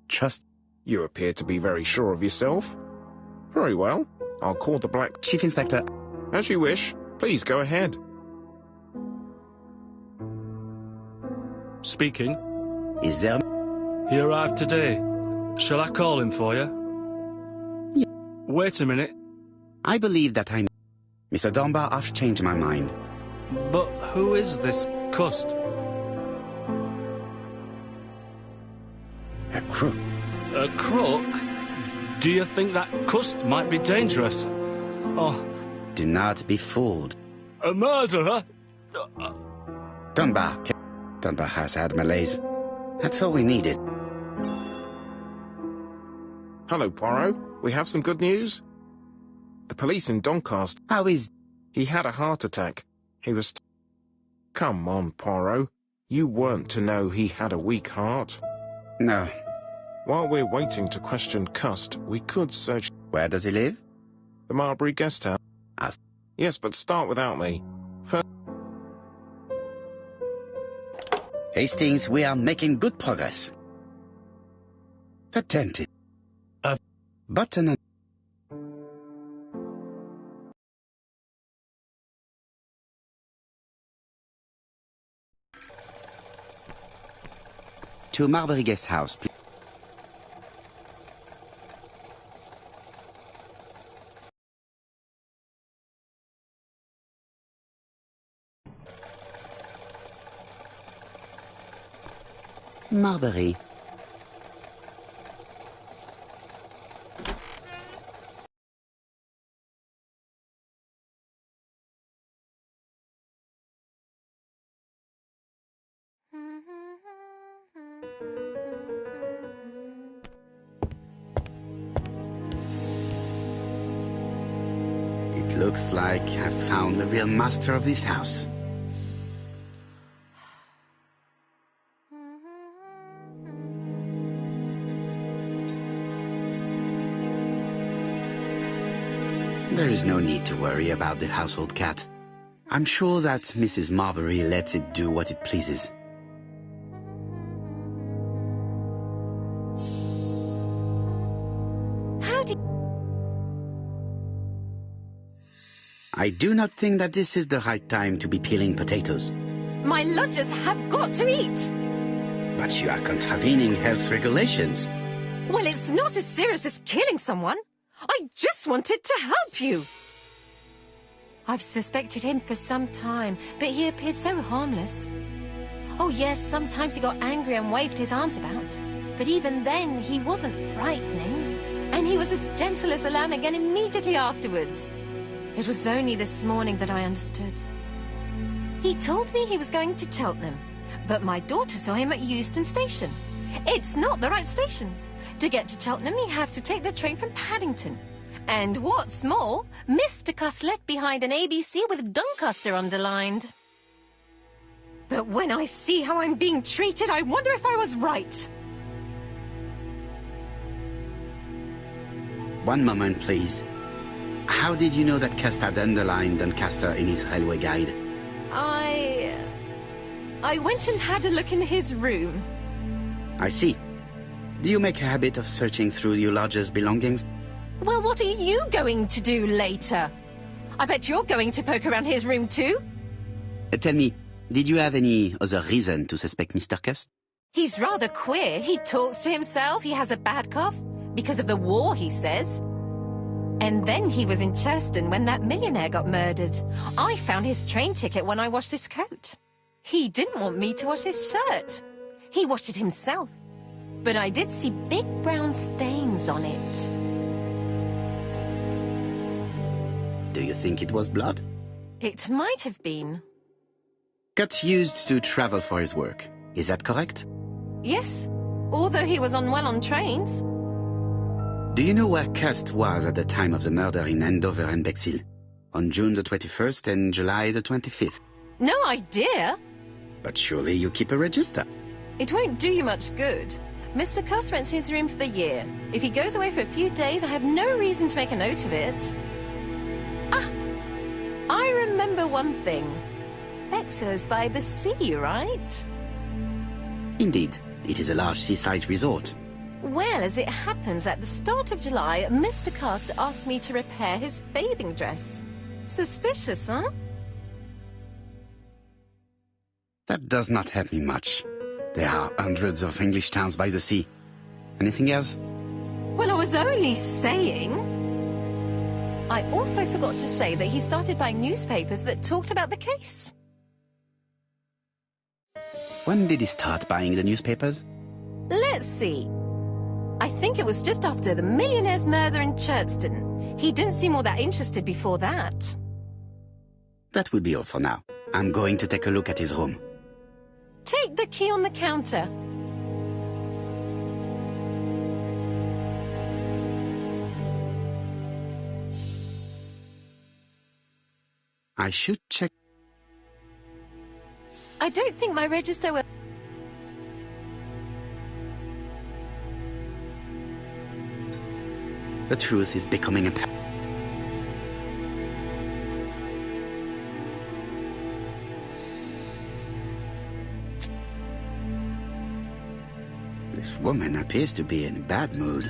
Trust. You appear to be very sure of yourself. Very well. I'll call the Black... Chief Inspector. As you wish. Please go ahead. Speaking. Is there... He arrived today. Shall I call him for you? Yeah. Wait a minute. I believe that I'm... Mr. Dunbar, I've changed my mind. But who is this Cust? A crook. A crook? Do you think that Cust might be dangerous? Oh... Do not be fooled. A murderer? Dunbar. Dunbar has had malaise. That's all we needed. Hello, Poirot. We have some good news. The police in Doncaster... How is... He had a heart attack. He was... Come on, Poirot. You weren't to know he had a weak heart. No. While we're waiting to question Cust, we could search Where does he live? the Marbury guest house. Ah. Yes, but start without me. First, Hastings, we are making good progress. The tent is... Button and... To Marbury Guest House, please. Marbury. It looks like I've found the real master of this house. There is no need to worry about the household cat. I'm sure that Mrs. Marbury lets it do what it pleases. How did... I do not think that this is the right time to be peeling potatoes. My lodgers have got to eat! But you are contravening health regulations. Well, it's not as serious as killing someone. I just wanted to help you. I've suspected him for some time, but he appeared so harmless. Oh yes, sometimes he got angry and waved his arms about. But even then, he wasn't frightening. And he was as gentle as a lamb again immediately afterwards. It was only this morning that I understood. He told me he was going to Cheltenham, but my daughter saw him at Euston Station. It's not the right station. To get to Cheltenham, you have to take the train from Paddington. And what's more, Mr. Cust left behind an ABC with Doncaster underlined. But when I see how I'm being treated, I wonder if I was right. One moment, please. How did you know that Cust had underlined Doncaster in his railway guide? I went and had a look in his room. I see. Do you make a habit of searching through your lodger's belongings? Well, what are you going to do later? I bet you're going to poke around his room too? Tell me, did you have any other reason to suspect Mr. Cust? He's rather queer. He talks to himself, he has a bad cough. Because of the war, he says. And then he was in Churston when that millionaire got murdered. I found his train ticket when I washed his coat. He didn't want me to wash his shirt. He washed it himself. But I did see big brown stains on it. Do you think it was blood? It might have been. Cust used to travel for his work. Is that correct? Yes, although he was unwell on trains. Do you know where Cust was at the time of the murder in Andover and Bexhill? On June the 21st and July the 25th? No idea. But surely you keep a register. It won't do you much good. Mr. Cust rents his room for the year. If he goes away for a few days, I have no reason to make a note of it. Ah, I remember one thing. Bexhill's by the sea, right? Indeed, it is a large seaside resort. Well, as it happens, at the start of July, Mr. Cust asked me to repair his bathing dress. Suspicious, huh? That does not help me much. There are hundreds of English towns by the sea. Anything else? Well, I was only saying. I also forgot to say that he started buying newspapers that talked about the case. When did he start buying the newspapers? Let's see. I think it was just after the millionaire's murder in Churston. He didn't seem all that interested before that. That will be all for now. I'm going to take a look at his room. Take the key on the counter. I should check. I don't think my register will... The truth is becoming apparent. This woman appears to be in a bad mood.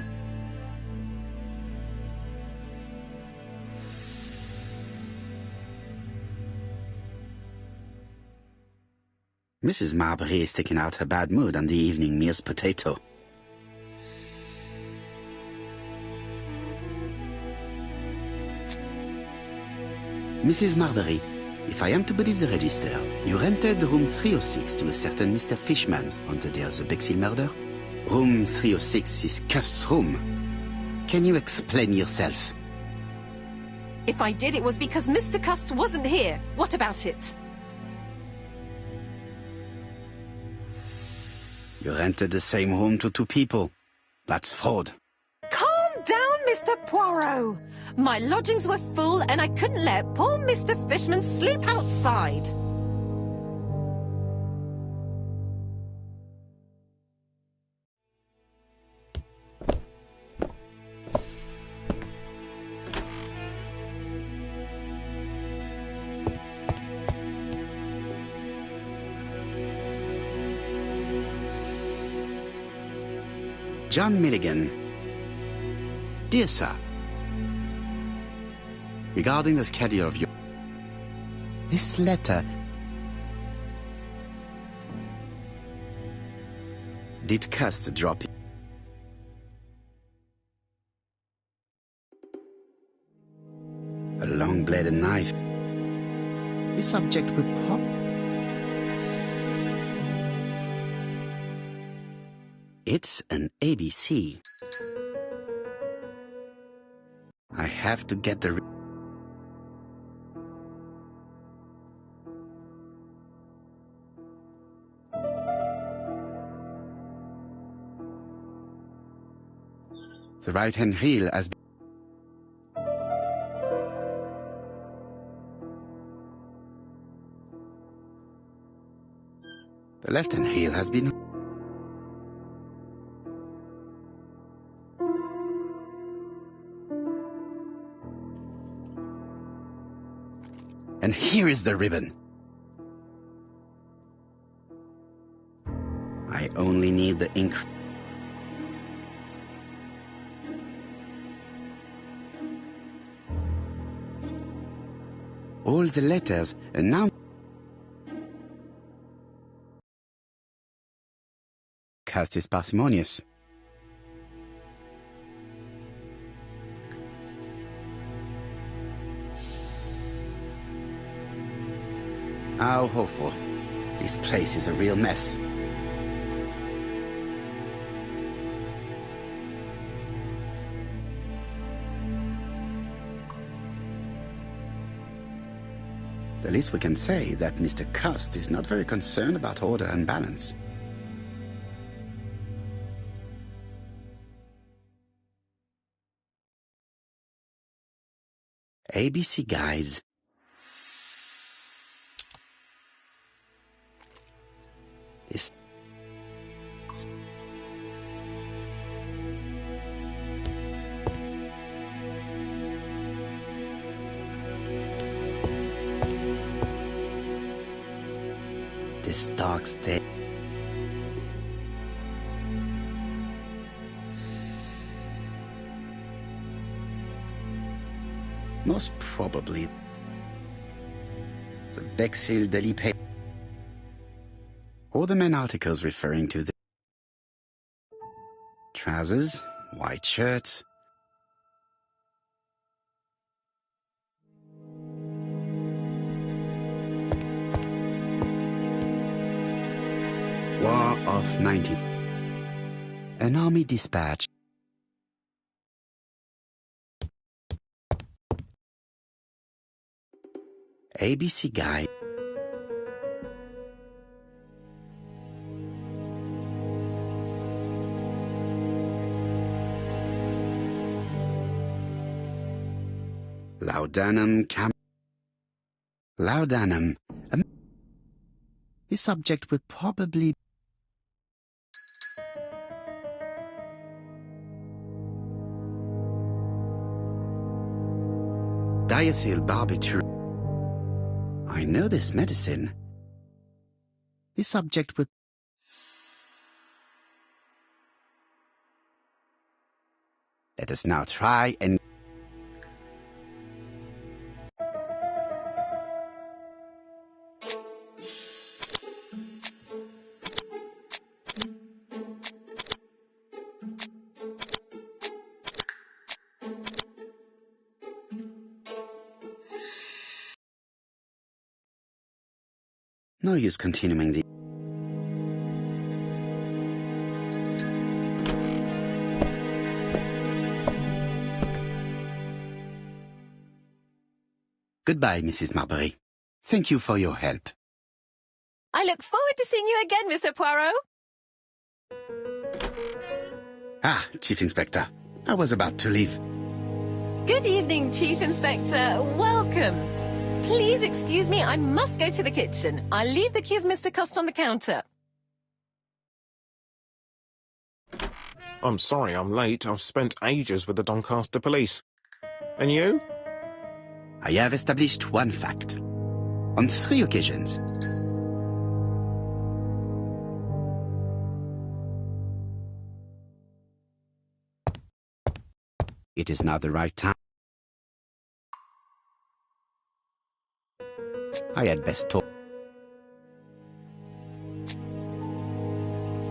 Mrs. Marbury is taking out her bad mood on the evening meal's potato. Mrs. Marbury, if I am to believe the register, you rented room 306 to a certain Mr. Fishman on the day of the Bexhill murder? Room 306 is Cust's room. Can you explain yourself? If I did, it was because Mr. Cust wasn't here. What about it? You rented the same room to two people. That's fraud. Calm down, Mr. Poirot. My lodgings were full and I couldn't let poor Mr. Fishman sleep outside. John Milligan. Dear Sir, regarding the schedule of your... This letter... Did Cust drop it? A long-bladed knife. This object will pop... It's an ABC. I have to get the... The right-hand heel has been... The left-hand heel has been... And here is the ribbon. I only need the ink. All the letters announce... Cust is parsimonious. How hopeful. This place is a real mess. The least we can say is that Mr. Cust is not very concerned about order and balance. ABC guys. Is this dark state. Most probably the Bexhill Daily Paper. All the main articles referring to the trousers, white shirts, War of 19. An army dispatch. ABC guide. Laudanum. The subject would probably... Diethyl barbiturate. I know this medicine. The subject would... Let us now try and... No use continuing the... Goodbye, Mrs. Marbury. Thank you for your help. I look forward to seeing you again, Mr. Poirot. Ah, Chief Inspector. I was about to leave. Good evening, Chief Inspector. Welcome. Please excuse me, I must go to the kitchen. I'll leave the key of Mr. Cost on the counter. I'm sorry I'm late. I've spent ages with the Doncaster police. And you? I have established one fact. On 3 occasions. It is now the right time. I had best talk.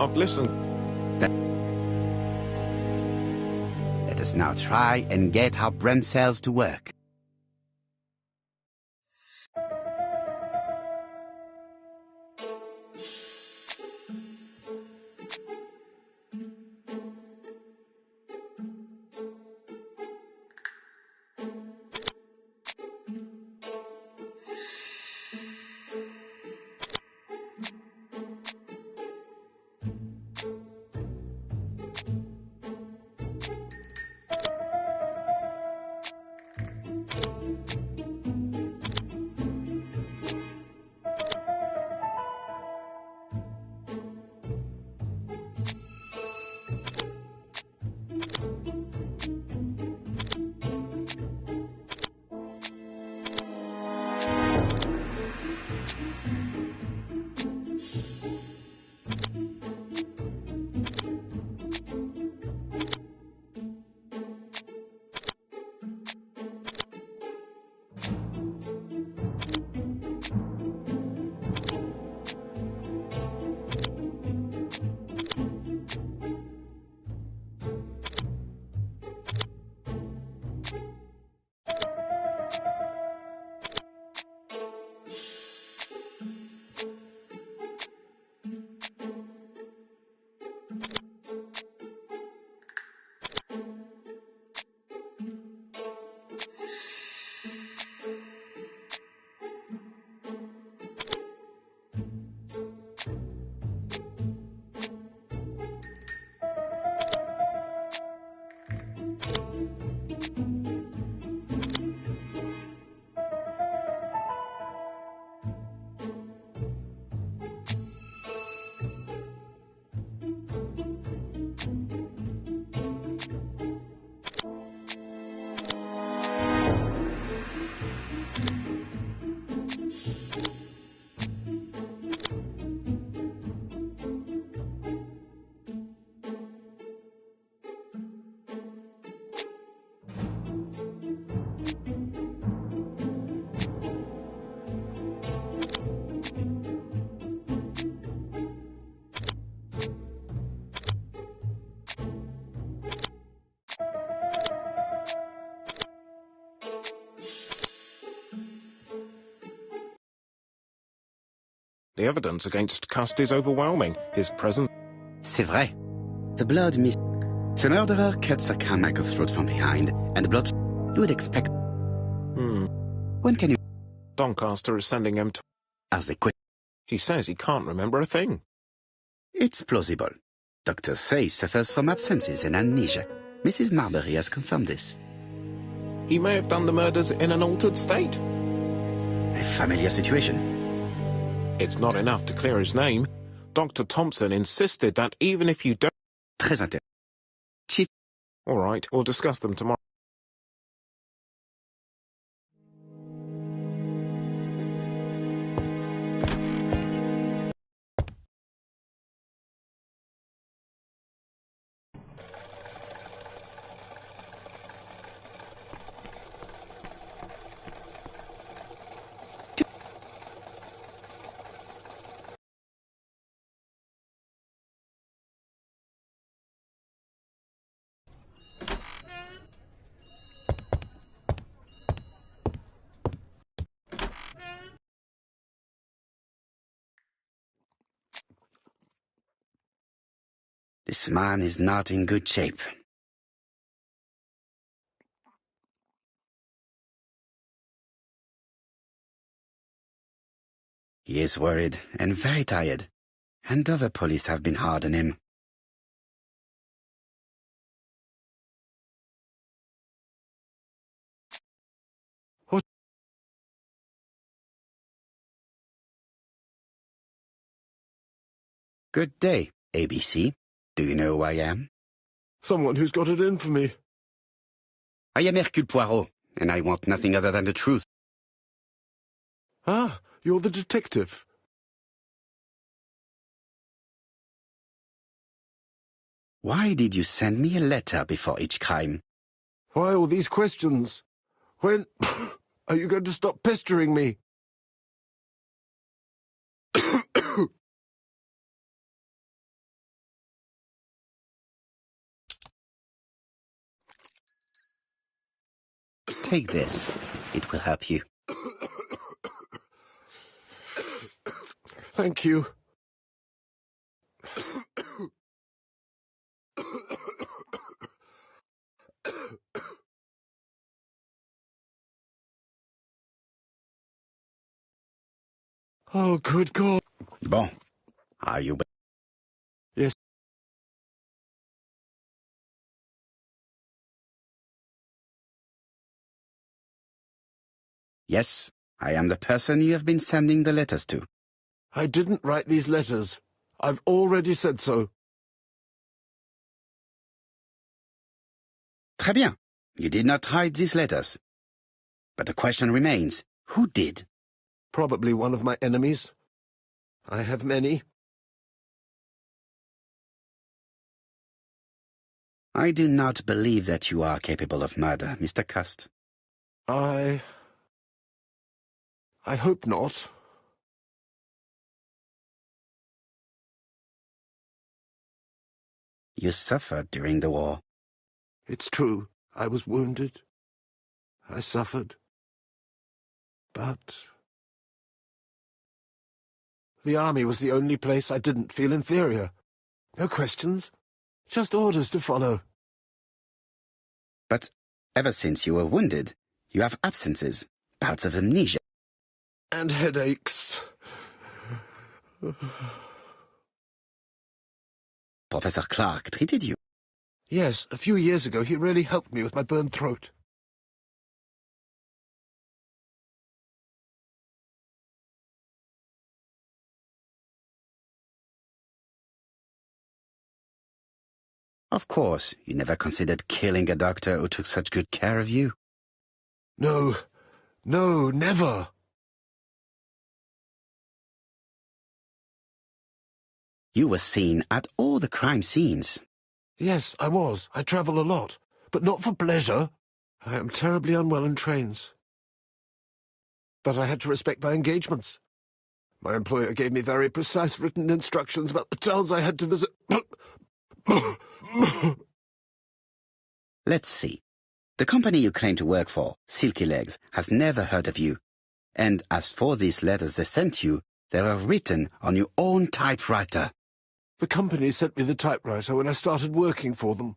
I've listened. Let us now try and get our brain cells to work. The evidence against Cust is overwhelming. His presence... C'est vrai. The blood miss... The murderer cuts a Carmichael's throat from behind, and the blood... You would expect... When can you... Doncaster is sending him to... Are they quick? He says he can't remember a thing. It's plausible. Doctors say he suffers from absences and amnesia. Mrs. Marbury has confirmed this. He may have done the murders in an altered state. A familiar situation. It's not enough to clear his name. Dr. Thompson insisted that even if you don't... Très intéressant. Chief. All right, we'll discuss them tomorrow. This man is not in good shape. He is worried and very tired, and other police have been hard on him. What? Good day, ABC. Do you know who I am? Someone who's got it in for me. I am Hercule Poirot, and I want nothing other than the truth. Ah, you're the detective. Why did you send me a letter before each crime? Why all these questions? When are you going to stop pestering me? Take this. It will help you. Thank you. Oh, good God. Bon. Are you... Yes. Yes, I am the person you have been sending the letters to. I didn't write these letters. I've already said so. Très bien. You did not write these letters. But the question remains, who did? Probably one of my enemies. I have many. I do not believe that you are capable of murder, Mr. Cust. I hope not. You suffered during the war. It's true. I was wounded. I suffered. But the army was the only place I didn't feel inferior. No questions. Just orders to follow. But ever since you were wounded, you have absences, bouts of amnesia. And headaches. Professor Clark treated you. Yes, a few years ago he really helped me with my burned throat. Of course, you never considered killing a doctor who took such good care of you. No, never. You were seen at all the crime scenes. Yes, I was. I travel a lot, but not for pleasure. I am terribly unwell in trains. But I had to respect my engagements. My employer gave me very precise written instructions about the towns I had to visit. Let's see. The company you claim to work for, Silky Legs, has never heard of you. And as for these letters they sent you, they were written on your own typewriter. The company sent me the typewriter when I started working for them.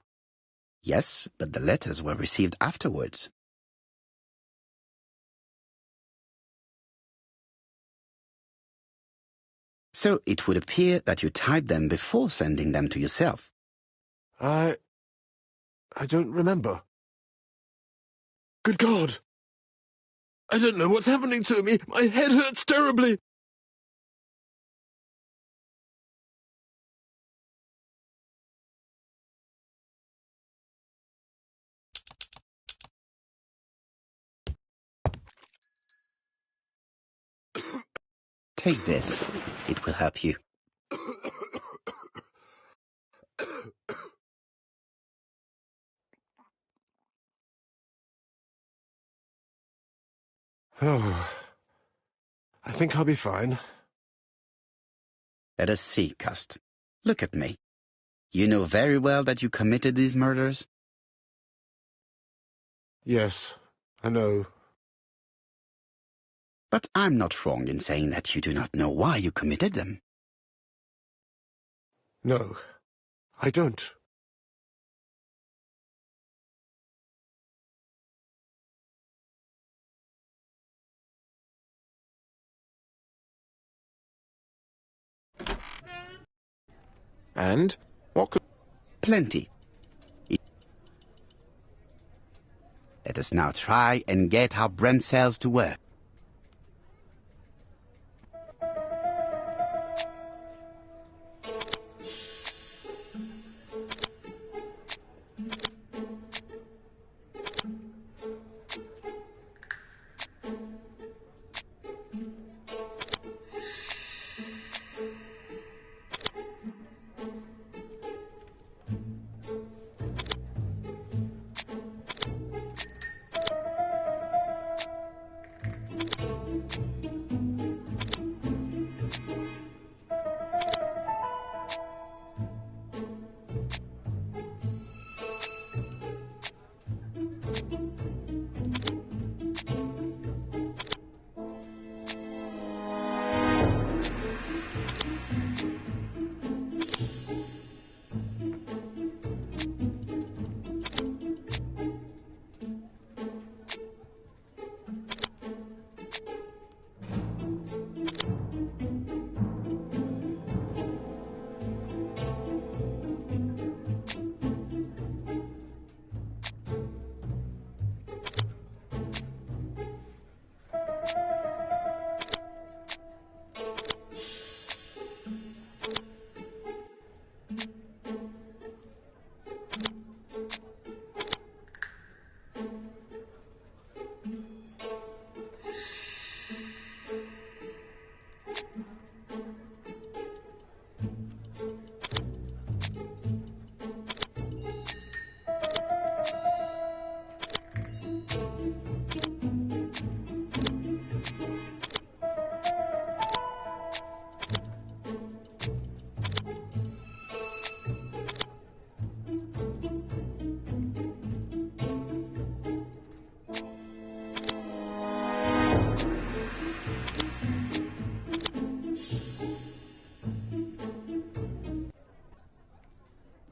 Yes, but the letters were received afterwards. So it would appear that you typed them before sending them to yourself. I don't remember. Good God! I don't know what's happening to me. My head hurts terribly. Take this. It will help you. Oh, I think I'll be fine. Let us see, Cust. Look at me. You know very well that you committed these murders? Yes, I know. But I'm not wrong in saying that you do not know why you committed them. No, I don't. And? What could... Plenty. Let us now try and get our brain cells to work.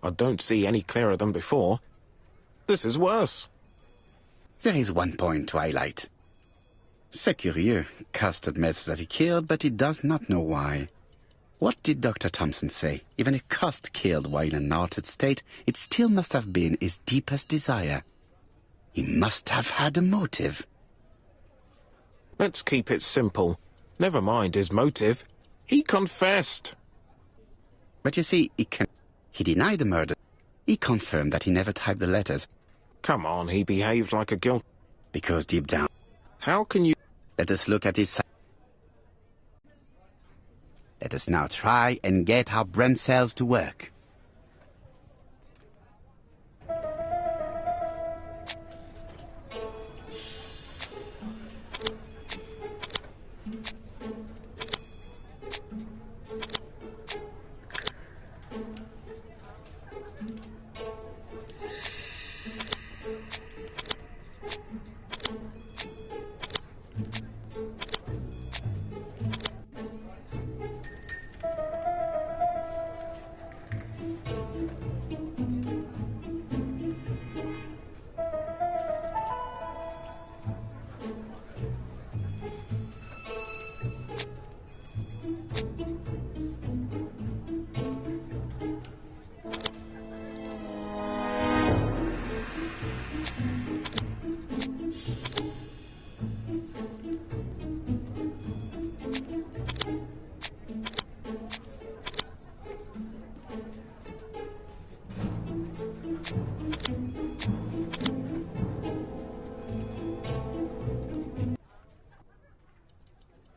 I don't see any clearer than before. This is worse. There is one point to highlight. C'est curieux. Cust admits that he killed, but he does not know why. What did Dr. Thompson say? Even if Cust killed while in an altered state, it still must have been his deepest desire. He must have had a motive. Let's keep it simple. Never mind his motive. He confessed. But you see, he denied the murder. He confirmed that he never typed the letters. Come on, he behaved like a guilt... Because deep down... How can you... Let us look at his side. Let us now try and get our brain cells to work.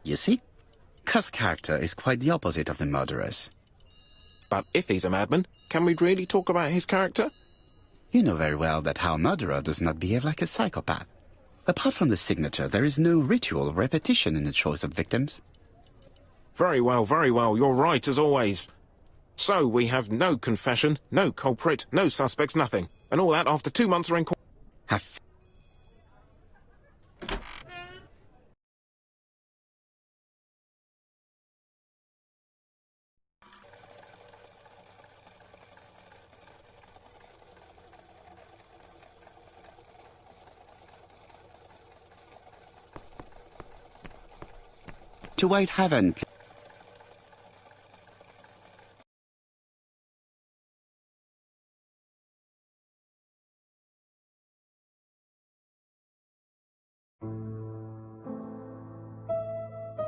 You see? Cuss' character is quite the opposite of the murderer's. But if he's a madman, can we really talk about his character? You know very well that our murderer does not behave like a psychopath. Apart from the signature, there is no ritual or repetition in the choice of victims. Very well, you're right as always. So we have no confession, no culprit, no suspects, nothing. And all that after 2 months are in court. Have... To Whitehaven.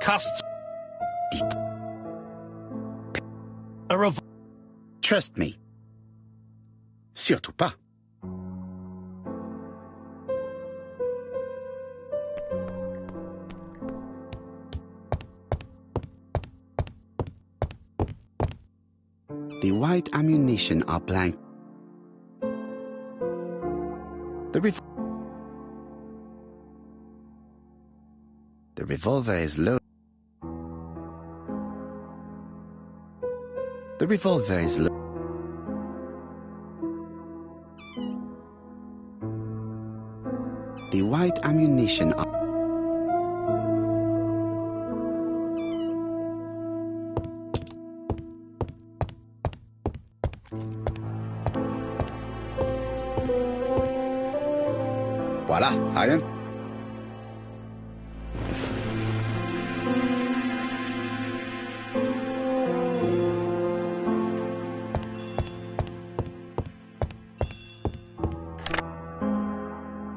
Cust. A revolver. Trust me. Surtout pas. The white ammunition are blank. The revolver is low. The revolver is low. The white ammunition are... Voilà, rien.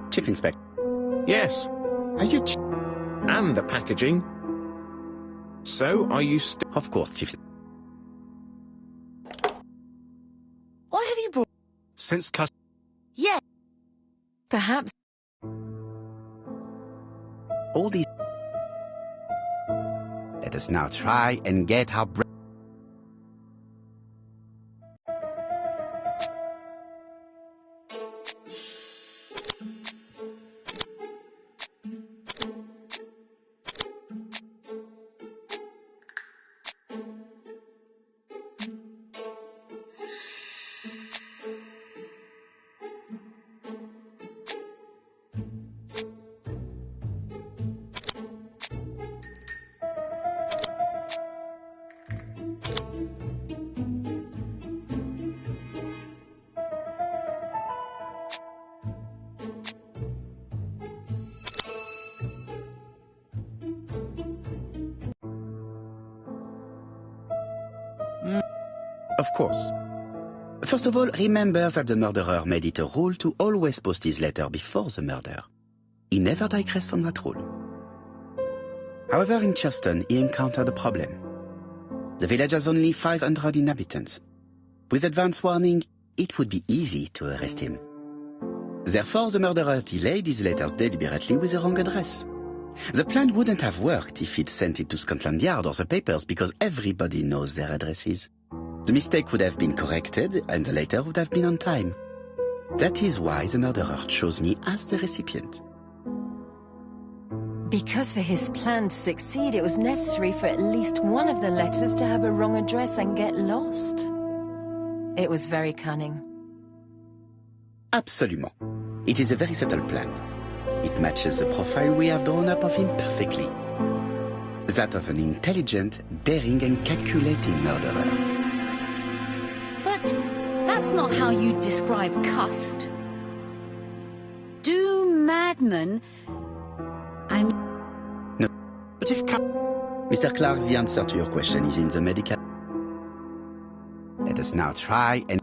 Chief Inspector. Yes, Are you... and the packaging. So, are you still... Of course, Chief. Why have you brought... Since Cust... Yeah. Perhaps... All these... Let us now try and get our... Of course. First of all, remember that the murderer made it a rule to always post his letter before the murder. He never digressed from that rule. However, in Churston, he encountered a problem. The village has only 500 inhabitants. With advance warning, it would be easy to arrest him. Therefore, the murderer delayed his letters deliberately with the wrong address. The plan wouldn't have worked if he'd sent it to Scotland Yard or the papers because everybody knows their addresses. The mistake would have been corrected and the letter would have been on time. That is why the murderer chose me as the recipient. Because for his plan to succeed, it was necessary for at least one of the letters to have a wrong address and get lost. It was very cunning. Absolument. It is a very subtle plan. It matches the profile we have drawn up of him perfectly. That of an intelligent, daring and calculating murderer. But that's not how you describe Cust. Do madmen... No. But if... Mr. Clark, the answer to your question is in the medical... Let us now try and...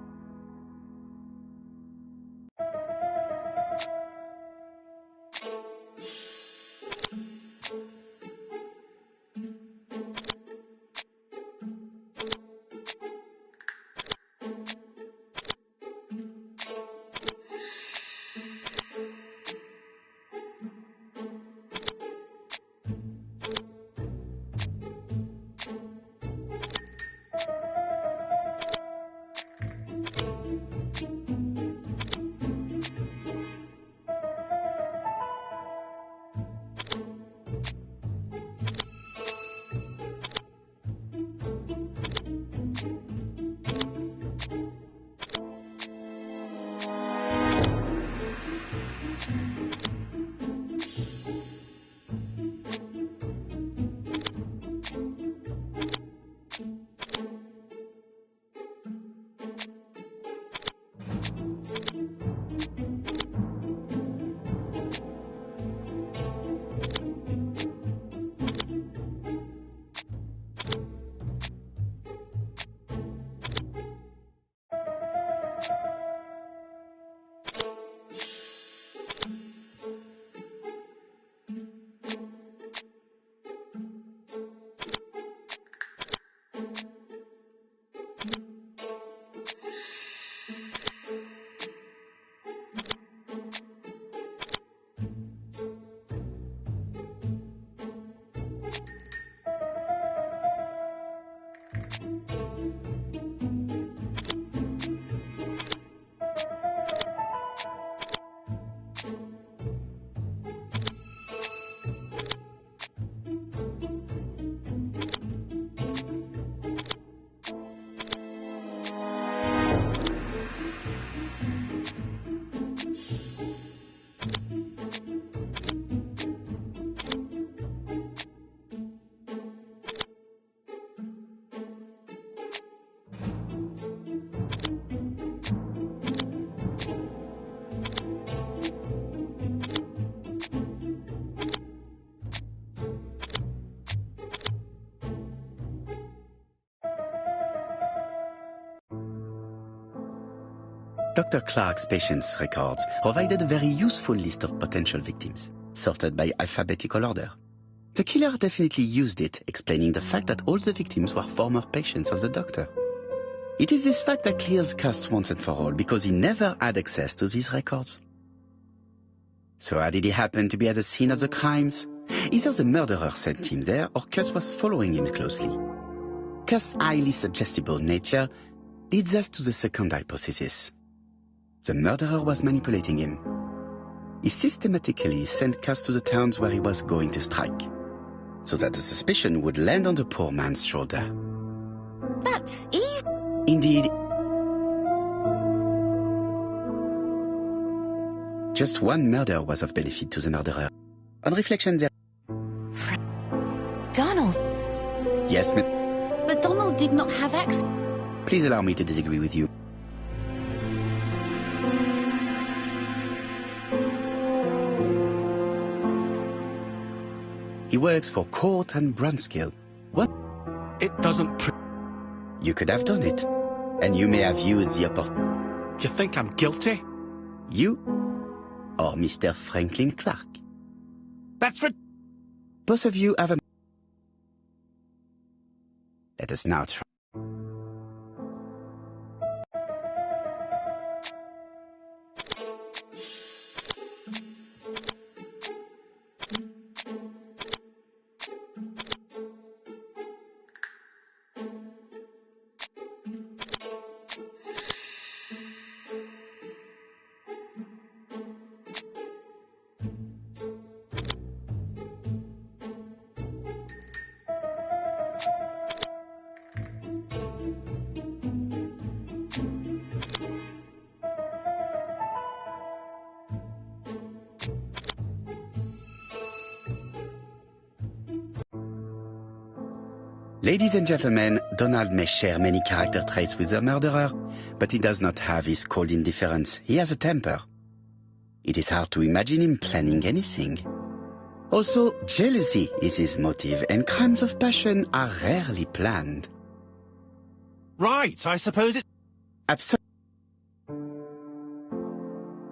Dr. Clark's patient's records provided a very useful list of potential victims, sorted by alphabetical order. The killer definitely used it, explaining the fact that all the victims were former patients of the doctor. It is this fact that clears Cust once and for all, because he never had access to these records. So how did he happen to be at the scene of the crimes? Either the murderer sent him there, or Cust was following him closely. Cust's highly suggestible nature leads us to the second hypothesis. The murderer was manipulating him. He systematically sent Cust to the towns where he was going to strike, so that the suspicion would land on the poor man's shoulder. That's evil. Indeed. Just one murder was of benefit to the murderer. On reflection, there... Donald. Yes, ma'am. But Donald did not have access. Please allow me to disagree with you. He works for Court and Brunskill. What? It doesn't You could have done it. And you may have used the opportunity. You think I'm guilty? You or Mr. Franklin Clark. That's Both of you have a... Let us now try. Ladies and gentlemen, Donald may share many character traits with the murderer, but he does not have his cold indifference. He has a temper. It is hard to imagine him planning anything. Also, jealousy is his motive, and crimes of passion are rarely planned. right. I suppose it's... Absolutely.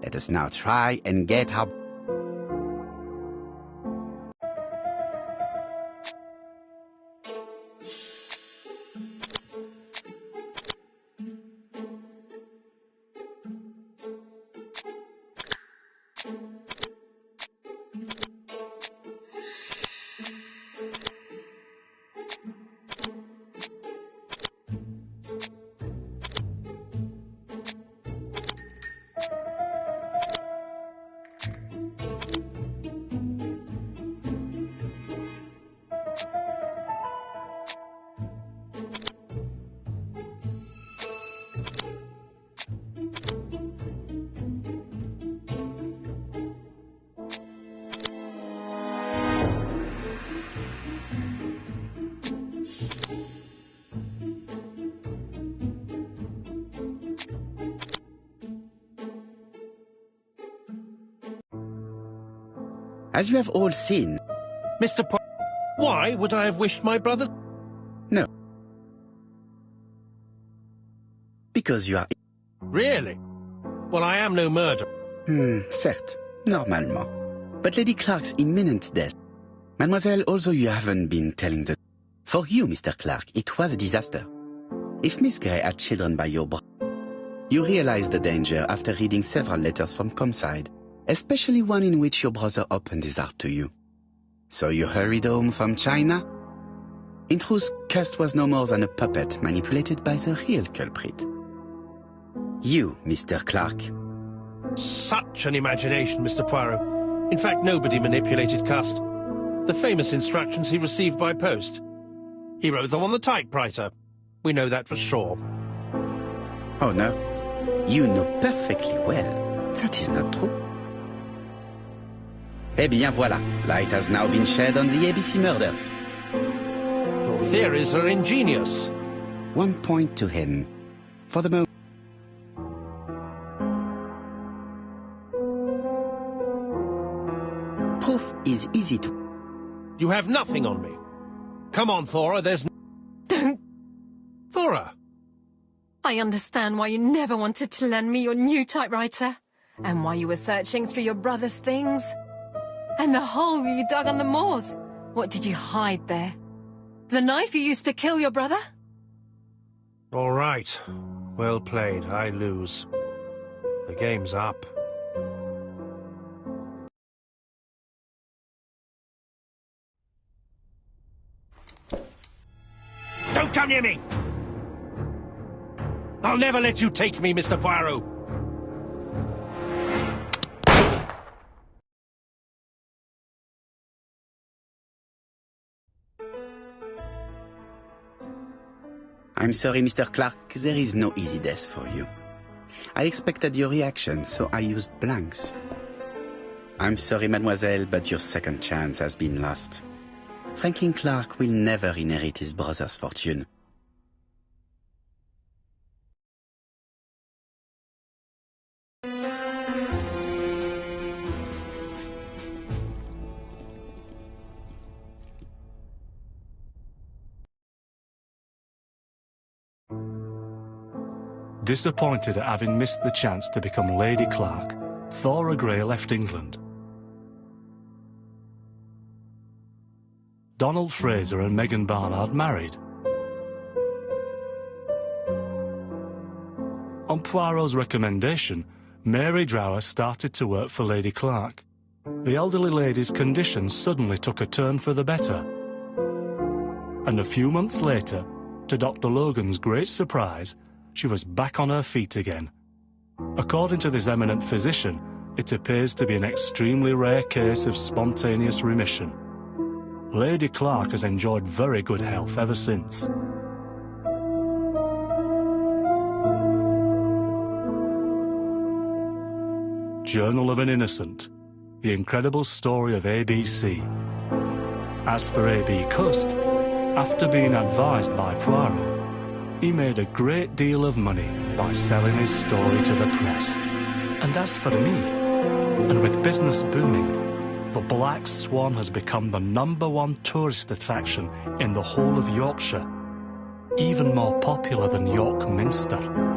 Let us now try and get our... As you have all seen... Mr. Why would I have wished my brother... No. Because you are... Really? Well, I am no murderer. Certes, normalement. But Lady Clark's imminent death... Mademoiselle, although you haven't been telling the... For you, Mr. Clark, it was a disaster. If Miss Grey had children by your brother... You realized the danger after reading several letters from Comside, especially one in which your brother opened his heart to you. So you hurried home from China? In truth, Cust was no more than a puppet manipulated by the real culprit. You, Mr. Clark. Such an imagination, Mr. Poirot. In fact, nobody manipulated Cust. The famous instructions he received by post. He wrote them on the typewriter. We know that for sure. Oh, no. You know perfectly well. That is not true. Eh bien, voilà. Light has now been shed on the ABC murders. Your theories are ingenious. 1 point to him. For the moment. Proof is easy to... You have nothing on me. Come on, Thora, there's... Don't... Thora! I I understand why you never wanted to lend me your new typewriter. And why you were searching through your brother's things. And the hole you dug on the moors. What did you hide there? The knife you used to kill your brother? All right. Well played. I lose. The game's up. Don't come near me! I'll never let you take me, Mr. Poirot! I'm sorry, Mr. Clark, there is no easy death for you. I expected your reaction, so I used blanks. I'm sorry, mademoiselle, but your second chance has been lost. Franklin Clark will never inherit his brother's fortune. Disappointed at having missed the chance to become Lady Clark, Thora Grey left England. Donald Fraser and Megan Barnard married. On Poirot's recommendation, Mary Drower started to work for Lady Clark. The elderly lady's condition suddenly took a turn for the better. And a few months later, to Dr. Logan's great surprise, she was back on her feet again. According to this eminent physician, it appears to be an extremely rare case of spontaneous remission. Lady Clark has enjoyed very good health ever since. Journal of an Innocent, the incredible story of ABC. As for A.B. Cust, after being advised by Poirot, he made a great deal of money by selling his story to the press. And as for me, and with business booming, the Black Swan has become the #1 tourist attraction in the whole of Yorkshire, even more popular than York Minster.